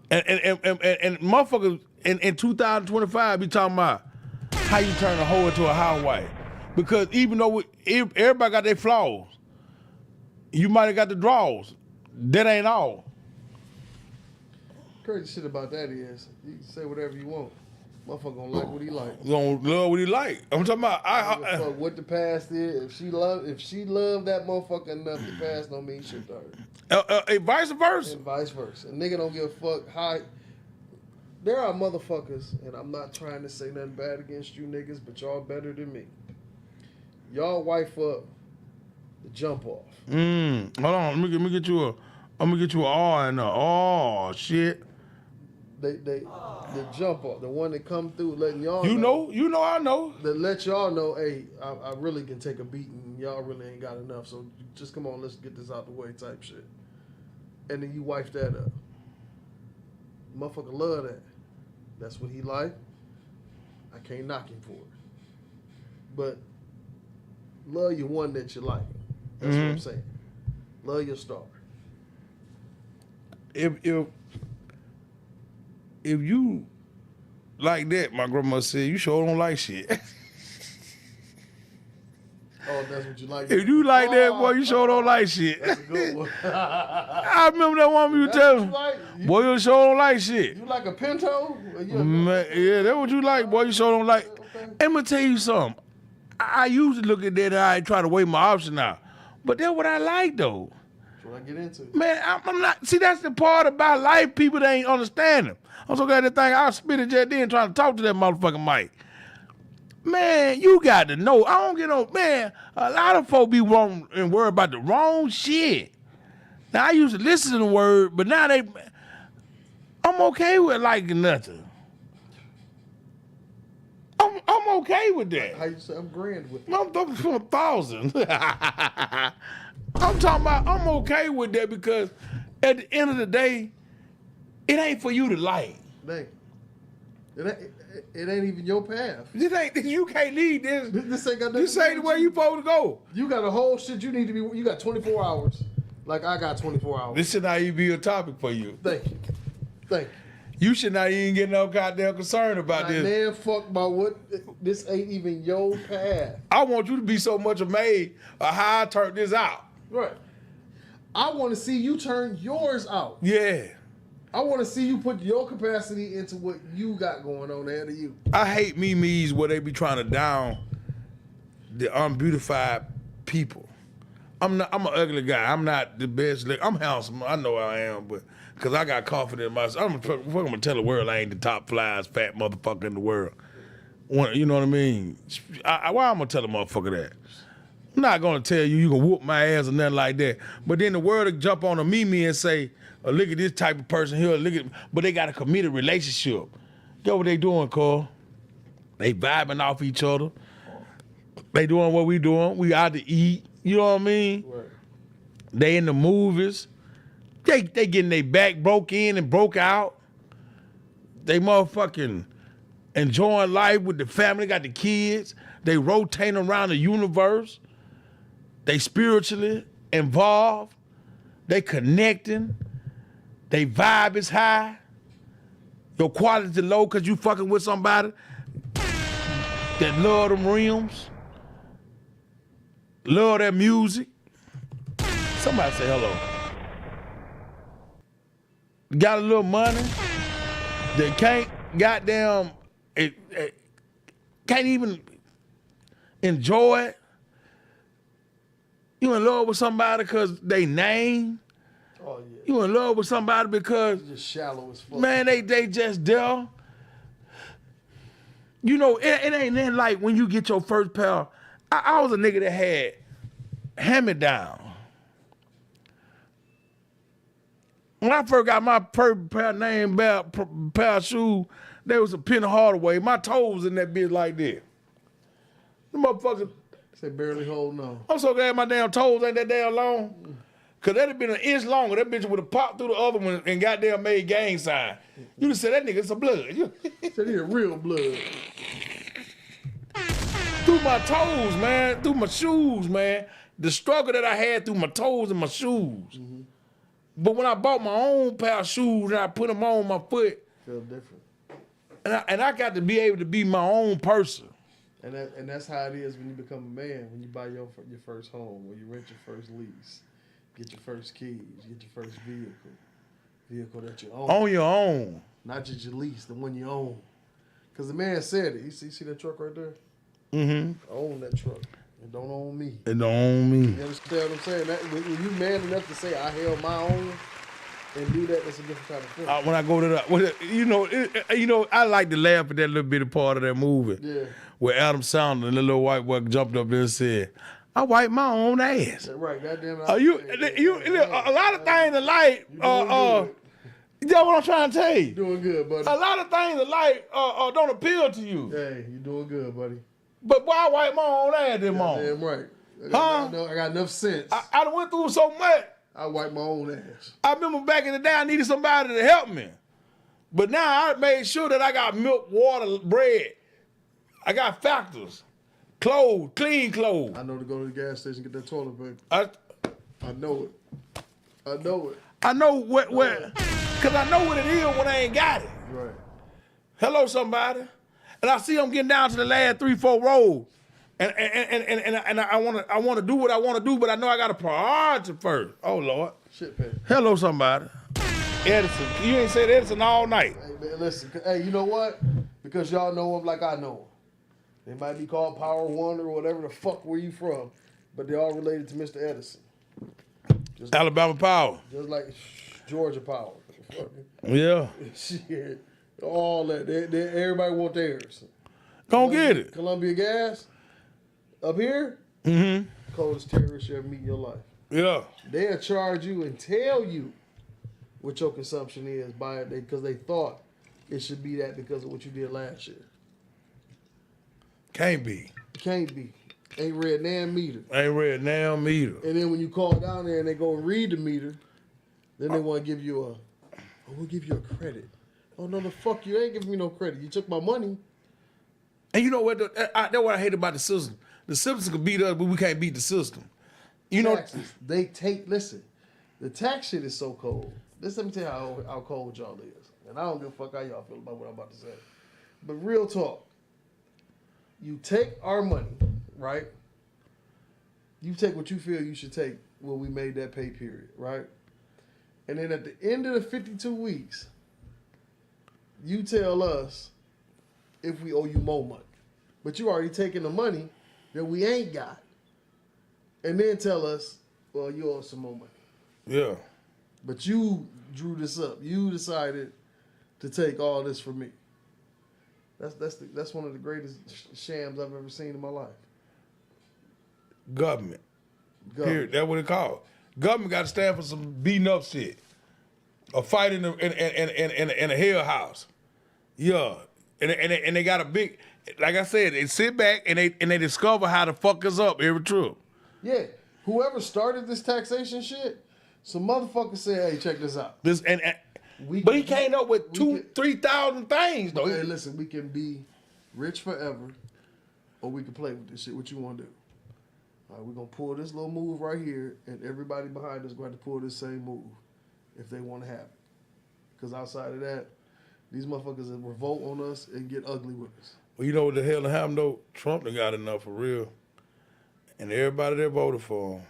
And motherfuckers in 2025 be talking about how you turn a hoe into a housewife. Because even though everybody got their flaws, you might have got the draws. That ain't all. Crazy shit about that is you can say whatever you want. Motherfucker gonna like what he like. Gonna love what he like. I'm talking about Fuck what the past is. If she love that motherfucker enough, the past don't mean shit to her. Vice versa. And vice versa. A nigga don't give a fuck how. There are motherfuckers, and I'm not trying to say nothing bad against you niggas, but y'all better than me. Y'all wife up the jump off. Hold on, let me get you a. I'm gonna get you an R and a oh shit. The jump off, the one that come through, letting y'all You know, I know. That let y'all know, hey, I really can take a beating. Y'all really ain't got enough, so just come on, let's get this out the way, type shit. And then you wife that up. Motherfucker love that. That's what he like. I can't knock him for it. But love your one that you like. That's what I'm saying. Love your star. If you like that, my grandma said, you sure don't like shit. Oh, that's what you like. If you like that, boy, you sure don't like shit. That's a good one. I remember that woman you tell me. Boy, you sure don't like shit. You like a Pinto? Man, yeah, that's what you like, boy. You sure don't like. Okay. I'm gonna tell you something. I usually look at that and I try to weigh my option out. But that's what I like, though. That's what I get into. Man, I'm not. See, that's the part about life people that ain't understanding. I'm so glad that thing I spit it just then trying to talk to that motherfucking mic. Man, you got to know. I don't get no. Man, a lot of folk be wrong and worry about the wrong shit. Now, I used to listen to the word, but now I'm okay with liking nothing. I'm okay with that. How you say I'm grand with it? I'm talking from 1,000. I'm talking about I'm okay with that because at the end of the day, it ain't for you to like. Dang. It ain't even your path. You can't lead this. This ain't got nothing This to do ain't the with way you supposed to go. You got a whole shit you need to be. You got 24 hours. Like I got 24 hours. This should not even be a topic for you. Thank you. Thank you. You should not even get no goddamn concern about this. Man, fuck about what. This ain't even your path. I want you to be so much amazed of how I turned this out. Right. I want to see you turn yours out. Yeah. I want to see you put your capacity into what you got going on ahead of you. I hate memes where they be trying to down the unbeautified people. I'm an ugly guy. I'm not the best. I'm handsome. I know I am, but because I got confidence in myself. I'm gonna tell the world I ain't the top flies fat motherfucker in the world. You know what I mean? Why I'm gonna tell a motherfucker that? I'm not gonna tell you gonna whoop my ass or nothing like that. But then the world will jump on a meme and say, oh, look at this type of person here, but they got a committed relationship. Get what they doing, Cole? They vibing off each other. They doing what we doing. We out to eat. You know what I mean? Right. They in the movies. They getting their back broke in and broke out. They motherfucking enjoying life with the family, got the kids. They rotating around the universe. They spiritually involved. They connecting. They vibe is high. Your quality low because you fucking with somebody that love them rims. Love that music. Somebody say hello. Got a little money. They can't goddamn can't even enjoy it. You in love with somebody because they name. Oh yeah. You in love with somebody because Just shallow as fuck. man, they just there. You know, it ain't nothing like when you get your first pair. I was a nigga that had hand-me-down. When I first got my first pair of shoes, there was a Penny Hardaway. My toes in that bitch like that. The motherfucker. Say barely holding on. I'm so glad my damn toes ain't that damn long. Cause that'd have been an inch longer. That bitch would have popped through the other one and goddamn made gang sign. You'd have said that nigga some blood. Said he a real blood. Through my toes, man. Through my shoes, man. The struggle that I had through my toes and my shoes. Mm-hmm. But when I bought my own pair of shoes and I put them on my foot, Feel different. and I got to be able to be my own person. And that's how it is when you become a man. When you buy your first home, when you rent your first lease, get your first keys, get your first vehicle that you own. On your own. Not just your lease, the one you own. Because the man said it. You see that truck right there? Mm-hmm. I own that truck. It don't own me. It don't own me. You understand what I'm saying? That, when you man enough to say I held my own and do that, that's a different kind of feeling. When I go to the, I like to laugh at that little bitty part of that movie. Yeah. Where Adam Sandler and the little white boy jumped up there and said, I wipe my own ass. Right, goddamn. A lot of things in life, you know what I'm trying to tell you? Doing good, buddy. A lot of things in life don't appeal to you. Hey, you doing good, buddy. But why wipe my own ass this morning? Damn right. I got enough sense. I done went through so much. I wipe my own ass. I remember back in the day I needed somebody to help me. But now I made sure that I got milk, water, bread. I got factors. Clothes, clean clothes. I know to go to the gas station and get that toilet paper. I know it. I know it. I know where, because I know what it is when I ain't got it. Right. Hello, somebody. And I see them getting down to the last 3-4 rows. And I want to do what I want to do, but I know I got a priority first. Oh, Lord. Shit, man. Hello, somebody. Edison. You ain't said Edison all night. Hey, man, listen. Hey, you know what? Because y'all know him like I know him. They might be called Power One or whatever the fuck where you from, but they're all related to Mr. Edison. Just Alabama Power. Just like Georgia Power. Yeah. Shit. All that. Everybody want theirs. Don't get it. Columbia Gas, up here, coldest terrorist you ever meet in your life. Yeah. They'll charge you and tell you what your consumption is by it because they thought it should be that because of what you did last year. Can't be. Can't be. Ain't read damn meter. Ain't read damn meter. And then when you call down there and they go and read the meter, then they want to give you we'll give you a credit. Oh, no, the fuck, you ain't giving me no credit. You took my money. And you know what? That's what I hate about the system. The system can beat us, but we can't beat the system. You Taxes, listen, the tax shit is so cold. Let me tell you how cold y'all is. And I don't give a fuck how y'all feel about what I'm about to say. But real talk. You take our money, right? You take what you feel you should take when we made that pay period, right? And then at the end of the 52 weeks, you tell us if we owe you more money. But you already taken the money that we ain't got. And then tell us, well, you owe some more money. Yeah. But you drew this up. You decided to take all this from me. That's one of the greatest shams I've ever seen in my life. Government. Here, that's what it called. Government got to stand for some beating up shit. A fight in a hell house. Yeah. And they got a big, like I said, they sit back and they discover how to fuck us up every trip. Yeah. Whoever started this taxation shit, some motherfucker said, hey, check this out. But he came up with 3,000 things, though. Hey, listen, we can be rich forever, or we can play with this shit. What you want to do? All right, we're going to pull this little move right here, and everybody behind us going to pull this same move if they want to have it. Because outside of that, these motherfuckers will revolt on us and get ugly with us. Well, you know what the hell happened, though? Trump done got enough for real. And everybody that voted for him,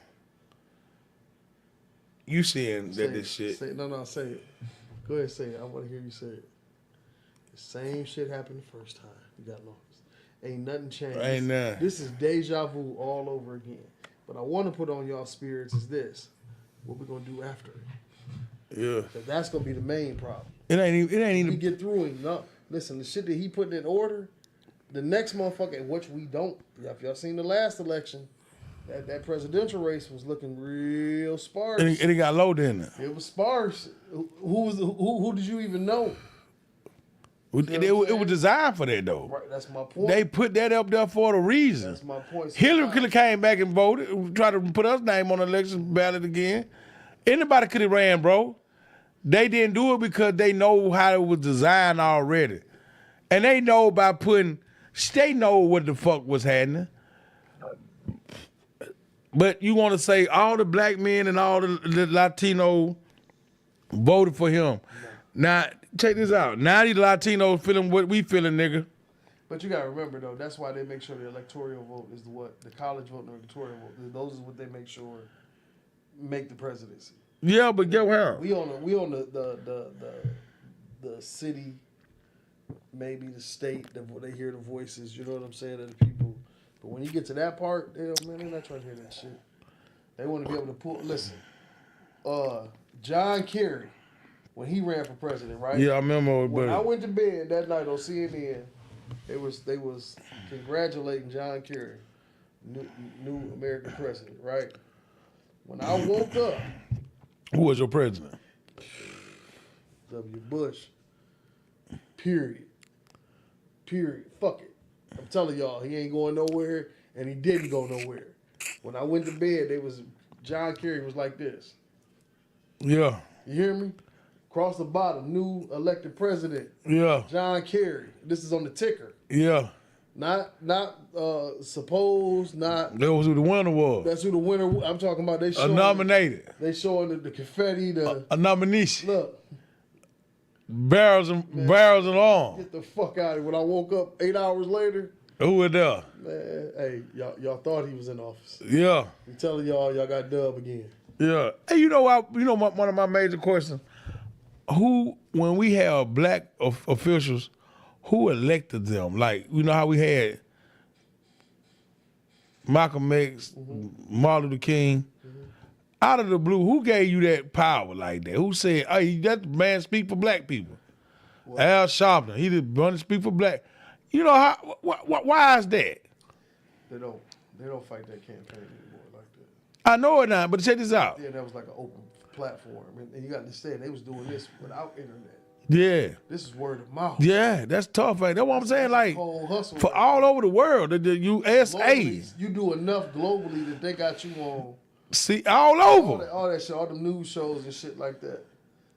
you seeing that this shit. Say it. Go ahead, say it. I want to hear you say it. The same shit happened the first time. You got lost. Ain't nothing changed. Ain't nothing. This is deja vu all over again. But I want to put on y'all spirits is this. What we going to do after it. Yeah. That's going to be the main problem. It ain't even. We get through him. No, listen, the shit that he put in order, the next motherfucker, which we don't. If y'all seen the last election, that presidential race was looking real sparse. And it got low, didn't it? It was sparse. Who did you even know? It was designed for that, though. Right, that's my point. They put that up there for a reason. That's my point. Hillary could have came back and voted, tried to put us name on the election ballot again. Anybody could have ran, bro. They didn't do it because they know how it was designed already. And they know by they know what the fuck was happening. But you want to say all the black men and all the Latino voted for him. Now, check this out. Now these Latinos feeling what we feeling, nigga. But you gotta remember though, that's why they make sure the electoral vote is the college vote and the electoral vote. Those is what they make sure make the presidency. Yeah, but get how? We on the city, maybe the state. They hear the voices. You know what I'm saying, of the people. But when you get to that part, they're not trying to hear that shit. They want to be able to pull. Listen, John Kerry, when he ran for president, right? Yeah, I remember. When I went to bed that night on CNN, they was congratulating John Kerry, new American president, right? When I woke up, who was your president? W. Bush. Period. Fuck it. I'm telling y'all, he ain't going nowhere, and he didn't go nowhere. When I went to bed, John Kerry was like this. Yeah. You hear me? Across the bottom, new elected president. Yeah. John Kerry. This is on the ticker. Yeah. Not supposed, not. That was who the winner was. That's who the winner. I'm talking about. They showing nominated. They showing the confetti. A nomination. Look. Barrels and all. Get the fuck out of here. When I woke up 8 hours later. Who was there? Man, hey, y'all thought he was in office. Yeah. I'm telling y'all got dubbed again. Yeah. Hey, you know one of my major questions. Who, when we have black officials, who elected them? Like, you know how we had Malcolm X, Martin Luther King. Out of the blue, who gave you that power like that? Who said, hey, that man speak for black people? What? Al Sharpton, he did run to speak for black. You know how? Why is that? They don't fight that campaign anymore like that. I know it now, but check this out. Yeah, that was like an open platform, and you got to understand they was doing this without internet. Yeah. This is word of mouth. Yeah, that's tough. Right? That's what I'm saying. Like, whole hustle for all over the world, the USA. Globally, you do enough globally that they got you on. See, all over. All that shit, all the news shows and shit like that.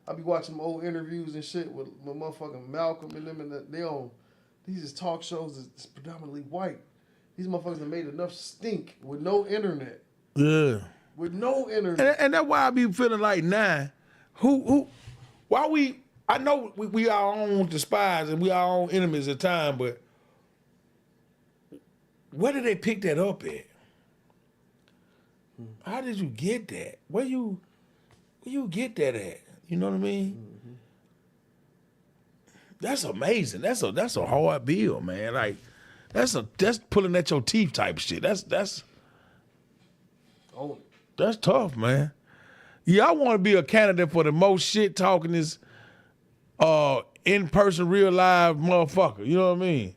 I be watching old interviews and shit with motherfucking Malcolm and them, and they on these is talk shows that's predominantly white. These motherfuckers have made enough stink with no internet. Yeah. With no internet. And that's why I be feeling like now, I know we our own despise and we our own enemies at times, but where did they pick that up at? How did you get that? Where you get that at? You know what I mean? Mm-hmm. That's amazing. That's a hard bill, man. Like that's pulling at your teeth type shit. That's tough, man. Yeah, I want to be a candidate for the most shit talkingest in-person real live motherfucker. You know what I mean?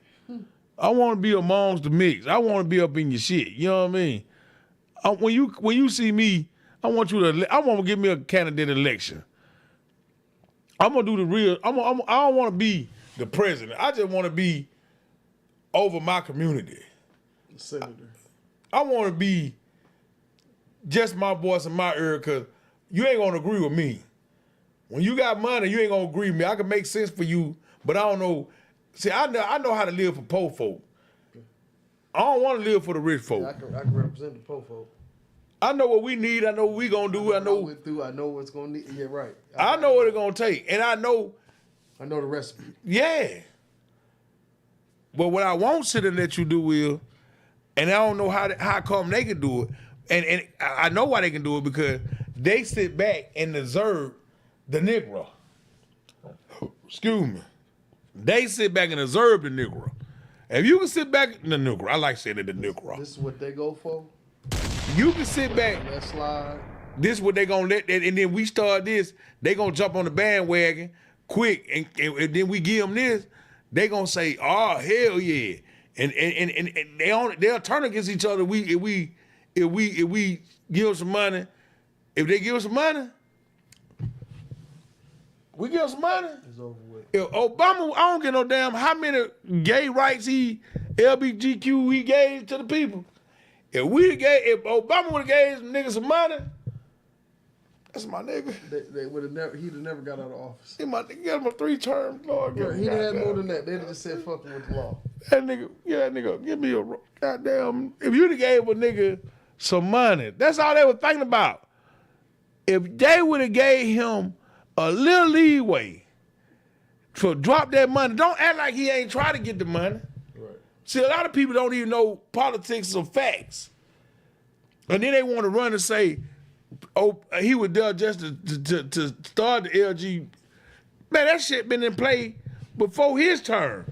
I want to be amongst the mix. I want to be up in your shit. You know what I mean? When you see me, I want to give me a candidate election. I'm gonna do the real. I don't want to be the president. I just want to be over my community. Senator. I want to be just my voice in my ear, because you ain't gonna agree with me. When you got money, you ain't gonna agree with me. I can make sense for you, but I don't know. See, I know how to live for poor folk. I don't want to live for the rich folk. Yeah, I can represent the poor folk. I know what we need. I know what we gonna do. I know what's gonna need. Yeah, right. I know what it's gonna take, and I know the recipe. Yeah. But what I won't sit and let you do is, and I don't know how come they can do it, and I know why they can do it, because they sit back and observe the Negro. Excuse me. They sit back and observe the Negro. If you can sit back, the Negro. I like saying it, the Negro. This is what they go for. You can sit back. That slide. This is what they gonna let, and then we start this. They gonna jump on the bandwagon quick, and then we give them this. They gonna say, "Oh hell yeah!" And they'll turn against each other. If we give them some money, if they give us some money, we give them some money. It's over with. If Obama, I don't get no damn how many gay rights LBGQ he gave to the people. If Obama would have gave some niggas some money, That's my nigga. They would have never. He'd have never got out of office. He my nigga got him a 3 term. Lord, He had more than that. They'd have just said fucking with the law. That nigga, give me a goddamn. If you'd have gave a nigga some money, that's all they were thinking about. If they would have gave him a little leeway to drop that money, don't act like he ain't trying to get the money. Right. See, a lot of people don't even know politics or facts. And then they want to run and say, oh, he was there just to start the LG. Man, that shit been in play before his term.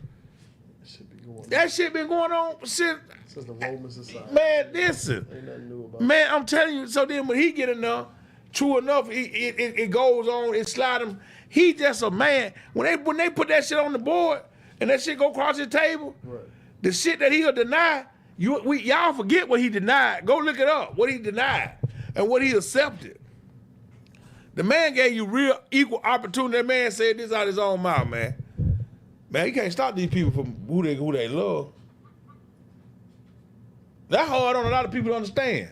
That shit been going on since the Roman society. Man, listen. Ain't nothing new about man, I'm telling you, so then when he get enough, true enough, it goes on, it slide him. He just a man. When they put that shit on the board and that shit go across his table, right. The shit that he'll deny, y'all forget what he denied. Go look it up, what he denied and what he accepted. The man gave you real equal opportunity. That man said this out his own mouth, man. Man, you can't stop these people from who they love. That's hard on a lot of people to understand.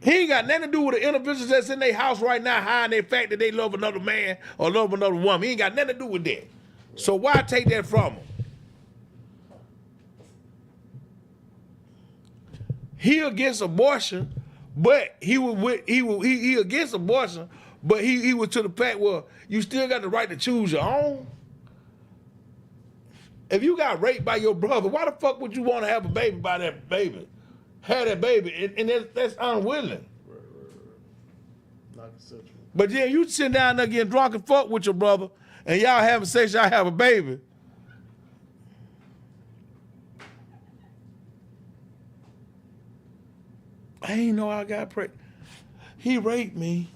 He ain't got nothing to do with the individuals that's in their house right now hiding their fact that they love another man or love another woman. He ain't got nothing to do with that. So why take that from him? He against abortion, but he against abortion, but he was to the fact where you still got the right to choose your own. If you got raped by your brother, why the fuck would you want to have a baby by that baby? Have that baby, and that's unwilling. Right. Not consensual. But then you sit down there getting drunk and fuck with your brother, and y'all having sex, y'all have a baby. I ain't know I got pregnant. He raped me.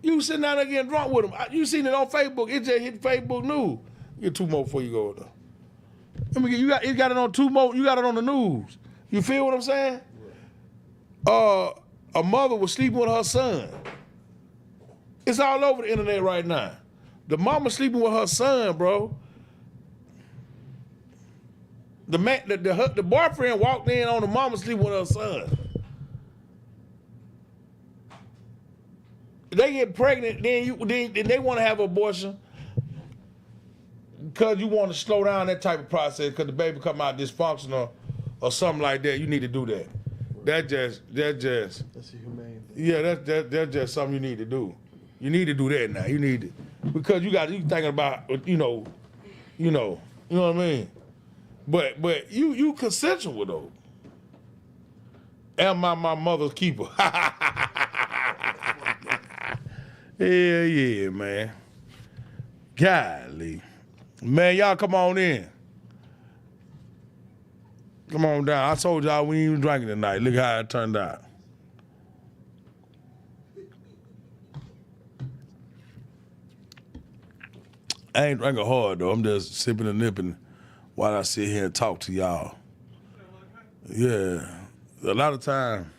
You sitting down there getting drunk with him. You seen it on Facebook. It just hit Facebook news. Get 2 more before you go though. Let me get you got it on 2 more. You got it on the news. You feel what I'm saying? Right. A mother was sleeping with her son. It's all over the internet right now. The mama sleeping with her son, bro. The boyfriend walked in on the mama sleeping with her son. They get pregnant, then they want to have an abortion because you want to slow down that type of process because the baby come out dysfunctional or something like that. You need to do that. Right. That's a humane thing. Yeah, that's just something you need to do. You need to do that now. You need to, because you thinking about you know what I mean. But you consensual though. Am I my mother's keeper? Yeah, man. Golly. Man, y'all come on in. Come on down. I told y'all we ain't even drinking tonight. Look how it turned out. I ain't drinking hard though. I'm just sipping and nipping while I sit here and talk to y'all. Yeah. A lot of time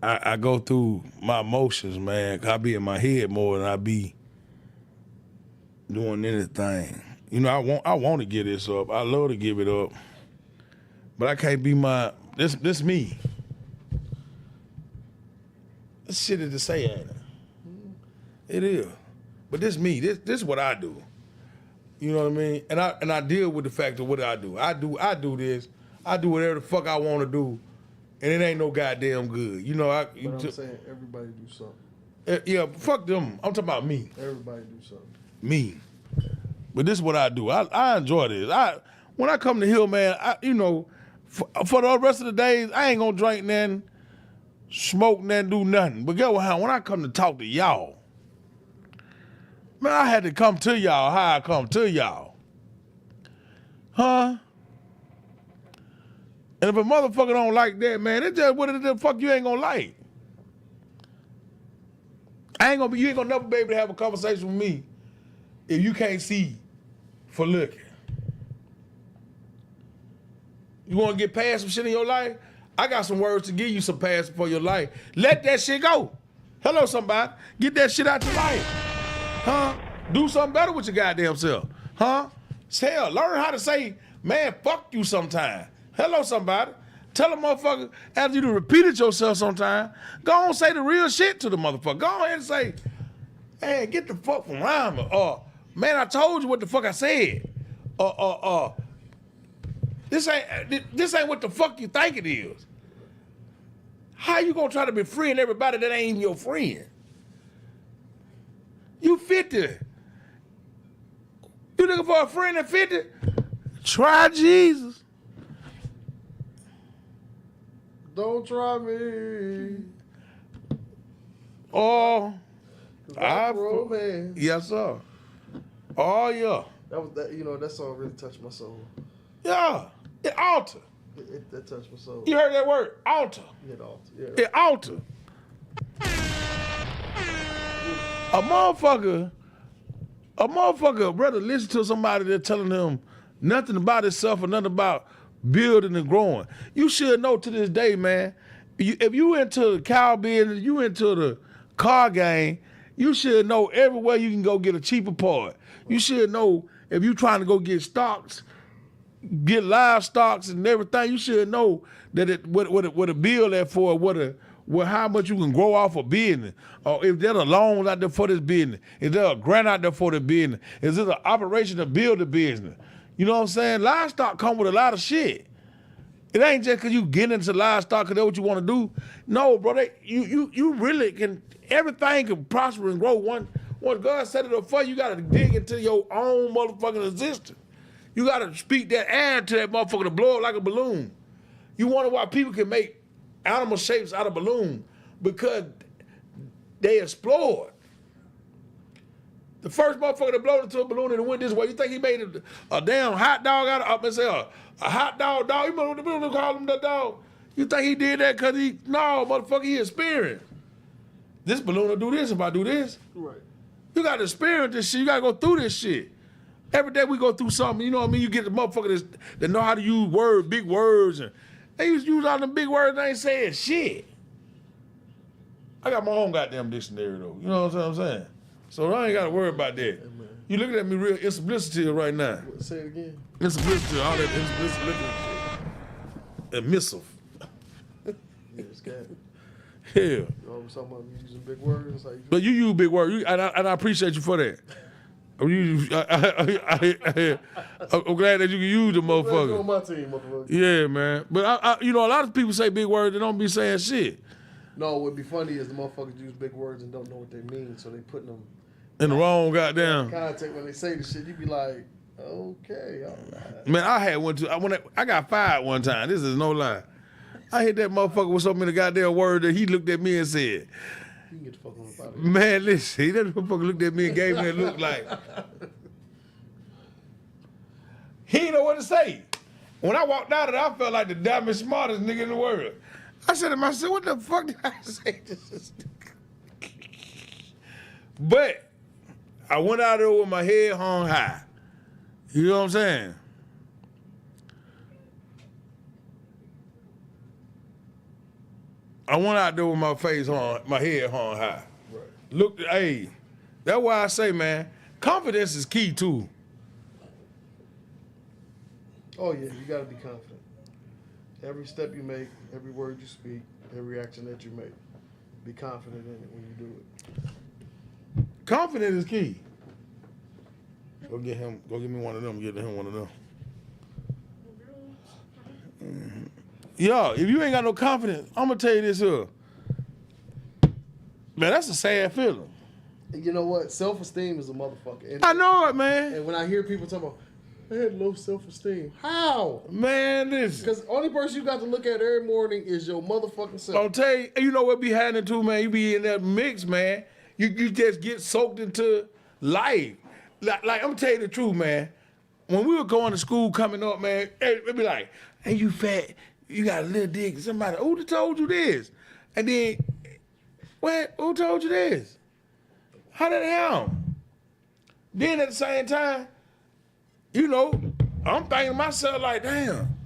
I go through my emotions, man. I be in my head more than I be doing anything. You know, I want to give this up. I love to give it up. But I can't be this me. This shit is to say, ain't it? It is. But this me. This is what I do. You know what I mean? And I deal with the fact of what I do. I do this. I do whatever the fuck I want to do. And it ain't no goddamn good. You know, I'm saying everybody do something. Yeah, fuck them. I'm talking about me. Everybody do something. Me. But this is what I do. I enjoy this. When I come to Hill, man, for the rest of the days, I ain't gonna drink nothing, smoke nothing, do nothing. But get what? When I come to talk to y'all, man, I had to come to y'all how I come to y'all. Huh? And if a motherfucker don't like that, man, it's just what the fuck you ain't gonna like. You ain't gonna never be able to have a conversation with me if you can't see for looking. You wanna get past some shit in your life? I got some words to give you some past for your life. Let that shit go. Hello, somebody. Get that shit out your life. Huh? Do something better with your goddamn self. Huh? Hell, learn how to say, man, fuck you sometime. Hello, somebody. Tell a motherfucker after you done repeated yourself sometime, go on and say the real shit to the motherfucker. Go ahead and say, hey, get the fuck from around me. Or, man, I told you what the fuck I said. This ain't what the fuck you think it is. How you gonna try to befriend everybody that ain't even your friend? You 50. You looking for a friend at 50? Try Jesus. Don't try me. Oh, man. Yes, sir. Oh, yeah. That song really touched my soul. Yeah. It alter. That touched my soul. You heard that word? Alter. It alter. Yeah. It alter. A motherfucker rather listen to somebody that's telling him nothing about himself or nothing about building and growing. You should know to this day, man, if you into the cow business, you into the car game, you should know everywhere you can go get a cheaper part. You should know if you trying to go get stocks, get live stocks and everything, you should know that what a bill that for, how much you can grow off a business, or if there's a loan out there for this business, is there a grant out there for the business, is there an operation to build a business? You know what I'm saying? Livestock come with a lot of shit. It ain't just because you get into livestock because that's what you want to do. No, bro, you really can, everything can prosper and grow. Once God set it up for you, you got to dig into your own motherfucking existence. You got to speak that air to that motherfucker to blow up like a balloon. You wonder why people can make animal shapes out of balloon, because they explored. The first motherfucker that blowed into a balloon and it went this way, you think he made a damn hot dog out of, let's say a hot dog, you know, call him the dog. You think he did that because no, motherfucker, he experienced. This balloon will do this if I do this. Right. You got to experience this shit. You got to go through this shit. Every day we go through something, you know what I mean? You get the motherfucker that know how to use big words, and they used to use all them big words and they ain't saying shit. I got my own goddamn dictionary though, you know what I'm saying? So I ain't got to worry about that. Hey, you looking at me real insublicative right now. Say it again. Insublicative, all that insublicative shit. Emissive. Yeah, it's good. Yeah. You always talking about using big words. But you use big words, and I appreciate you for that. I'm glad that you can use the motherfucker. You're on my team, motherfucker. Yeah, man. But a lot of people say big words, they don't be saying shit. No, what would be funny is the motherfuckers use big words and don't know what they mean, so they putting them in the wrong goddamn context. When they say the shit, you be like, okay, all right. Man, I had one too. I got fired one time. This is no lie. I hit that motherfucker with so many goddamn words that he looked at me and said, "You can get the fuck on about it." Man, listen, that motherfucker looked at me and gave me a look like he didn't know what to say. When I walked out of there, I felt like the dumbest, smartest nigga in the world. I said to myself, what the fuck did I say to this nigga? But I went out there with my head hung high. You know what I'm saying? I went out there with my head hung high. Right. Look, hey, that's why I say, man, confidence is key too. Oh yeah, you gotta be confident. Every step you make, every word you speak, every action that you make, be confident in it when you do it. Confidence is key. Go get me one of them, get him one of them. Mm-hmm. Yo, if you ain't got no confidence, I'm gonna tell you this here. Man, that's a sad feeling. You know what? Self-esteem is a motherfucker. I know it, man. And when I hear people talking about, I had low self-esteem. How? Man, listen. Because the only person you got to look at every morning is your motherfucking self. I'll tell you, you know what be happening too, man? You be in that mix, man. You just get soaked into life. Like I'm gonna tell you the truth, man. When we were going to school coming up, man, it'd be like, hey, you fat, you got a little dick. Somebody, who told you this? And then, what? Who told you this? How did it happen? Then at the same time, you know, I'm thinking to myself like, damn,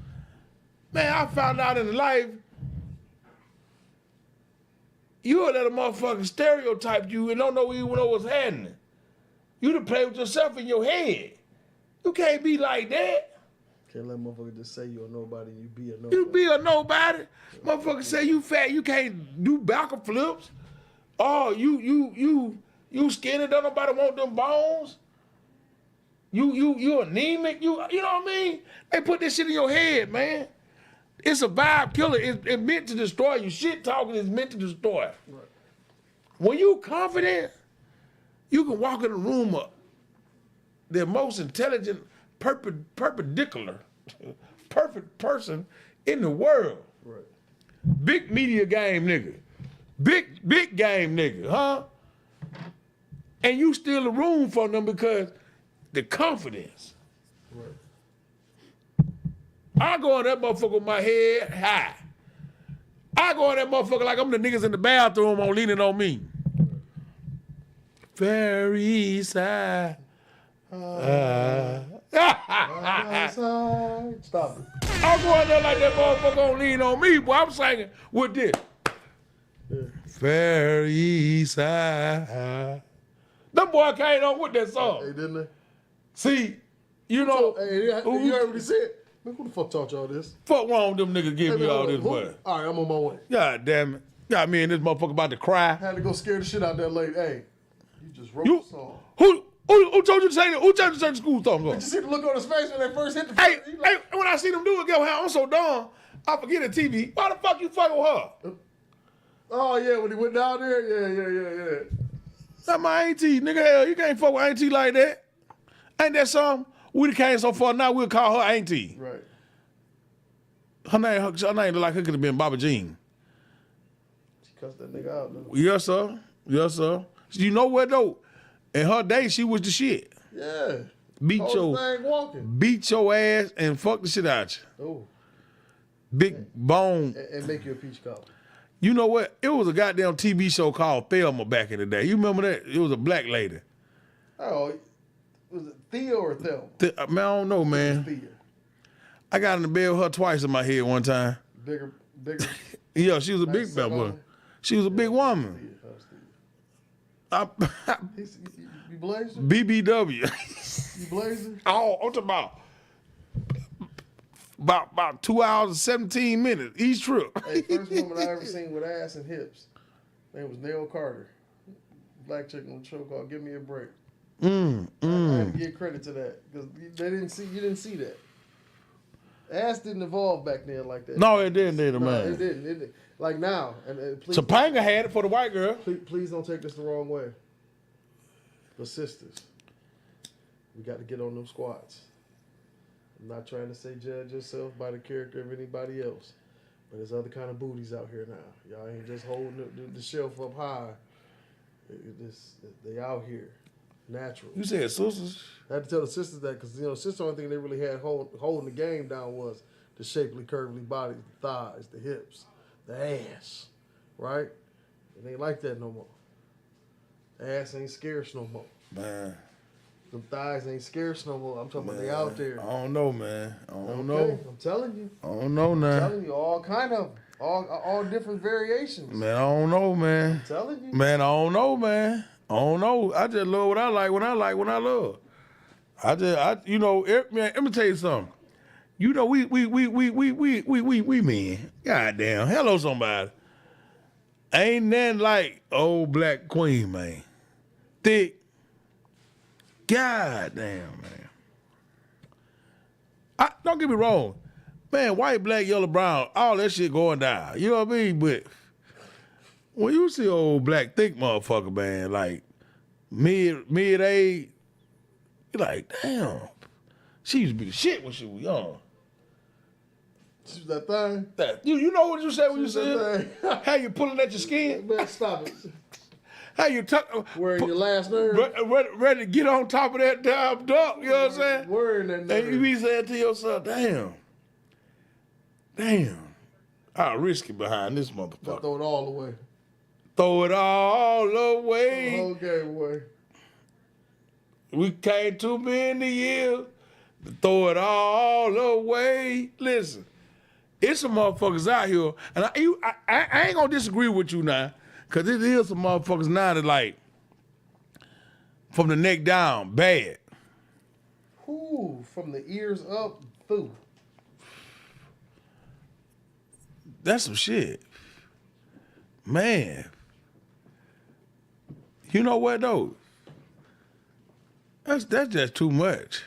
man, I found out in life, you let a motherfucking stereotype you and don't even know what's happening. You to play with yourself in your head. You can't be like that. Can't let motherfucker just say you're a nobody and you be a nobody. You be a nobody. Motherfucker say you fat, you can't do back flips. Oh, you skinny, don't nobody want them bones. You anemic, you know what I mean? They put this shit in your head, man. It's a vibe killer. It's meant to destroy you. Shit talking is meant to destroy. Right. When you confident, you can walk in a room up. The most intelligent, perpendicular, perfect person in the world. Right. Big media game nigga. Big game nigga, huh? And you steal the room from them because the confidence. Right. I go in that motherfucker with my head high. I go in that motherfucker like I'm the niggas in the bathroom on leaning on me. Very side. Stop it. I'm going there like that motherfucker gonna lean on me, boy. I'm singing with this. Yeah. Fair East Side. Them boy came on with that song. Hey, didn't they? See, you know, Hey, you heard what he said? Man, who the fuck taught y'all this? fuck wrong with them niggas giving me Hey, all man, this who- money. All right, I'm on my way. God damn it. Got me and this motherfucker about to cry. Had to go scare the shit out that lady. Hey, you just wrote You, the song. who told you to say that? Who told you to say the school song? Did you see the look on his face when they first hit the Hey, he like, when I see them do it, go, I'm so dumb, I forget the TV. Why the fuck you fucking with her? oh, yeah, when he went down there? Yeah. That's my auntie, nigga. Hell, you can't fuck with auntie like that. Ain't that something? We done came so far now, we'll call her auntie. Right. Her name look like it could have been Baba Jean. She cussed that nigga out, though. Yes, sir. Yes, sir. You know what, though? In her day, she was the shit. Yeah. Beat Whole thing walking. beat your ass and fuck the shit out you. Oh, Big bone. and make you a peach cobbler. You know what? It was a goddamn TV show called Thelma back in the day. You remember that? It was a black lady. Oh, was it Theo or Thelma? Man, I don't know, man. Thea. I got in the bed with her twice in my head one time. Bigger. Yeah, she was a big Nice woman. woman. She was a big woman. You blazer? BBW. You blazer? Oh, I'm talking about 2 hours and 17 minutes each trip. Hey, first woman I ever seen with ass and hips. Name was Nail Carter. Black chick on the show called Give Me a Break. I had to give credit to that because you didn't see that. Ass didn't evolve back then like that. No, it didn't, No, man. it didn't. Like now, and please, Topanga had it for the white girl. please don't take this the wrong way. But sisters, we got to get on them squats. I'm not trying to say judge yourself by the character of anybody else, but there's other kind of booties out here now. Y'all ain't just holding the shelf up high. They out here, natural. You said sisters? I had to tell the sisters that because sisters, the only thing they really had holding the game down was the shapely, curvy bodies, the thighs, the hips, the ass, right? It ain't like that no more. Ass ain't scarce no more. Man. Them thighs ain't scarce no more. I'm talking about they out there. I don't know, man. I don't Okay, know. I'm telling you. I don't know I'm now. telling you, all kind of, all different variations. Man, I don't know, man. I'm telling you. Man, I don't know, man. I don't know. I just love what I like when I love. Man, let me tell you something. You know, we men. Goddamn. Hello, somebody. Ain't nothing like old black queen, man. Thick. Goddamn, man. Don't get me wrong. Man, white, black, yellow, brown, all that shit going down. You know what I mean? But when you see old black thick motherfucker, man, like mid-age, you're like, damn. She used to be the shit when she was young. She was that thing. You know what you said when you She was said? that thing. How you pulling at your skin? Man, stop it. How you Wearing your last nerve. ready to get on top of that damn duck, you know what I'm saying? Wearing that nerve. And you be saying to yourself, damn, I'll risk it behind this motherfucker. Throw it all away. Throw it all away. The whole game away. We came too many years to throw it all away. Listen, it's some motherfuckers out here, and I ain't gonna disagree with you now, because it is some motherfuckers now that like, from the neck down, bad. Ooh, from the ears up, through. That's some shit. Man. You know what though? That's just too much.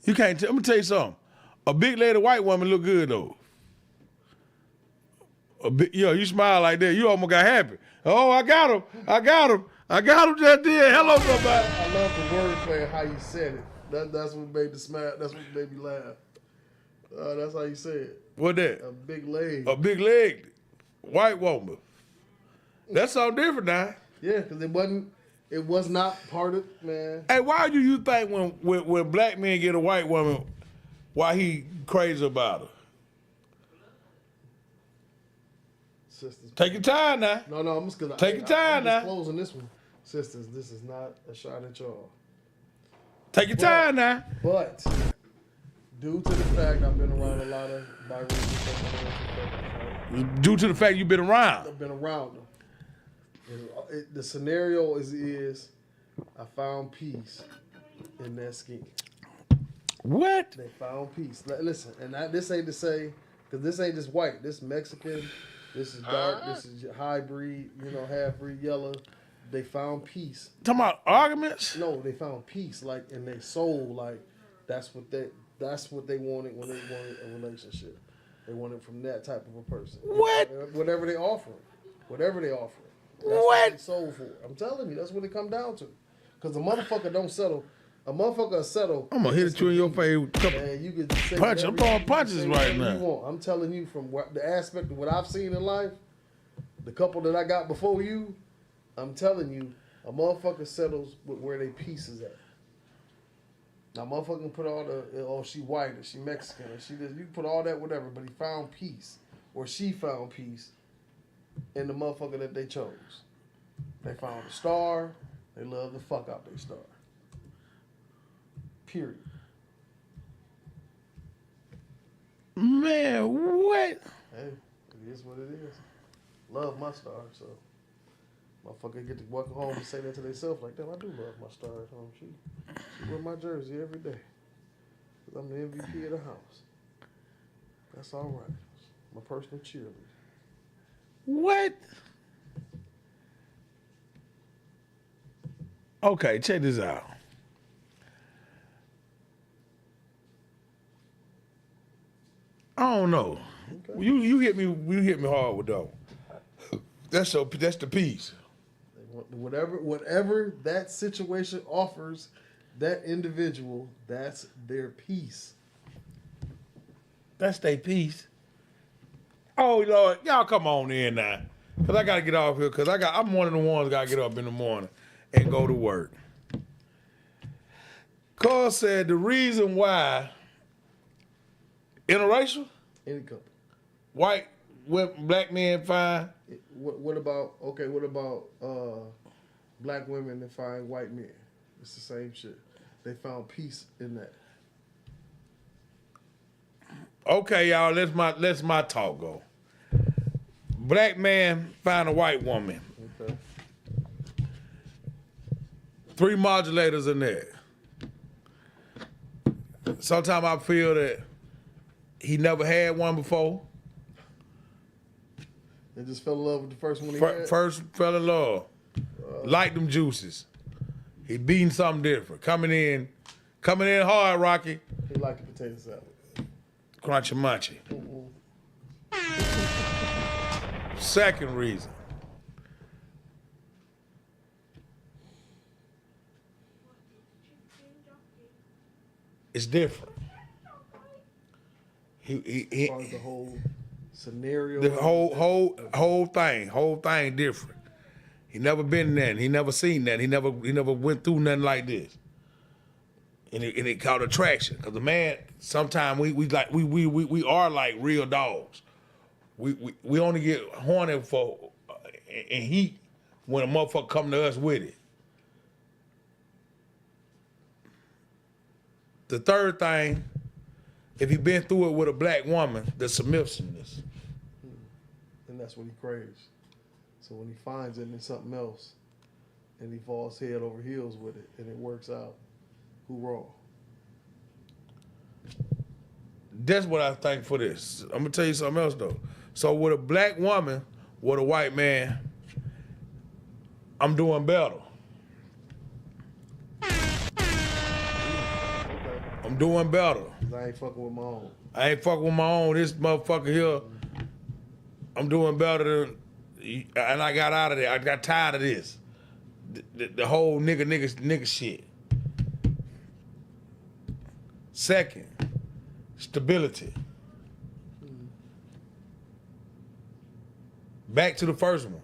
You can't I'm gonna tell you something. A big lady white woman look good though. You smile like that, you almost got happy. Oh, I got him just then. Hello, somebody. I love the wordplay and how you said it. That's what made me smile. That's what made me laugh. That's how you say it. What that? A big leg. A big leg white woman. That's something different now. Yeah, because it was not part of, man. Hey, why do you think when black men get a white woman, why he crazy about her? Sisters. Take your time now. No, I'm just gonna Take your time now. I'm closing this one. Sisters, this is not a shot at y'all. Take your time now. But due to the fact I've been around a lot of biracial people, Due to the fact you've been around. I've been around them. The scenario is I found peace in that skin. What? They found peace. Listen, and this ain't to say, because this ain't just white. This Mexican, this is dark, this is hybrid, half breed, yellow. They found peace. Talking about arguments? No, they found peace, like in their soul, like that's what they wanted when they wanted a relationship. They wanted from that type of a person. What? Whatever they offer. That's What? what they sold for. I'm telling you, that's what it come down to. Because a motherfucker don't settle. A motherfucker will settle. I'm gonna hit you in your face with a couple Man, you can say punches. I'm throwing punches right now. you want. I'm telling you from the aspect of what I've seen in life, the couple that I got before you, I'm telling you, a motherfucker settles with where they peace is at. Now, motherfucker can put all she white or she Mexican or she this. You can put all that, whatever, but he found peace or she found peace in the motherfucker that they chose. They found a star. They love the fuck out their star. Period. Man, what? Hey, it is what it is. Love my star, so motherfucker get to walk home and say that to themselves like, damn, I do love my star at home. She wear my jersey every day. Cause I'm the MVP of the house. That's all right. My personal cheerleader. What? Okay, check this out. I don't know. Okay. You hit me hard with that. That's the piece. Whatever that situation offers that individual, that's their peace. That's their piece. Oh Lord, y'all come on in now. Cause I gotta get off here cause I'm one of the ones that gotta get up in the morning and go to work. Carl said the reason why interracial, Any couple. white, black men fine. What about black women that find white men? It's the same shit. They found peace in that. Okay, y'all, let's my talk go. Black man find a white woman. Okay. 3 modulators in there. Sometimes I feel that he never had one before. They just fell in love with the first one he had. First fell in love. Like them juices. He beating something different. Coming in hard, Rocky. He liked the potato salad. Crunchy munchy. Second reason. It's different. As far as the whole scenario. The whole thing different. He never been there. He never seen that. He never went through nothing like this. And it caught attraction. Cause the man, sometimes we are like real dogs. We only get horny for and heat when a motherfucker come to us with it. The third thing, if he been through it with a black woman, the submissiveness. And that's what he craves. So when he finds it in something else, and he falls head over heels with it, and it works out, who wrong? That's what I think for this. I'm gonna tell you something else though. So with a black woman, with a white man, I'm doing better. I'm doing better. I ain't fucking with my own. I ain't fucking with my own. This motherfucker here, I'm doing better than, and I got out of there. I got tired of this. The whole nigga shit. Second, stability. Back to the first one.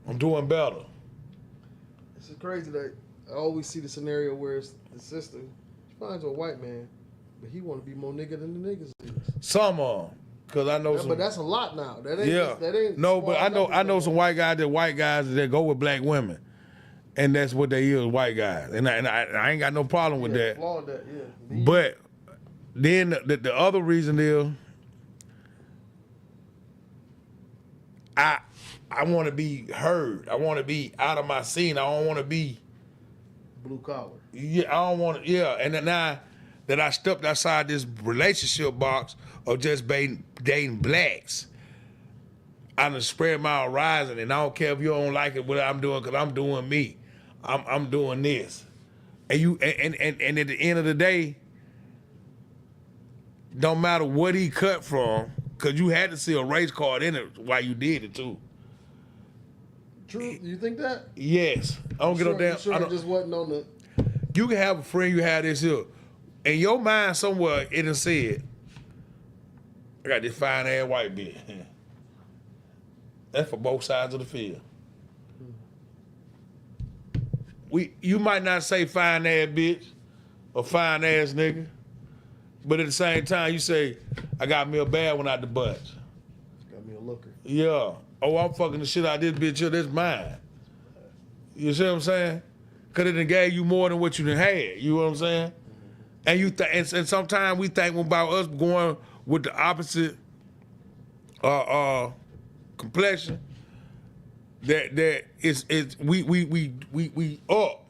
I'm doing better. It's just crazy that I always see the scenario where it's the sister, she finds a white man, but he want to be more nigga than the niggas is. Some of them, cause I know some. But that's a lot now. That ain't. Yeah. That ain't. No, but I know some white guys that go with black women, and that's what they is, white guys, and I ain't got no problem with that. Applaud that. Yeah. But then the other reason is, I want to be heard. I want to be out of my scene. I don't want to be blue collar. Yeah, I don't want to. Yeah, and then now that I stepped outside this relationship box of just dating blacks, I done spread my horizon, and I don't care if you don't like it what I'm doing, because I'm doing me. I'm doing this, and at the end of the day, don't matter what he cut from, because you had to see a race card in it while you did it too. True, you think that? Yes, I don't get no damn. Sure, it just wasn't on the. You can have a friend, you have this here. In your mind somewhere, it done said, I got this fine ass white bitch. That's for both sides of the field. You might not say fine ass bitch or fine ass nigga, but at the same time you say, I got me a bad one out the butt. Got me a looker. Yeah. Oh, I'm fucking the shit out of this bitch here, that's mine. You see what I'm saying? Cause it done gave you more than what you done had. You know what I'm saying? And you and sometimes we think about us going with the opposite complexion. That it's we up.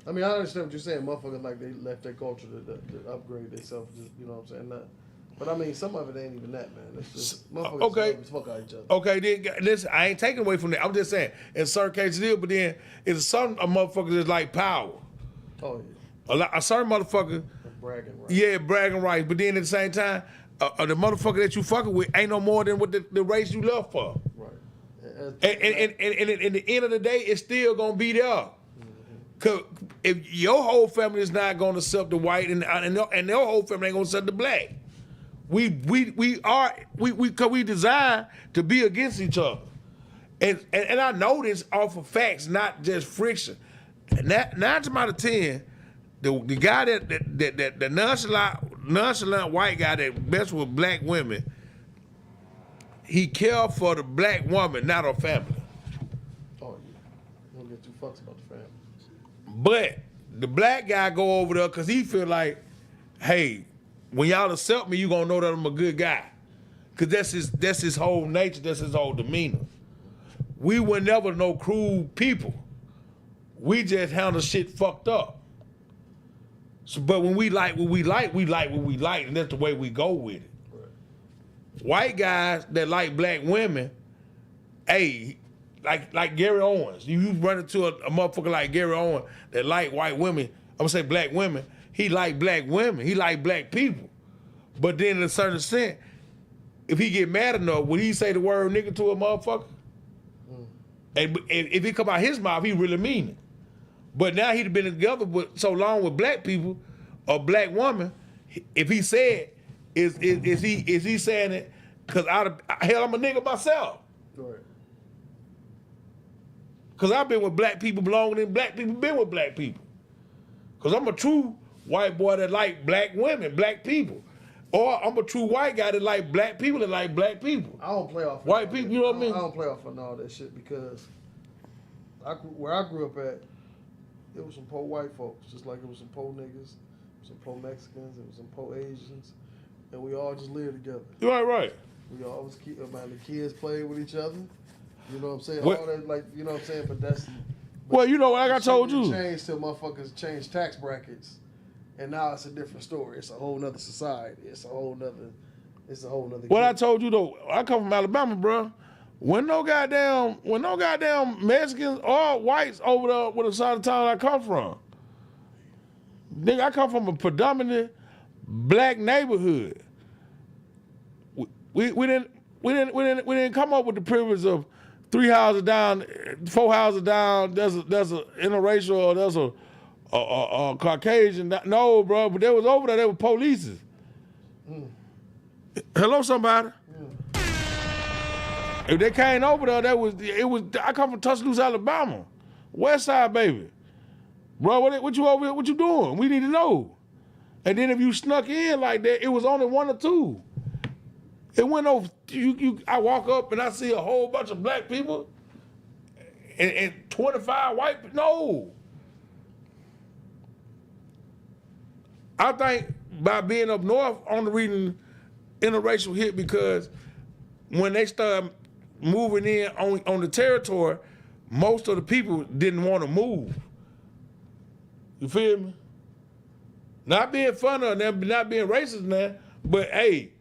I mean, I understand what you're saying. Motherfuckers like they left their culture to upgrade themselves. Just, you know what I'm saying? But I mean, some of it ain't even that, man. It's just motherfuckers okay. fuck out each other. Okay, then listen, I ain't taking away from that. I'm just saying, in certain cases it is, but then it's some motherfuckers that's like power. Oh yeah. A certain motherfucker. Bragging rights. Yeah, bragging rights. But then at the same time, the motherfucker that you fucking with ain't no more than what the race you love for. Right. And at the end of the day, it's still gonna be there. Cause if your whole family is not gonna accept the white and their whole family ain't gonna accept the black. We designed to be against each other. And I know this off of facts, not just friction. 9 times out of 10, the guy that nonchalant white guy that mess with black women, he care for the black woman, not her family. Oh yeah. You don't get 2 fucks about the family. But the black guy go over there because he feel like, hey, when y'all accept me, you gonna know that I'm a good guy. Cause that's his whole nature, that's his whole demeanor. We were never no cruel people. We just handle shit fucked up. So, but when we like what we like, and that's the way we go with it. Right. White guys that like black women, hey, like Gary Owens. You run into a motherfucker like Gary Owens that like white women, I'm gonna say black women, he like black women, he like black people. But then in a certain extent, if he get mad enough, would he say the word nigga to a motherfucker? And if it come out his mouth, he really mean it. But now he'd been together with so long with black people, a black woman. If he said, is he saying it? Cause hell, I'm a nigga myself. Right. Cause I've been with black people longer than black people been with black people. Cause I'm a true white boy that like black women, black people. Or I'm a true white guy that like black people that like black people. I don't play off white people, you know what I mean? I don't play off on all that shit because where I grew up at, it was some poor white folks, just like it was some poor niggas, some poor Mexicans, it was some poor Asians, and we all just lived together. Right. We always keep, the kids played with each other. You know what I'm saying? What? All that, like, you know what I'm saying? But well, you know what, like I told you. Changed till motherfuckers changed tax brackets. and now it's a different story. It's a whole nother society. It's a whole nother What I told you though, I come from Alabama, bro. When no goddamn Mexicans or whites over there with the side of town I come from. Nigga, I come from a predominant black neighborhood. We didn't come up with the privilege of 3 houses down, 4 houses down. There's a interracial or there's a Caucasian. No, bro, but they was over there. They were polices. Hello, somebody. If they came over there, I come from Tuscaloosa, Alabama. West Side, baby. Bro, what you over here? What you doing? We need to know. And then if you snuck in like that, it was only 1 or 2. It went over, I walk up and I see a whole bunch of black people and 25 white people. No. I think by being up north on the reading interracial hit because when they started moving in on the territory, most of the people didn't want to move. You feel me? Not being funny or not being racist now, but hey,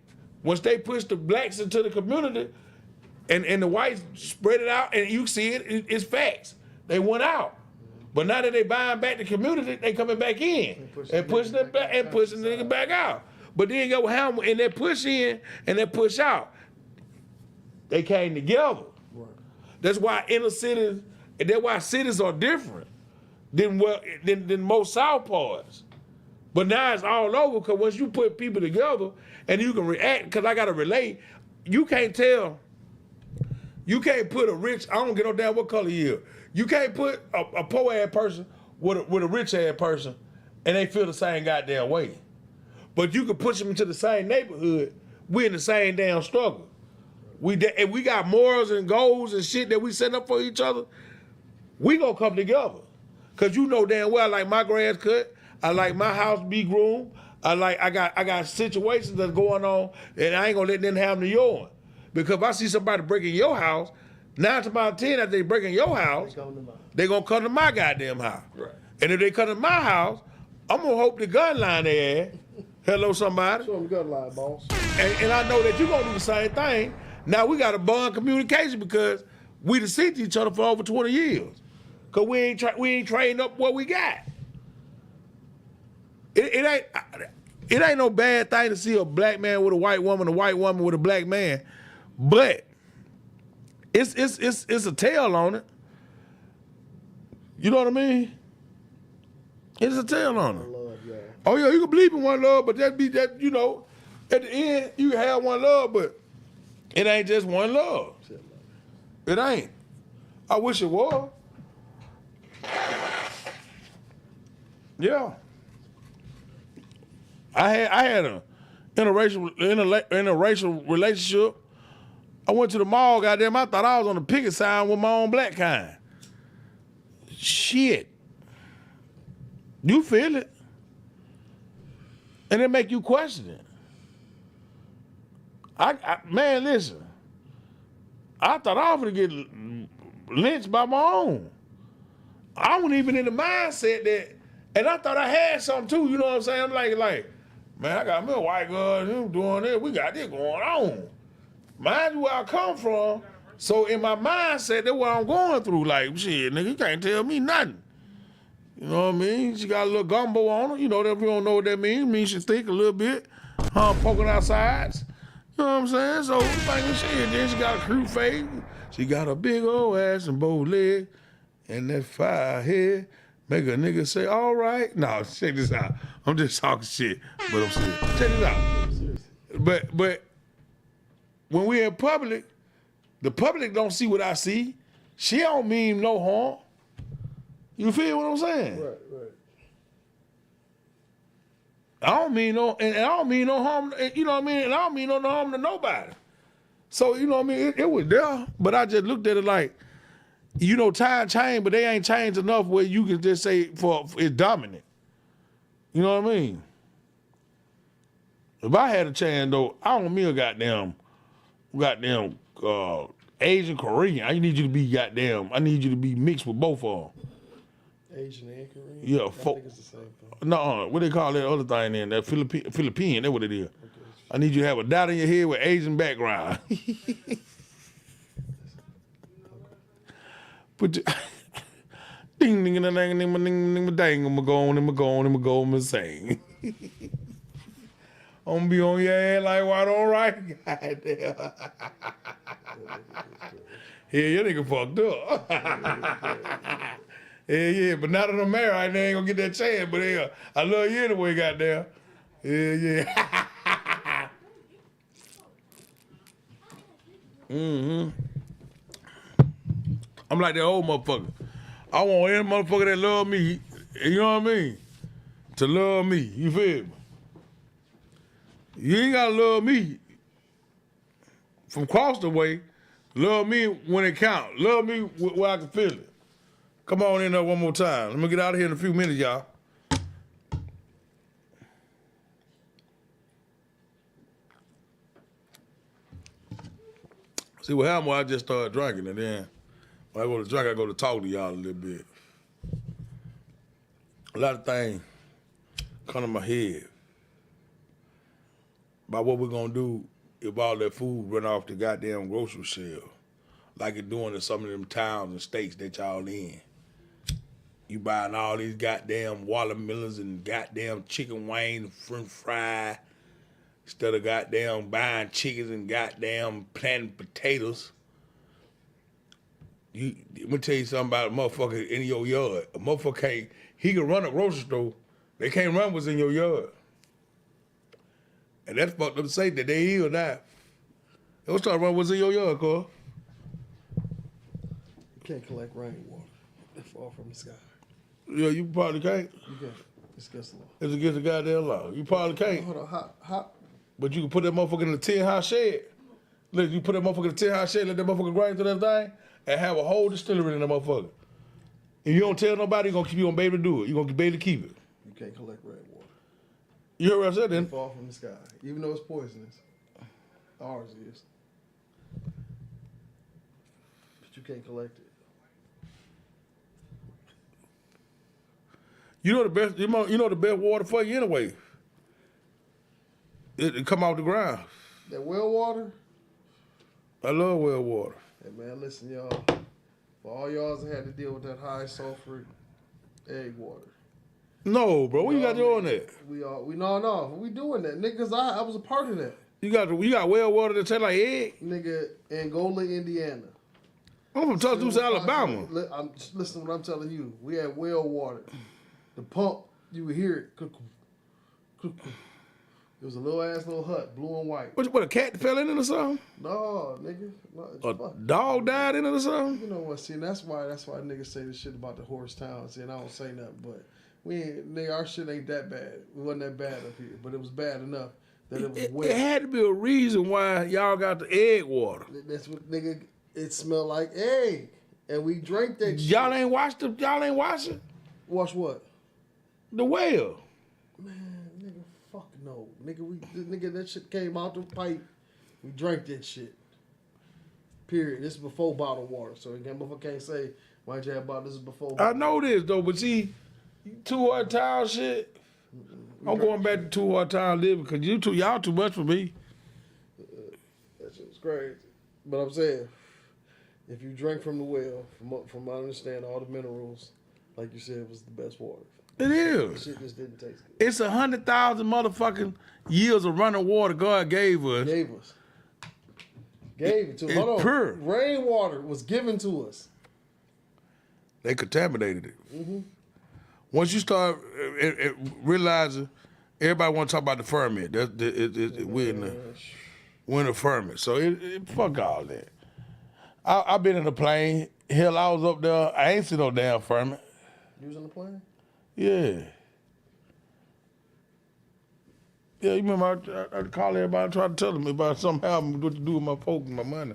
once they pushed the blacks into the community and the whites spread it out and you see it's facts. They went out. But now that they buying back the community, they coming back in and pushing it back and pushing the nigga back out. But then go how and they push in and they push out. They came together. Right. That's why inner cities, and that's why cities are different than most South parts. But now it's all over because once you put people together and you can react, because I gotta relate, you can't put a rich, I don't get no damn what color you are. You can't put a poor ass person with a rich ass person and they feel the same goddamn way. But you can push them into the same neighborhood, we in the same damn struggle. And we got morals and goals and shit that we set up for each other, we gonna come together. Cause you know damn well I like my grass cut, I like my house be groomed, I got situations that's going on and I ain't gonna let them have them to yours. Because if I see somebody breaking your house, 9 to about 10 after they breaking your house, they gonna come to my goddamn house. Right. And if they come to my house, I'm gonna hope the gun line their ass. Hello, somebody. Show them gun line, boss. And I know that you gonna do the same thing. Now we got a bond communication because we done seen each other for over 20 years. Cause we ain't trained up what we got. It ain't no bad thing to see a black man with a white woman with a black man, but it's a tail on it. You know what I mean? It's a tail on it. Love, yeah. Oh yeah, you can believe in one love, but that you know, at the end you can have one love, but it ain't just one love. It ain't. I wish it was. Yeah. I had a interracial relationship. I went to the mall, goddamn, I thought I was on the picket sign with my own black kind. Shit. You feel it. And it make you question it. Man, listen. I thought I was gonna get lynched by my own. I wasn't even in the mindset that, and I thought I had something too, you know what I'm saying? I'm like, man, I got me a white girl, him doing this, we got this going on. Mind you where I come from, so in my mindset, that's what I'm going through. Like, shit, nigga, you can't tell me nothing. You know what I mean? She got a little gumbo on her, you know, if you don't know what that means, it means she thick a little bit, poking out sides. You know what I'm saying? So, thinking shit, then she got a cute face, she got a big old ass and bow leg, and that fire head. Make a nigga say, all right. No, check this out. I'm just talking shit, but I'm serious. Check this out. But when we in public, the public don't see what I see. She don't mean no harm. You feel what I'm saying? Right. I don't mean no, and I don't mean no harm, you know what I mean? And I don't mean no harm to nobody. So, you know what I mean? It was there, but I just looked at it like, you know, time changed, but they ain't changed enough where you can just say it's dominant. You know what I mean? If I had a chance though, I don't mean a goddamn Asian Korean. I need you to be mixed with both of them. Asian and Korean? Yeah, I think it's the same thing. No, what they call that other thing then? That Philippine, that's what it is. Okay. I need you to have a dot in your head with Asian background. Put your ding ding ding ding ding ding ding ding I'm sing. I'm gonna be on your ass like why don't right goddamn. Yeah, your nigga fucked up. Yeah, but now that I'm married, they ain't gonna get that chance. But yeah, I love you anyway, goddamn. Yeah. I'm like that old motherfucker. I want any motherfucker that love me, you know what I mean, to love me. You feel me? You ain't gotta love me from across the way. Love me when it counts. Love me where I can feel it. Come on in there one more time. Let me get out of here in a few minutes, y'all. See what happened when I just started drinking, and then when I go to drink, I go to talk to y'all a little bit. A lot of things come to my head about what we're gonna do if all that food run off the goddamn grocery shelf, like it's doing in some of them towns and states that y'all in. You buying all these goddamn watermelons and goddamn chicken wings and french fry instead of goddamn buying chickens and goddamn planting potatoes. Let me tell you something about a motherfucker in your yard. A motherfucker he can run a grocery store. They can't run what's in your yard. And that's fucked up to say that they here or not. They start running what's in your yard, Carl. You can't collect rainwater that fall from the sky. Yeah, you probably can't. You can't. It's against the law. It's against the goddamn law. You probably can't. Hold on, hot. But you can put that motherfucker in a 10-house shed. Look, you put that motherfucker in a 10-house shed, let that motherfucker grind through that thing, and have a whole distillery in that motherfucker. And you don't tell nobody, you gonna be able to do it. You're gonna be able to keep it. You can't collect rainwater. You heard what I said then? It fall from the sky, even though it's poisonous. Ours is. But you can't collect it. You know the best. You know the best water for you anyway. It come off the ground. That well water. I love well water. Hey man, listen, y'all. For all y'all that had to deal with that high sulfur egg water. No, bro. What you got doing that? We no. We doing that, nigga. Cause I was a part of that. You got well water that taste like egg. Nigga, Angola, Indiana. I'm from Tuscaloosa, Alabama. Listen to what I'm telling you. We had well water. The pump, you would hear it. It was a little hut, blue and white. What a cat fell in it or something? No, nigga. A dog died in it or something? You know what? See, and that's why niggas say this shit about the horse town. See, and I don't say nothing, but nigga, our shit ain't that bad. It wasn't that bad up here, but it was bad enough that it was wet. It had to be a reason why y'all got the egg water. That's what, nigga. It smelled like egg, and we drank that. Y'all ain't watched it. Y'all ain't watching. Watch what? The well. Man, nigga, fuck no, nigga. That shit came out the pipe. We drank that shit. Period. This is before bottled water, so again, motherfucker can't say why'd you have bottled. This is before. I know this though, but see, 2 Hard Town shit. I'm going back to 2 Hard Town living because y'all too much for me. That shit was crazy. But I'm saying, if you drink from the well, from my understanding, all the minerals, like you said, it was the best water. It is. Shit just didn't taste good. It's 100,000 motherfucking years of running water God gave us. Gave it to us. It's Hold on. pure. Rainwater was given to us. They contaminated it. Mm-hmm. Once you start realizing, everybody want to talk about the ferment. We're in the ferment. So fuck all that. I've been in a plane. Hell, I was up there. I ain't seen no damn ferment. You was on the plane? Yeah. Yeah, you remember I called everybody and tried to tell them about something happened, what to do with my folk and my money.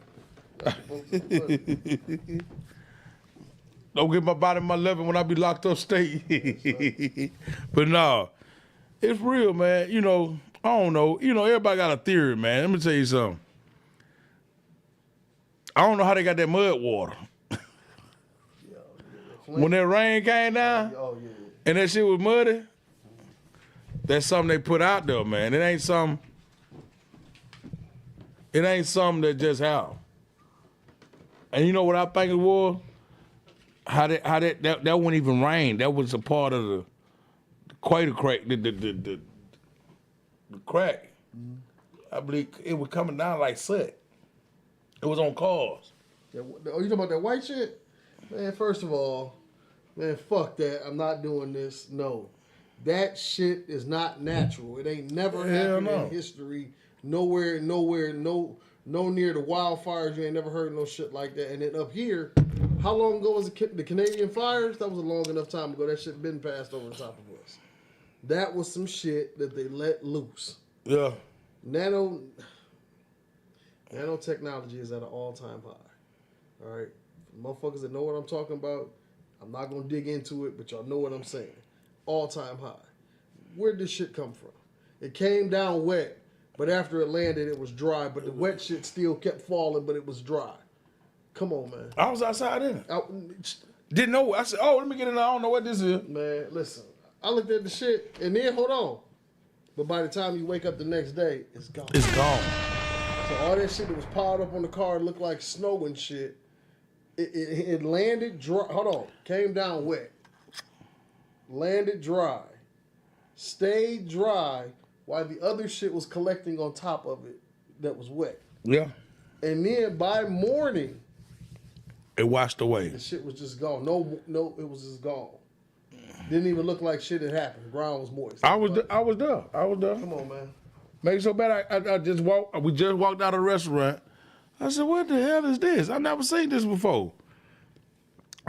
Don't get my body my level when I be locked up state. But no, it's real, man. You know, I don't know. You know, everybody got a theory, man. Let me tell you something. I don't know how they got that mud water. When that rain came down, Oh yeah. and that shit was muddy, that's something they put out there, man. It ain't something that just happened. And you know what I think it was? How that wouldn't even rain. That was a part of the equator crack, the crack. I believe it was coming down like soot. It was on cars. Oh, you talking about that white shit? Man, first of all, man, fuck that. I'm not doing this. No. That shit is not natural. It ain't never happened in history. Nowhere, no near the wildfires. You ain't never heard no shit like that. And then up here, how long ago was the Canadian fires? That was a long enough time ago. That shit been passed over the top of us. That was some shit that they let loose. Yeah. Nanotechnology is at an all-time high. All right? Motherfuckers that know what I'm talking about, I'm not going to dig into it, but y'all know what I'm saying. All-time high. Where did this shit come from? It came down wet, but after it landed, it was dry, but the wet shit still kept falling, but it was dry. Come on, man. I was outside in it. Didn't know. I said, oh, let me get in there. I don't know what this is. Man, listen. I looked at the shit, and then, hold on. But by the time you wake up the next day, it's gone. It's gone. So all that shit that was piled up on the car looked like snow and shit. It landed dry. Hold on. Came down wet. Landed dry. Stayed dry while the other shit was collecting on top of it that was wet. Yeah. And then by morning, it washed away. The shit was just gone. No, it was just gone. Didn't even look like shit had happened. The ground was moist. I was there. Come on, man. Make it so bad. I just walked. We just walked out of the restaurant. I said, "What the hell is this? I never seen this before."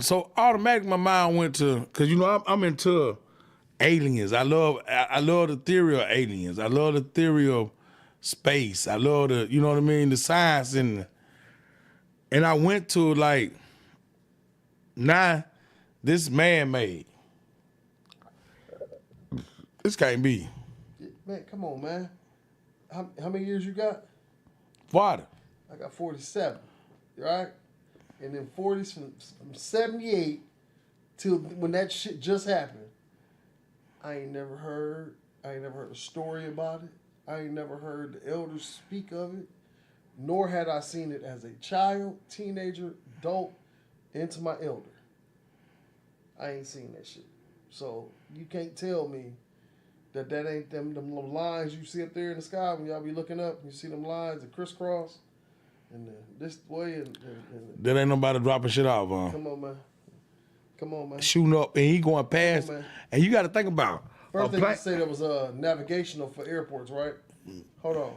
So automatically my mind went to, cause you know I'm into aliens. I love the theory of aliens. I love the theory of space. I love the, you know what I mean, the science and I went to like, nah, this is man-made. This can't be. Man, come on, man. How many years you got? 40. I got 47, right? And then 40s from 78 till when that shit just happened. I ain't never heard a story about it. I ain't never heard the elders speak of it. Nor had I seen it as a child, teenager, adult, into my elder. I ain't seen that shit. So you can't tell me that ain't them lines you see up there in the sky when y'all be looking up. You see them lines that crisscross, and this way and that ain't nobody dropping shit off, huh? Come on, man. Shooting up and he going past, and you got to think about. First thing you say that was navigational for airports, right? Hold on.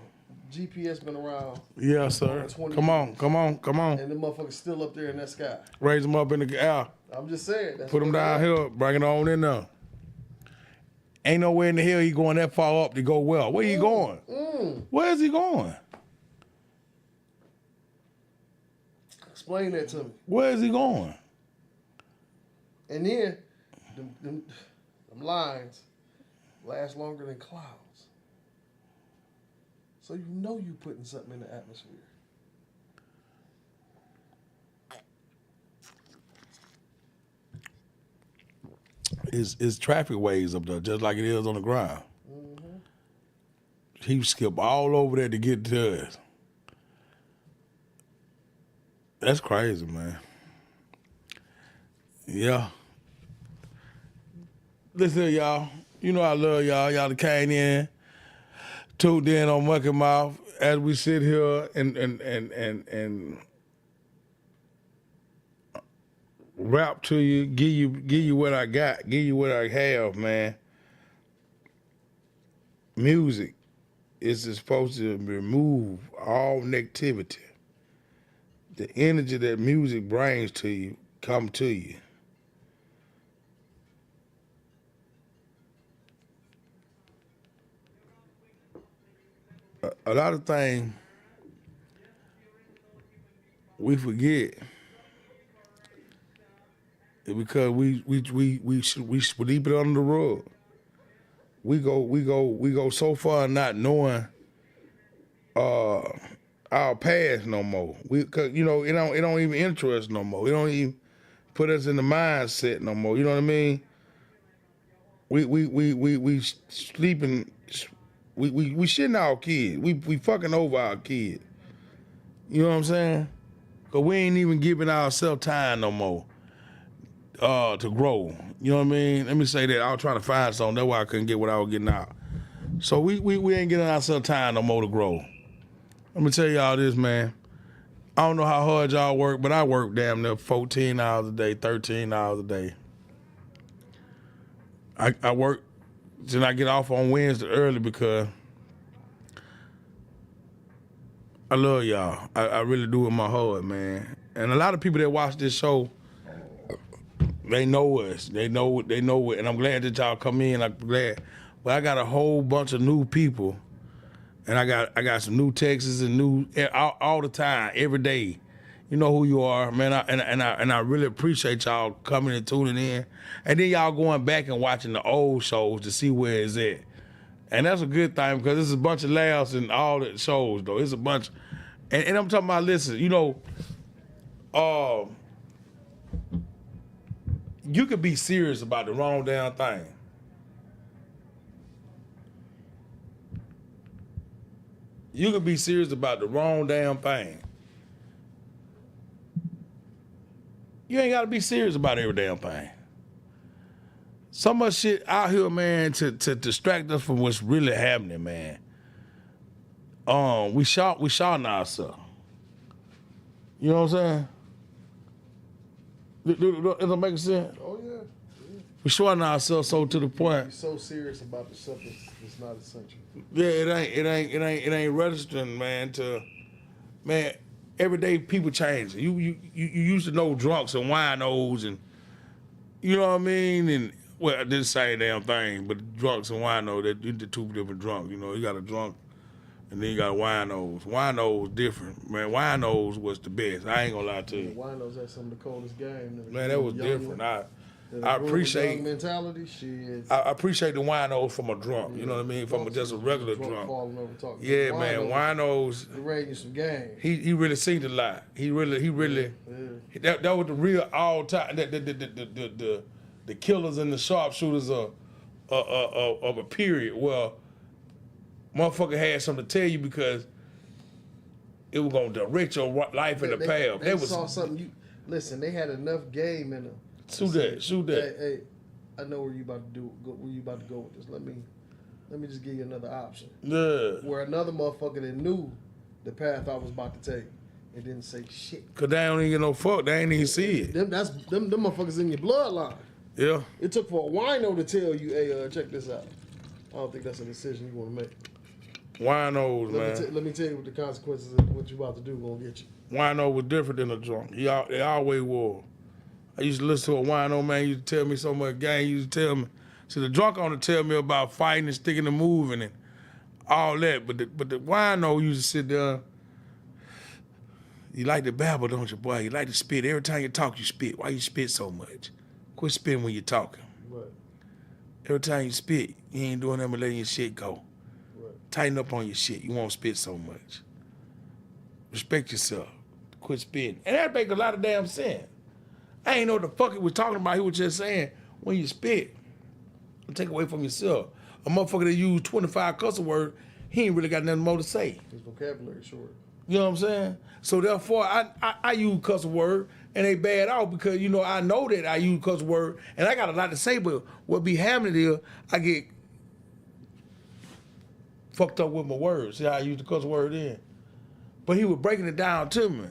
GPS been around. Yeah, sir. Come on. And the motherfucker's still up there in that sky. Raise them up in the air. I'm just saying. Put them down here. Bring it on in there. Ain't nowhere in the hell he going that far up to go well. Where he going? Where is he going? Explain that to me. Where is he going? And then, them lines last longer than clouds. So you know you putting something in the atmosphere. It's traffic waves up there, just like it is on the ground. Mm-hmm. He skip all over there to get to us. That's crazy, man. Yeah. Listen, y'all. You know I love y'all. Y'all that came in, tuned in on Mucky Mouth as we sit here and rap to you, give you what I got, give you what I have, man. Music is supposed to remove all negativity. The energy that music brings to you come to you. A lot of things we forget is because we sweep it under the rug. We go so far not knowing our past no more. Cause you know it don't even interest no more. It don't even put us in the mindset no more. You know what I mean? We sleeping. We shitting our kids. We fucking over our kids. You know what I'm saying? Cause we ain't even giving ourselves time no more to grow. You know what I mean? Let me say that. I was trying to find something. That's why I couldn't get what I was getting out. So we ain't getting ourselves time no more to grow. Let me tell y'all this, man. I don't know how hard y'all work, but I work damn near 14 hours a day, 13 hours a day. I work till I get off on Wednesday early because I love y'all. I really do with my heart, man. And a lot of people that watch this show, they know us. They know it. And I'm glad that y'all come in. I'm glad. But I got a whole bunch of new people. And I got some new texts and new all the time, every day. You know who you are, man. I really appreciate y'all coming and tuning in. And then y'all going back and watching the old shows to see where it's at. And that's a good thing because it's a bunch of laughs and all the shows, though. It's a bunch. And I'm talking about, listen, you know, you could be serious about the wrong damn thing. You could be serious about the wrong damn thing. You ain't got to be serious about every damn thing. So much shit out here, man, to distract us from what's really happening, man. We shot ourselves. You know what I'm saying? Does that make sense? Oh yeah. We shorting ourselves so to the point. You're so serious about the stuff that's not essential. Yeah, it ain't registering, man. Every day people change. You used to know drunks and winos and you know what I mean? And well, this same damn thing, but drunks and winos, they're the two different drunks. You know, you got a drunk and then you got winos. Winos different, man. Winos was the best. I ain't gonna lie to you. Winos had some of the coldest game. Man, that was different. I appreciate mentality. Shit. I appreciate the winos from a drunk. You know what I mean? From just a regular drunk. Falling over talking. Yeah, man. Winos. He ran you some game. He really seen a lot. He really. Yeah. That was the real all time. The killers and the sharpshooters of a period where motherfucker had something to tell you because it was gonna direct your life in the path. They saw something. Listen. They had enough game in them. Shoot that. Hey, I know where you about to do. Where you about to go with this? Let me just give you another option. Yeah. Where another motherfucker that knew the path I was about to take and didn't say shit. Cause they don't even get no fuck. They ain't even see it. Them motherfuckers in your bloodline. Yeah. It took for a wino to tell you, hey, check this out. I don't think that's a decision you want to make. Winos, man. Let me tell you what the consequences of what you about to do gonna get you. Wino was different than a drunk. They always were. I used to listen to a wino man. He used to tell me so much game. He used to tell me. See, the drunk on to tell me about fighting and sticking and moving and all that. But the wino used to sit there. You like to babble, don't you, boy? You like to spit. Every time you talk, you spit. Why you spit so much? Quit spitting when you're talking. Right. Every time you spit, you ain't doing nothing but letting your shit go. Right. Tighten up on your shit. You won't spit so much. Respect yourself. Quit spitting. And that make a lot of damn sense. I ain't know what the fuck he was talking about. He was just saying, when you spit, take away from yourself. A motherfucker that use 25 cuss words, he ain't really got nothing more to say. His vocabulary short. You know what I'm saying? So therefore, I use cuss word and they bad out because, you know, I know that I use cuss word and I got a lot to say, but what be happening is I get fucked up with my words. See how I use the cuss word in? But he was breaking it down to me.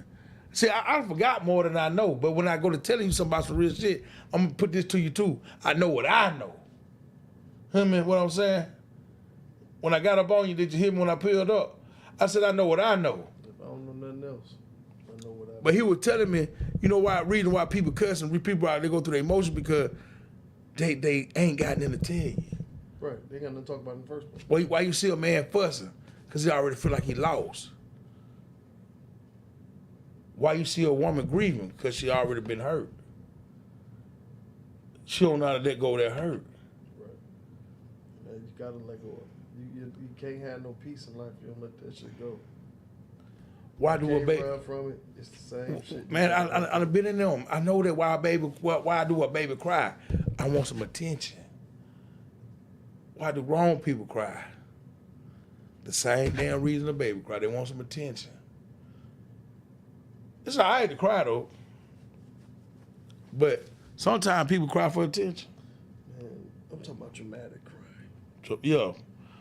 See, I forgot more than I know, but when I go to telling you something about some real shit, I'm gonna put this to you too. I know what I know. Hear me what I'm saying? When I got up on you, did you hear me when I peeled up? I said, I know what I know. If I don't know nothing else, I know what I know. But he was telling me, you know why, reason why people cuss and people out, they go through their emotions because they ain't got nothing to tell you. Right, they ain't got nothing to talk about in the first place. Why you see a man fussing? Because he already feel like he lost. Why you see a woman grieving? Because she already been hurt. She don't know how to let go of that hurt. Right. Yeah, you gotta let go of it. You can't have no peace in life if you don't let that shit go. Why do a Can't baby? run from it. It's the same shit. Man, I've been in them. I know that why do a baby cry? I want some attention. Why do grown people cry? The same damn reason a baby cry. They want some attention. It's all right to cry though, but sometimes people cry for attention. Man, I'm talking about dramatic cry. So, yeah,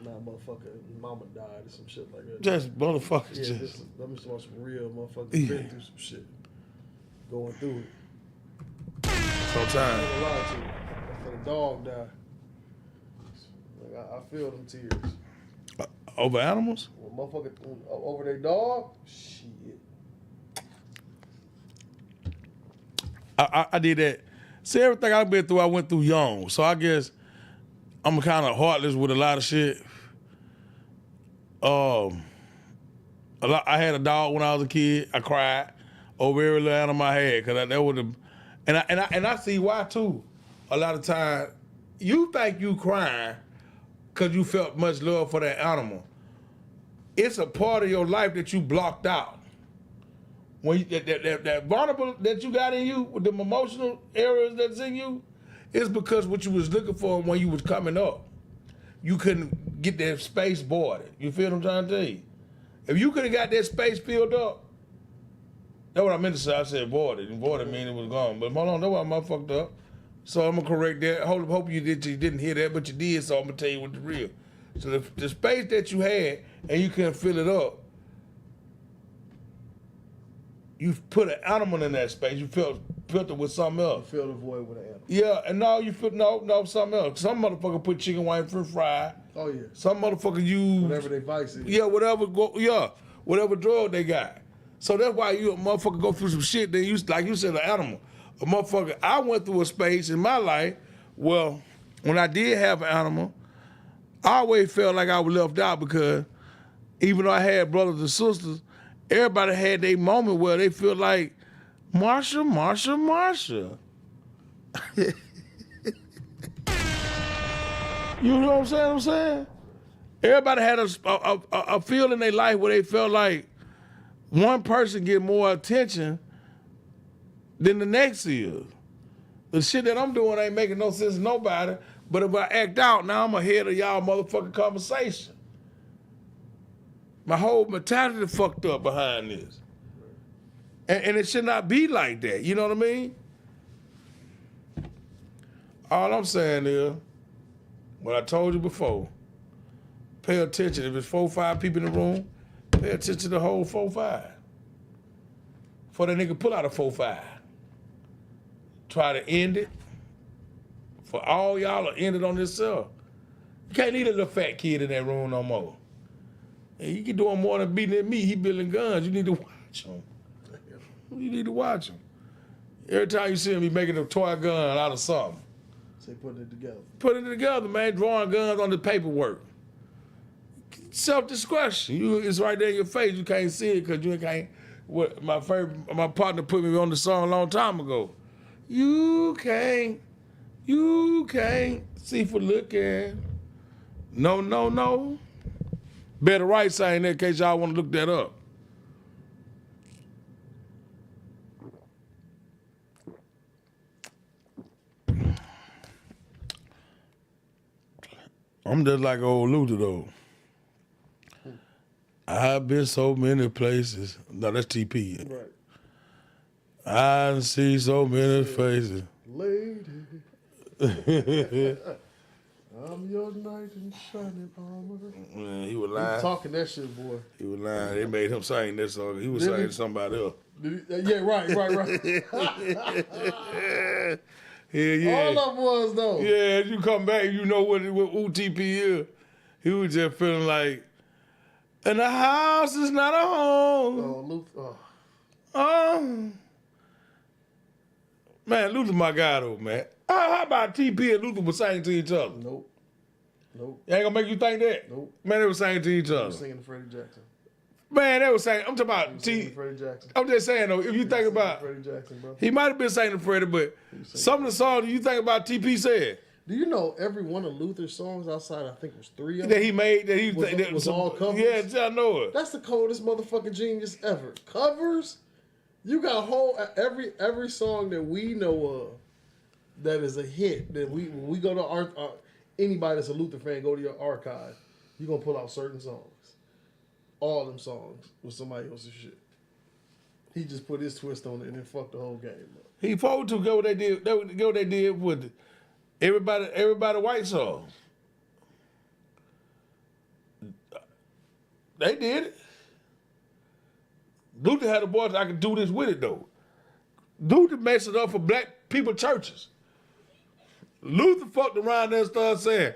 Nah, motherfucker, mama died or some shit like that. just motherfuckers. Yeah, just let me talk some real motherfuckers Yeah. been through some shit. Going through it. I sometimes. ain't gonna lie to you. For the dog died. Like, I feel them tears. Over animals? When motherfucker over their dog, shit. I did that. See, everything I've been through, I went through young. So I guess I'm kind of heartless with a lot of shit. I had a dog when I was a kid. I cried over every little animal I had because that would have, and I see why too. A lot of times, you think you crying because you felt much love for that animal. It's a part of your life that you blocked out. When you, that vulnerable that you got in you, with the emotional areas that's in you, is because what you was looking for when you was coming up. You couldn't get that space voided. You feel what I'm trying to tell you? If you could have got that space filled up, that's what I meant to say. I said voided. And voided mean it was gone. But hold on, that's why I'm fucked up. So I'm gonna correct that. Hope you didn't hear that, but you did, so I'm gonna tell you what the real. So the space that you had and you couldn't fill it up, you put an animal in that space. You filled it with something else. Fill the void with an animal. Yeah, and now you feel no something else. Some motherfucker put chicken wine French fry. Oh yeah. Some motherfucker use Whatever they vice is. yeah, whatever drug they got. So that's why you a motherfucker go through some shit. Then you like you said, an animal. A motherfucker. I went through a space in my life. Well, when I did have an animal, I always felt like I was left out because even though I had brothers and sisters, everybody had their moment where they feel like Marsha. You know what I'm saying? Everybody had a feel in their life where they felt like one person get more attention than the next is. The shit that I'm doing ain't making no sense to nobody, but if I act out, now I'm ahead of y'all motherfucking conversation. My whole mentality fucked up behind this. And it should not be like that, you know what I mean? All I'm saying is, what I told you before, pay attention. If it's 4 or 5 people in the room, pay attention to the whole 4 or 5. Before that nigga pull out a 4 or 5. Try to end it. For all y'all to end it on yourself. You can't leave a little fat kid in that room no more. And he can do more than beating at me. He building guns. You need to watch him. You need to watch him. Every time you see him, he making a toy gun out of something. Say putting it together. Put it together, man. Drawing guns on the paperwork. Self-discretion. It's right there in your face. You can't see it because you can't. What my partner put me on the song a long time ago. You can't see for looking. No. Better write saying that in case y'all want to look that up. I'm just like old Luther though. I've been so many places. No, that's TP. Right. I see so many faces. Lady. I'm your knight in shining armor. Man, he was He lying. talking that shit, boy. He was lying. They made him sing that song. He was Did singing he? to somebody else. Yeah, right. Yeah. All of them was though. Yeah, you come back, you know what UTP is. He was just feeling like, and the house is not a home. Oh, Luther. Oh. Man, Luther my guy though, man. How about TP and Luther were singing to each other? Nope. It ain't gonna make you think that? Nope. Man, they were singing to each I other. was singing to Freddie Jackson. Man, they were saying, I'm talking about Singing to Freddie Jackson. I'm just saying though, if you think about, Freddie Jackson, bro. he might have been saying to Freddie, but some of the songs you think about TP said. Do you know every one of Luther's songs outside, I think it was 3 of That them, he made, that he was all covers? Yeah, I know it. That's the coldest motherfucking genius ever. Covers? You got every song that we know of that is a hit, that when we go to anybody that's a Luther fan, go to your archive, you're going to pull out certain songs. All them songs with somebody else's shit. He just put his twist on it and then fucked the whole game up. He forward to go what they did. Go what they did with everybody white song. They did it. Luther had a voice. I could do this with it though. Luther messed it up for black people churches. Luther fucked around there and started saying,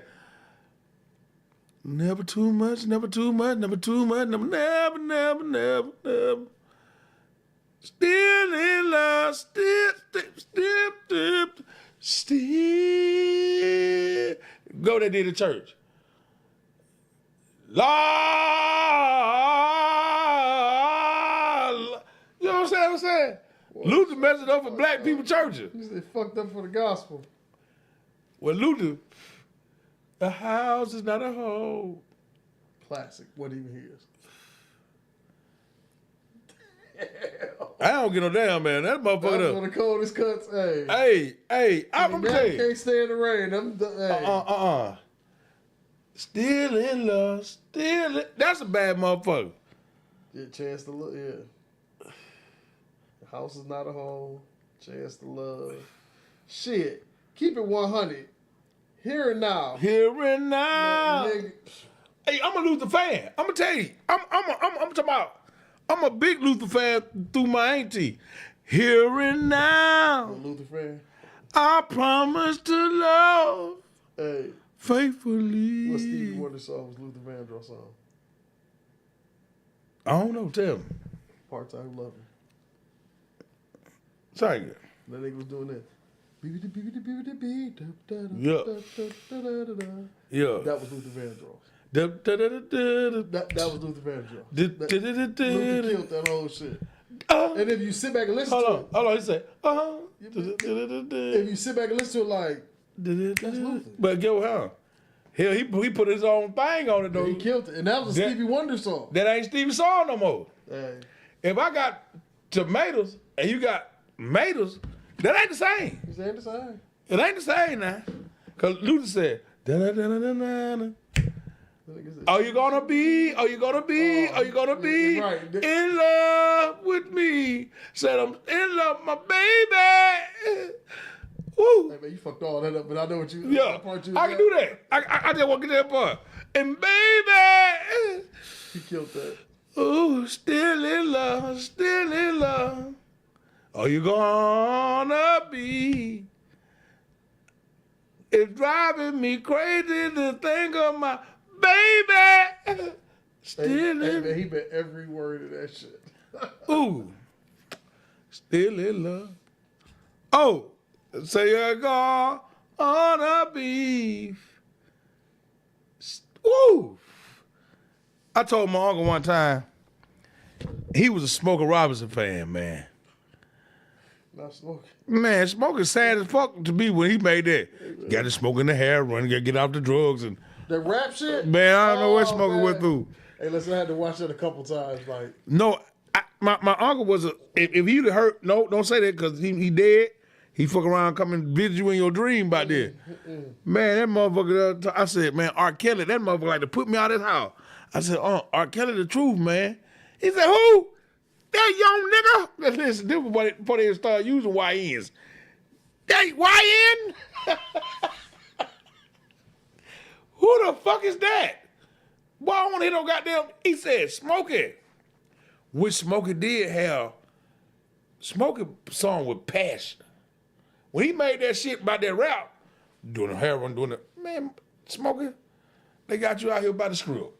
"Never too much, never too much, never too much, never, never, never, never, never." Still in love, still. Go they did the church. La, you know what I'm saying? Luther messed it up for black people churches. They fucked up for the gospel. Well, Luther, a house is not a home. Classic. What even he is. I don't get no damn, man. That motherfucker. That's one of the coldest cuts. Hey, I'm gonna tell you. Can't stay in the rain. Hey. Still in love, that's a bad motherfucker. Yeah, chance to love. Yeah. The house is not a home. Chance to love. Shit. Keep it 100. Here and now. Here and now. Nigga. Hey, I'm a Luther fan. I'm gonna tell you. I'm talking about. I'm a big Luther fan through my auntie. Here and now. You a Luther fan? I promise to love Hey. faithfully. What Stevie Wonder song was Luther Vandross song? I don't know. Tell me. Part-Time Lover. Sing it. That nigga was doing that. Yeah. That was Luther Vandross. That That was Luther Vandross. Luther killed that whole shit. And if you sit back and listen to it. Hold on, he said, If you sit back and listen to it like, that's Luther. But go how? Hell, he put his own thing on it though. He killed it. And that was a Stevie Wonder song. That ain't Stevie's song no more. Hey. If I got tomatoes and you got tomatoes, that ain't the same. It ain't the same. It ain't the same now. Cause Luther said, da-da-da-da-da-da. Are you gonna be in love with me? Said I'm in love with my baby. Woo. Hey man, you fucked all that up, but I know what you. Yeah, I can do that. I just want to get that part. And baby, he killed that. Ooh, still in love, still in love. Are you gonna be? It's driving me crazy to think of my baby. Still in. Man, he bet every word of that shit. Ooh, still in love. Oh, say you're gonna be. Woo. I told my uncle one time, he was a Smokey Robinson fan, man. Not smoking. Man, Smokey sad as fuck to me when he made that. Got to smoke in the heroin, got to get off the drugs. And the rap shit? Man, I don't know what Smokey went through. Hey, listen, I had to watch that a couple times. Like, no, my uncle was if he'd heard, no, don't say that because he dead. He fuck around, come and visit you in your dream about that. Man, that motherfucker, I said, man, R. Kelly, that motherfucker like to put me out of his house. I said, R. Kelly the truth, man. He said, who? That young nigga. Listen, this was before they started using YNs. That YN? Who the fuck is that? Boy, I want to hear no goddamn. He said, Smokey. Which Smokey did have. Smokey song with passion. When he made that shit about that rap, doing the heroin, doing the, man, Smokey, they got you out here by the script.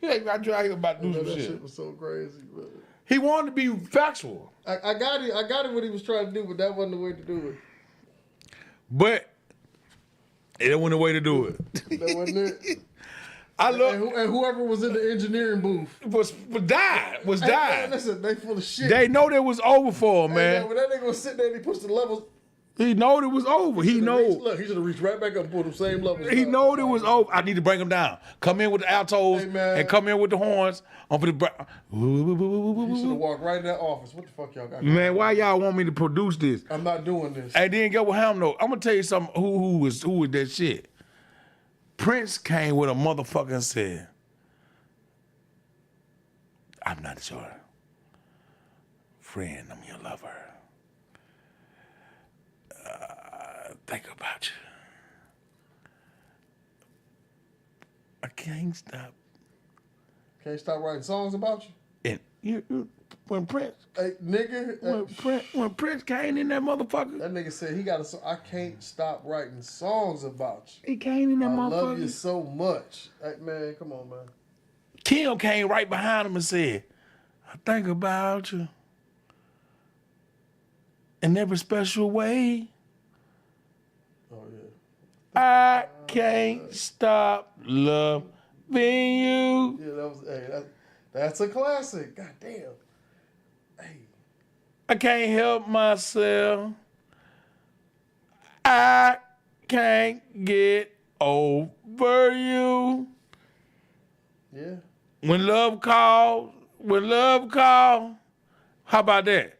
They got you out here about to do some that shit. Shit was so crazy, bro. He wanted to be factual. I got it what he was trying to do, but that wasn't the way to do it. But it wasn't the way to do it. That wasn't it. I love and whoever was in the engineering booth was died. Hey, listen, they full of shit. They know that was over for him, man. Man, when that nigga was sitting there and he pushed the levels, He knowed it was over. He knowed. Look, he should have reached right back up and pulled them same levels. He knowed it was over. I need to bring him down. Come in with the altos and come in with the horns. I'm for the. He should have walked right in that office. What the fuck y'all got? Man, why y'all want me to produce this? I'm not doing this. Hey, then get with him though. I'm gonna tell you something. Who was that shit? Prince came with a motherfucker and said, "I'm not your friend. I'm your lover. Think about you. I can't stop." Can't stop writing songs about you. And when Prince, hey nigga, when Prince came in that motherfucker, that nigga said he got a song. I can't stop writing songs about you. He came in that motherfucker. I love you so much. Hey, man, come on, man. Kim came right behind him and said, "I think about you in every special way. Oh yeah. I can't stop loving you." Yeah, that's a classic. God damn. Hey. I can't help myself. I can't get over you. Yeah. When love calls, how about that?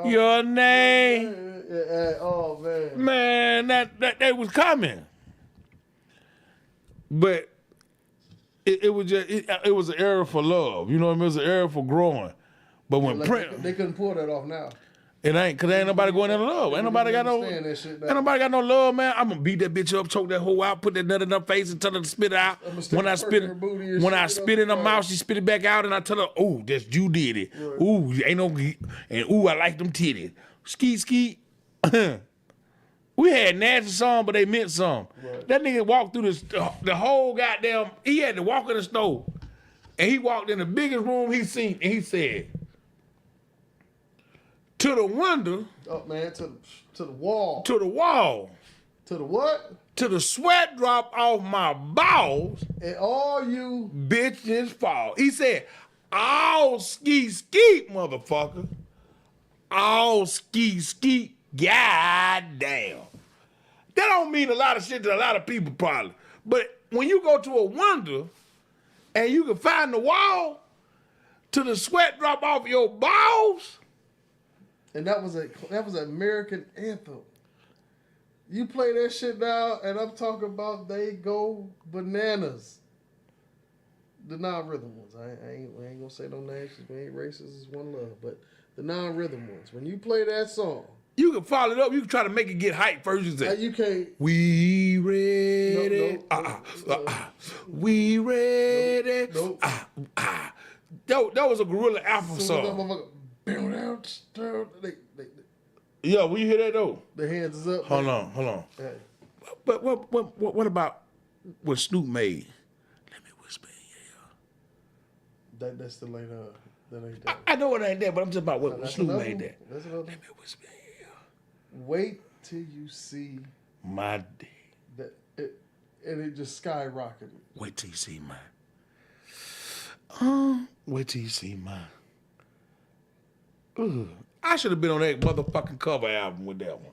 Your name. Yeah. Oh Man, man. that was coming. But it was just it was an era for love. You know what I mean? It was an era for growing. But when Prince, they couldn't pull that off now. it ain't, cause ain't nobody going into love. Ain't nobody got no got no love, man. I'm gonna beat that bitch up, choke that hoe out, put that nut in her face, and tell her to spit it out. When I spit in her mouth, she spit it back out, and I tell her, "Oh, that's you did it. Right. Ooh, ain't no, and ooh, I like them titties. Ski." We had nasty song, but they meant something. Right. That nigga walked through the whole goddamn. He had to walk in the store, and he walked in the biggest room he seen, and he said, "To the window." Oh man, to the wall. To the wall. To the what? To the sweat drop off my balls. And all you bitches fall. He said, "All ski, motherfucker. All ski. God damn." That don't mean a lot of shit to a lot of people probably. But when you go to a window and you can find the wall to the sweat drop off your balls. And that was an American anthem. You play that shit now, and I'm talking about they go bananas. The non-rhythm ones. I ain't gonna say no names because we ain't racist. It's one love. But the non-rhythm ones. When you play that song, you can follow it up. You can try to make it get hype first. You say, you can't. We ready. We ready. Nope. That was a Gorilla Alpha song. Yeah, will you hear that though? The hands is up. Hold on. Hey. But what about what Snoop made? Let me whisper in your ear. That still ain't that ain't that. I know it ain't that, but I'm just about what Snoop made that. Let me whisper in your ear. Wait till you see my day. And it just skyrocketed. Wait till you see mine. Wait till you see mine. I should have been on that motherfucking cover album with that one.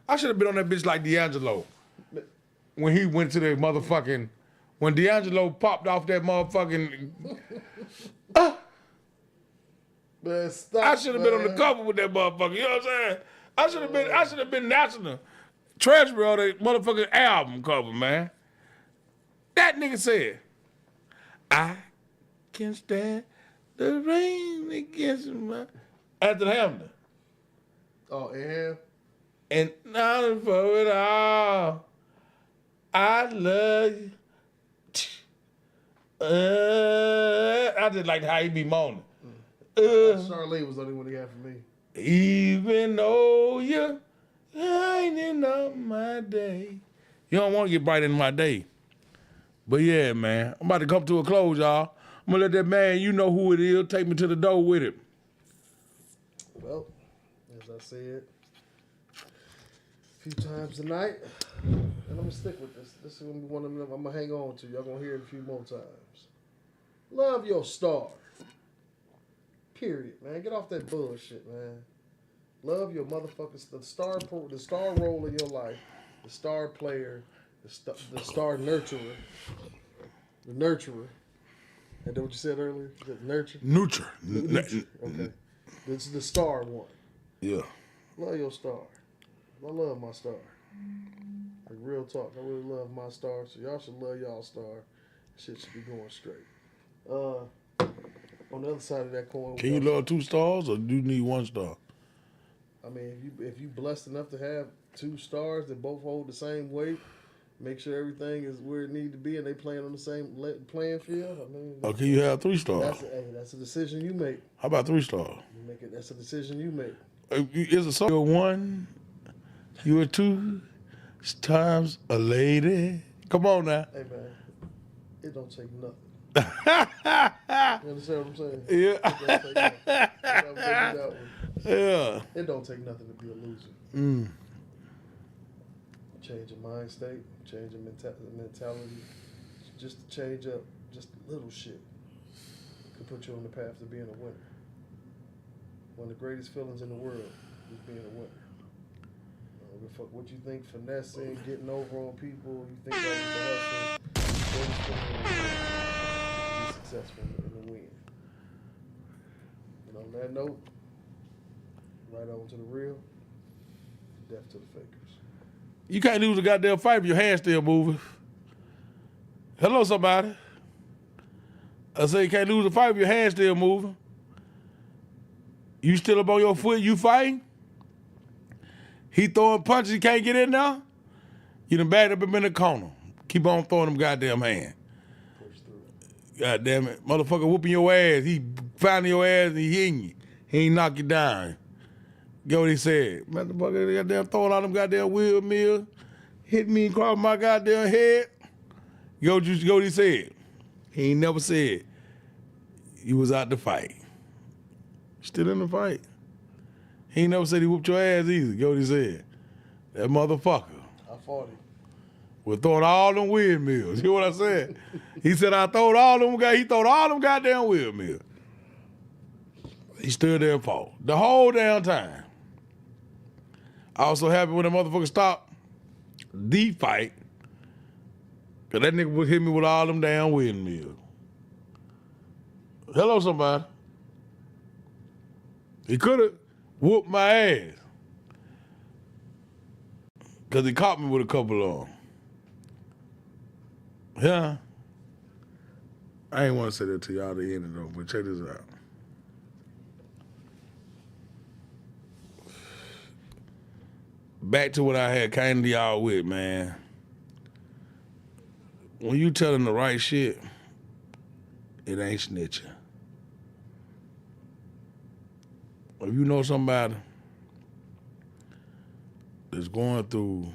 I should have been on that bitch like D'Angelo. When he went to the motherfucking, when D'Angelo popped off that motherfucking, man, stop, I should have been on the cover with that motherfucker. You know what I'm saying? I should have been national treasurer of the motherfucking album cover, man. That nigga said, "I can stand the rain against my." After Hamden. Oh, and and now for it all, I love you. I just like how he be moaning. Charlene was the only one he had for me. Even though you ain't in my day. You don't want to get bright in my day. But yeah, man. I'm about to come to a close, y'all. I'm going to let that man, you know who it is, take me to the door with it. Well, as I said a few times tonight, and I'm going to stick with this. This is going to be one of them I'm going to hang on to. Y'all going to hear it a few more times. Love your star. Period, man. Get off that bullshit, man. Love your motherfuckers. The star role in your life, the star player, the star nurturer, the nurturer. And then what you said earlier? Is it nurture? Nurture. Okay. This is the star one. Yeah. Love your star. I love my star. Like real talk. I really love my star. So y'all should love y'all star. Shit should be going straight. On the other side of that coin. Can you love 2 stars or do you need 1 star? I mean, if you blessed enough to have 2 stars that both hold the same weight, make sure everything is where it need to be, and they playing on the same playing field. I mean, Or can you have 3 stars? That's a decision you make. How about 3 stars? You make it. That's a decision you make. Is it so? You're 1, you're 2 times a lady. Come on now. Hey man, it don't take nothing. You understand what I'm saying? Yeah. It don't take nothing. Yeah. It don't take nothing to be a loser. Mm. Change your mind state, change your mentality, just to change up just little shit could put you on the path to being a winner. One of the greatest feelings in the world is being a winner. I don't give a fuck what you think, finessing, getting over on people, you think that was the hustle, greatest feeling in the world is to be successful and to win. And on that note, right on to the real, death to the fakers. You can't lose a goddamn fight if your hand's still moving. Hello, somebody. I say you can't lose a fight if your hand's still moving. You still up on your foot, you fighting? He throwing punches, he can't get in now? You done backed up him in the corner. Keep on throwing them goddamn hand. Push through it. God damn it. Motherfucker whooping your ass. He finding your ass and he hitting you. He ain't knock you down. Get what he said. Motherfucker, they goddamn throwing all them goddamn wheel meal. Hit me across my goddamn head. Go what he said. He ain't never said you was out to fight. Still in the fight. He ain't never said he whooped your ass either. Get what he said. That motherfucker I fought him. was throwing all them windmills. You hear what I said? He said he throwed all them goddamn windmills. He stood there and fought. The whole damn time. I was so happy when the motherfucker stopped the fight. Cause that nigga would hit me with all them damn windmills. Hello, somebody. He could have whooped my ass. Cause he caught me with a couple of them. Yeah. I ain't want to say that to y'all at the end though, but check this out. Back to what I had came to y'all with, man. When you telling the right shit, it ain't snitching. If you know somebody that's going through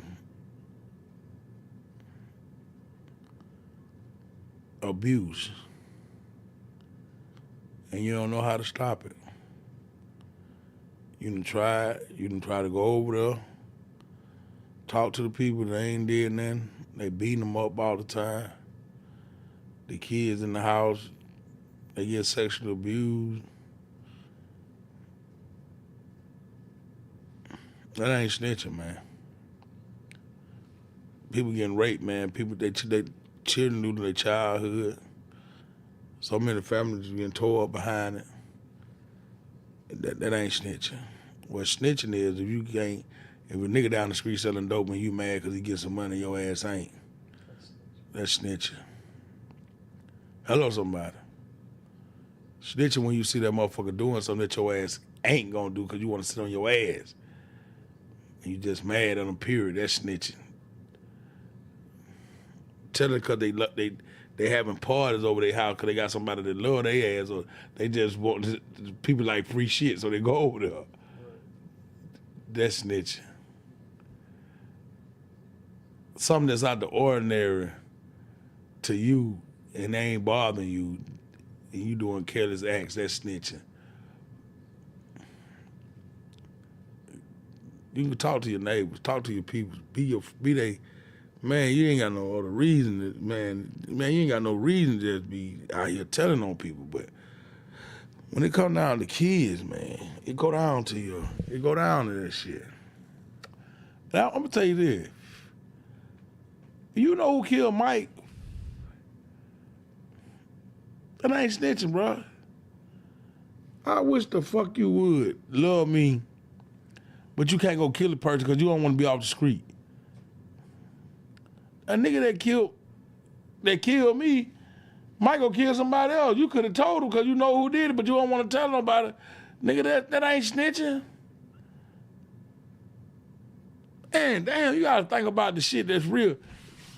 abuse and you don't know how to stop it, you done try to go over there, talk to the people that ain't did nothing. They beating them up all the time. The kids in the house, they get sexually abused. That ain't snitching, man. People getting raped, man. People, they children losing their childhood. So many families getting tore up behind it. That ain't snitching. What snitching is if a nigga down the street selling dope and you mad because he gets some money, your ass ain't. That's snitching. Hello, somebody. Snitching when you see that motherfucker doing something that your ass ain't gonna do because you want to sit on your ass. And you just mad at them, period. That's snitching. Tell it because they having parties over their house because they got somebody that love their ass, or they just want people like free shit, so they go over there. Right. That's snitching. Something that's out the ordinary to you and they ain't bothering you and you doing careless acts, that's snitching. You can talk to your neighbors, talk to your people, be they, man, you ain't got no other reason, man, you ain't got no reason to just be out here telling on people, but when it come down to kids, man, it go down to that shit. Now, I'm gonna tell you this. You know who killed Mike? That ain't snitching, bro. I wish the fuck you would love me, but you can't go kill a person because you don't want to be off the street. A nigga that killed me might go kill somebody else. You could have told him because you know who did it, but you don't want to tell nobody. Nigga, that ain't snitching. And damn, you gotta think about the shit that's real.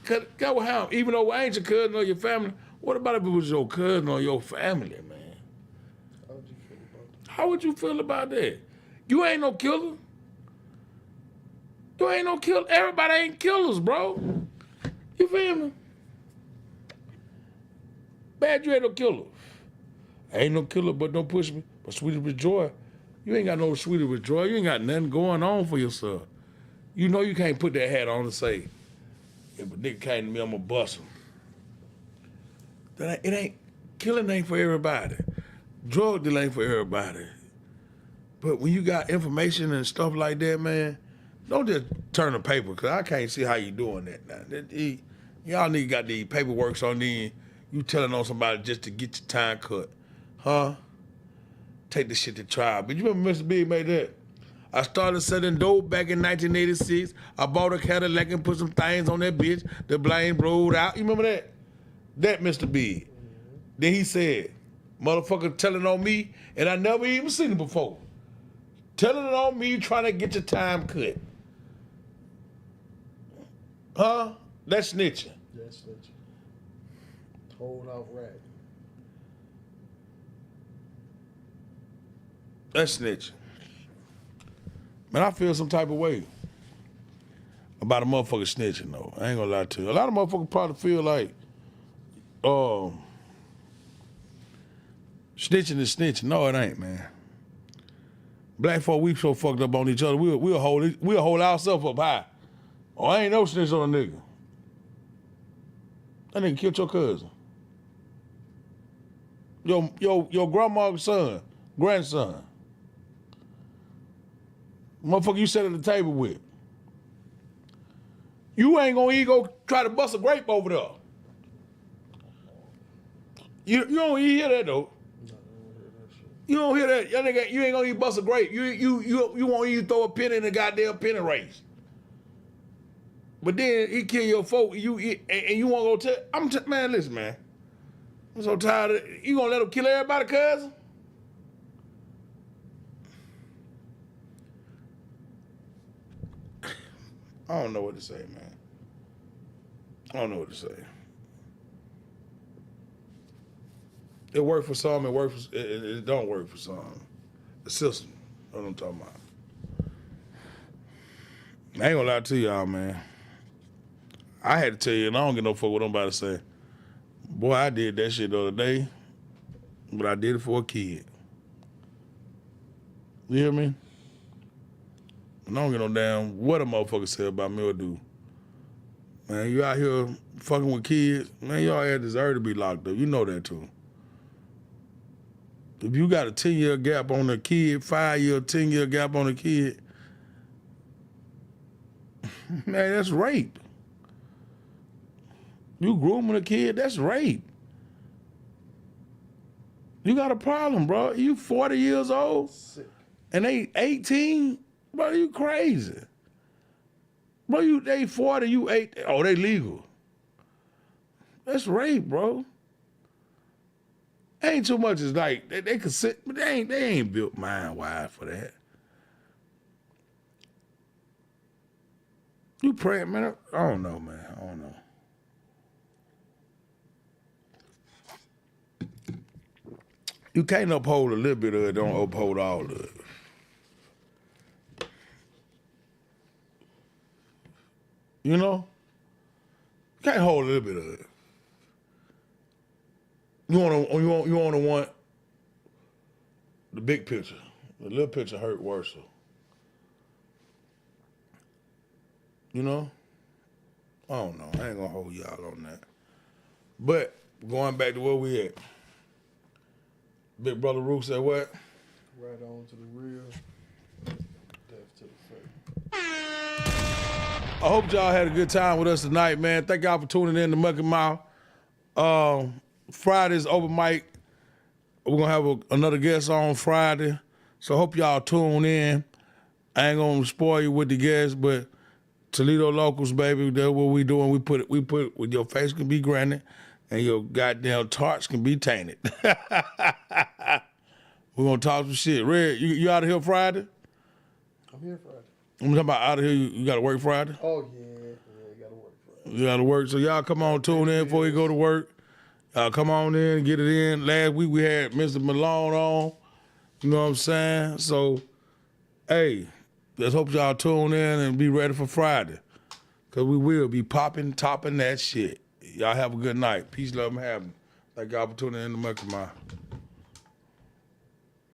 Cause that what happen. Even though I ain't your cousin or your family, what about if it was your cousin or your family, man? How would you feel about that? You ain't no killer. You ain't no killer. Everybody ain't killers, bro. You feel me? Bad, you ain't no killer. I ain't no killer, but don't push me. But sweeter with joy. You ain't got no sweeter with joy. You ain't got nothing going on for yourself. You know you can't put that hat on and say, if a nigga came to me, I'm gonna bust him. It ain't, killing ain't for everybody. Drug dealing ain't for everybody. But when you got information and stuff like that, man, don't just turn the paper, because I can't see how you doing that now. Y'all niggas got these paperworks on then. You telling on somebody just to get your time cut. Huh? Take this shit to trial. But you remember Mr. Big made that? I started selling dope back in 1986. I bought a Cadillac and put some things on that bitch. The blame rolled out. You remember that? That Mr. Big. Then he said, motherfucker telling on me, and I never even seen it before. Telling it on me, trying to get your time cut. Huh? That's snitching. That's snitching. Hold out rag. That's snitching. Man, I feel some type of way about a motherfucker snitching, though. I ain't gonna lie to you. A lot of motherfuckers probably feel like snitching is snitching. No, it ain't, man. Black folk, we so fucked up on each other, we'll hold ourselves up high. Oh, I ain't no snitch on a nigga. That nigga killed your cousin. Your grandma's grandson. Motherfucker you sat at the table with. You ain't gonna go try to bust a grape over there. You don't even hear that though. You don't hear that. Y'all nigga, you ain't gonna even bust a grape. You won't even throw a pin in the goddamn penny race. But then he kill your folk, and you won't go tell. Man, listen, man. I'm so tired of it. You gonna let him kill everybody, cousin? I don't know what to say, man. I don't know what to say. It worked for some, it don't work for some. The system, that's what I'm talking about. I ain't gonna lie to y'all, man. I had to tell you, and I don't get no fuck what nobody say. Boy, I did that shit the other day, but I did it for a kid. You hear me? And I don't get no damn what a motherfucker say about me or do. Man, you out here fucking with kids, man, y'all ass deserve to be locked up. You know that too. If you got a 10-year gap on a kid, 5-year, 10-year gap on a kid, man, that's rape. You grooming a kid, that's rape. You got a problem, bro. You 40 years old, sick. And they 18? Bro, you crazy. Bro, they 40, you 8. Oh, they legal. That's rape, bro. Ain't too much as like, they could sit, but they ain't built mind-wise for that. You praying, man? I don't know, man. I don't know. You can't uphold a little bit of it, don't uphold all of it. You know? You can't hold a little bit of it. You wanna want the big picture. The little picture hurt worse. You know? I don't know. I ain't gonna hold y'all on that. But going back to where we at. Big brother Roof said what? Right on to the real. Death to the fake. I hope y'all had a good time with us tonight, man. Thank y'all for tuning in to Mucky Mouth. Friday's open mic. We're gonna have another guest on Friday, so hope y'all tune in. I ain't gonna spoil you with the guests, but Toledo locals, baby, that's what we doing. We put with your face can be granted and your goddamn tarts can be tainted. We're gonna talk some shit. Red, you out of here Friday? I'm here Friday. I'm talking about out of here, you gotta work Friday? Oh, yeah, you gotta work Friday. You gotta work. So y'all come on, tune in before you go to work. Come on in and get it in. Last week we had Mr. Malone on. You know what I'm saying? So, hey, let's hope y'all tune in and be ready for Friday. Because we will be topping that shit. Y'all have a good night. Peace, love, and happiness. Thank y'all for tuning in to Mucky Mouth.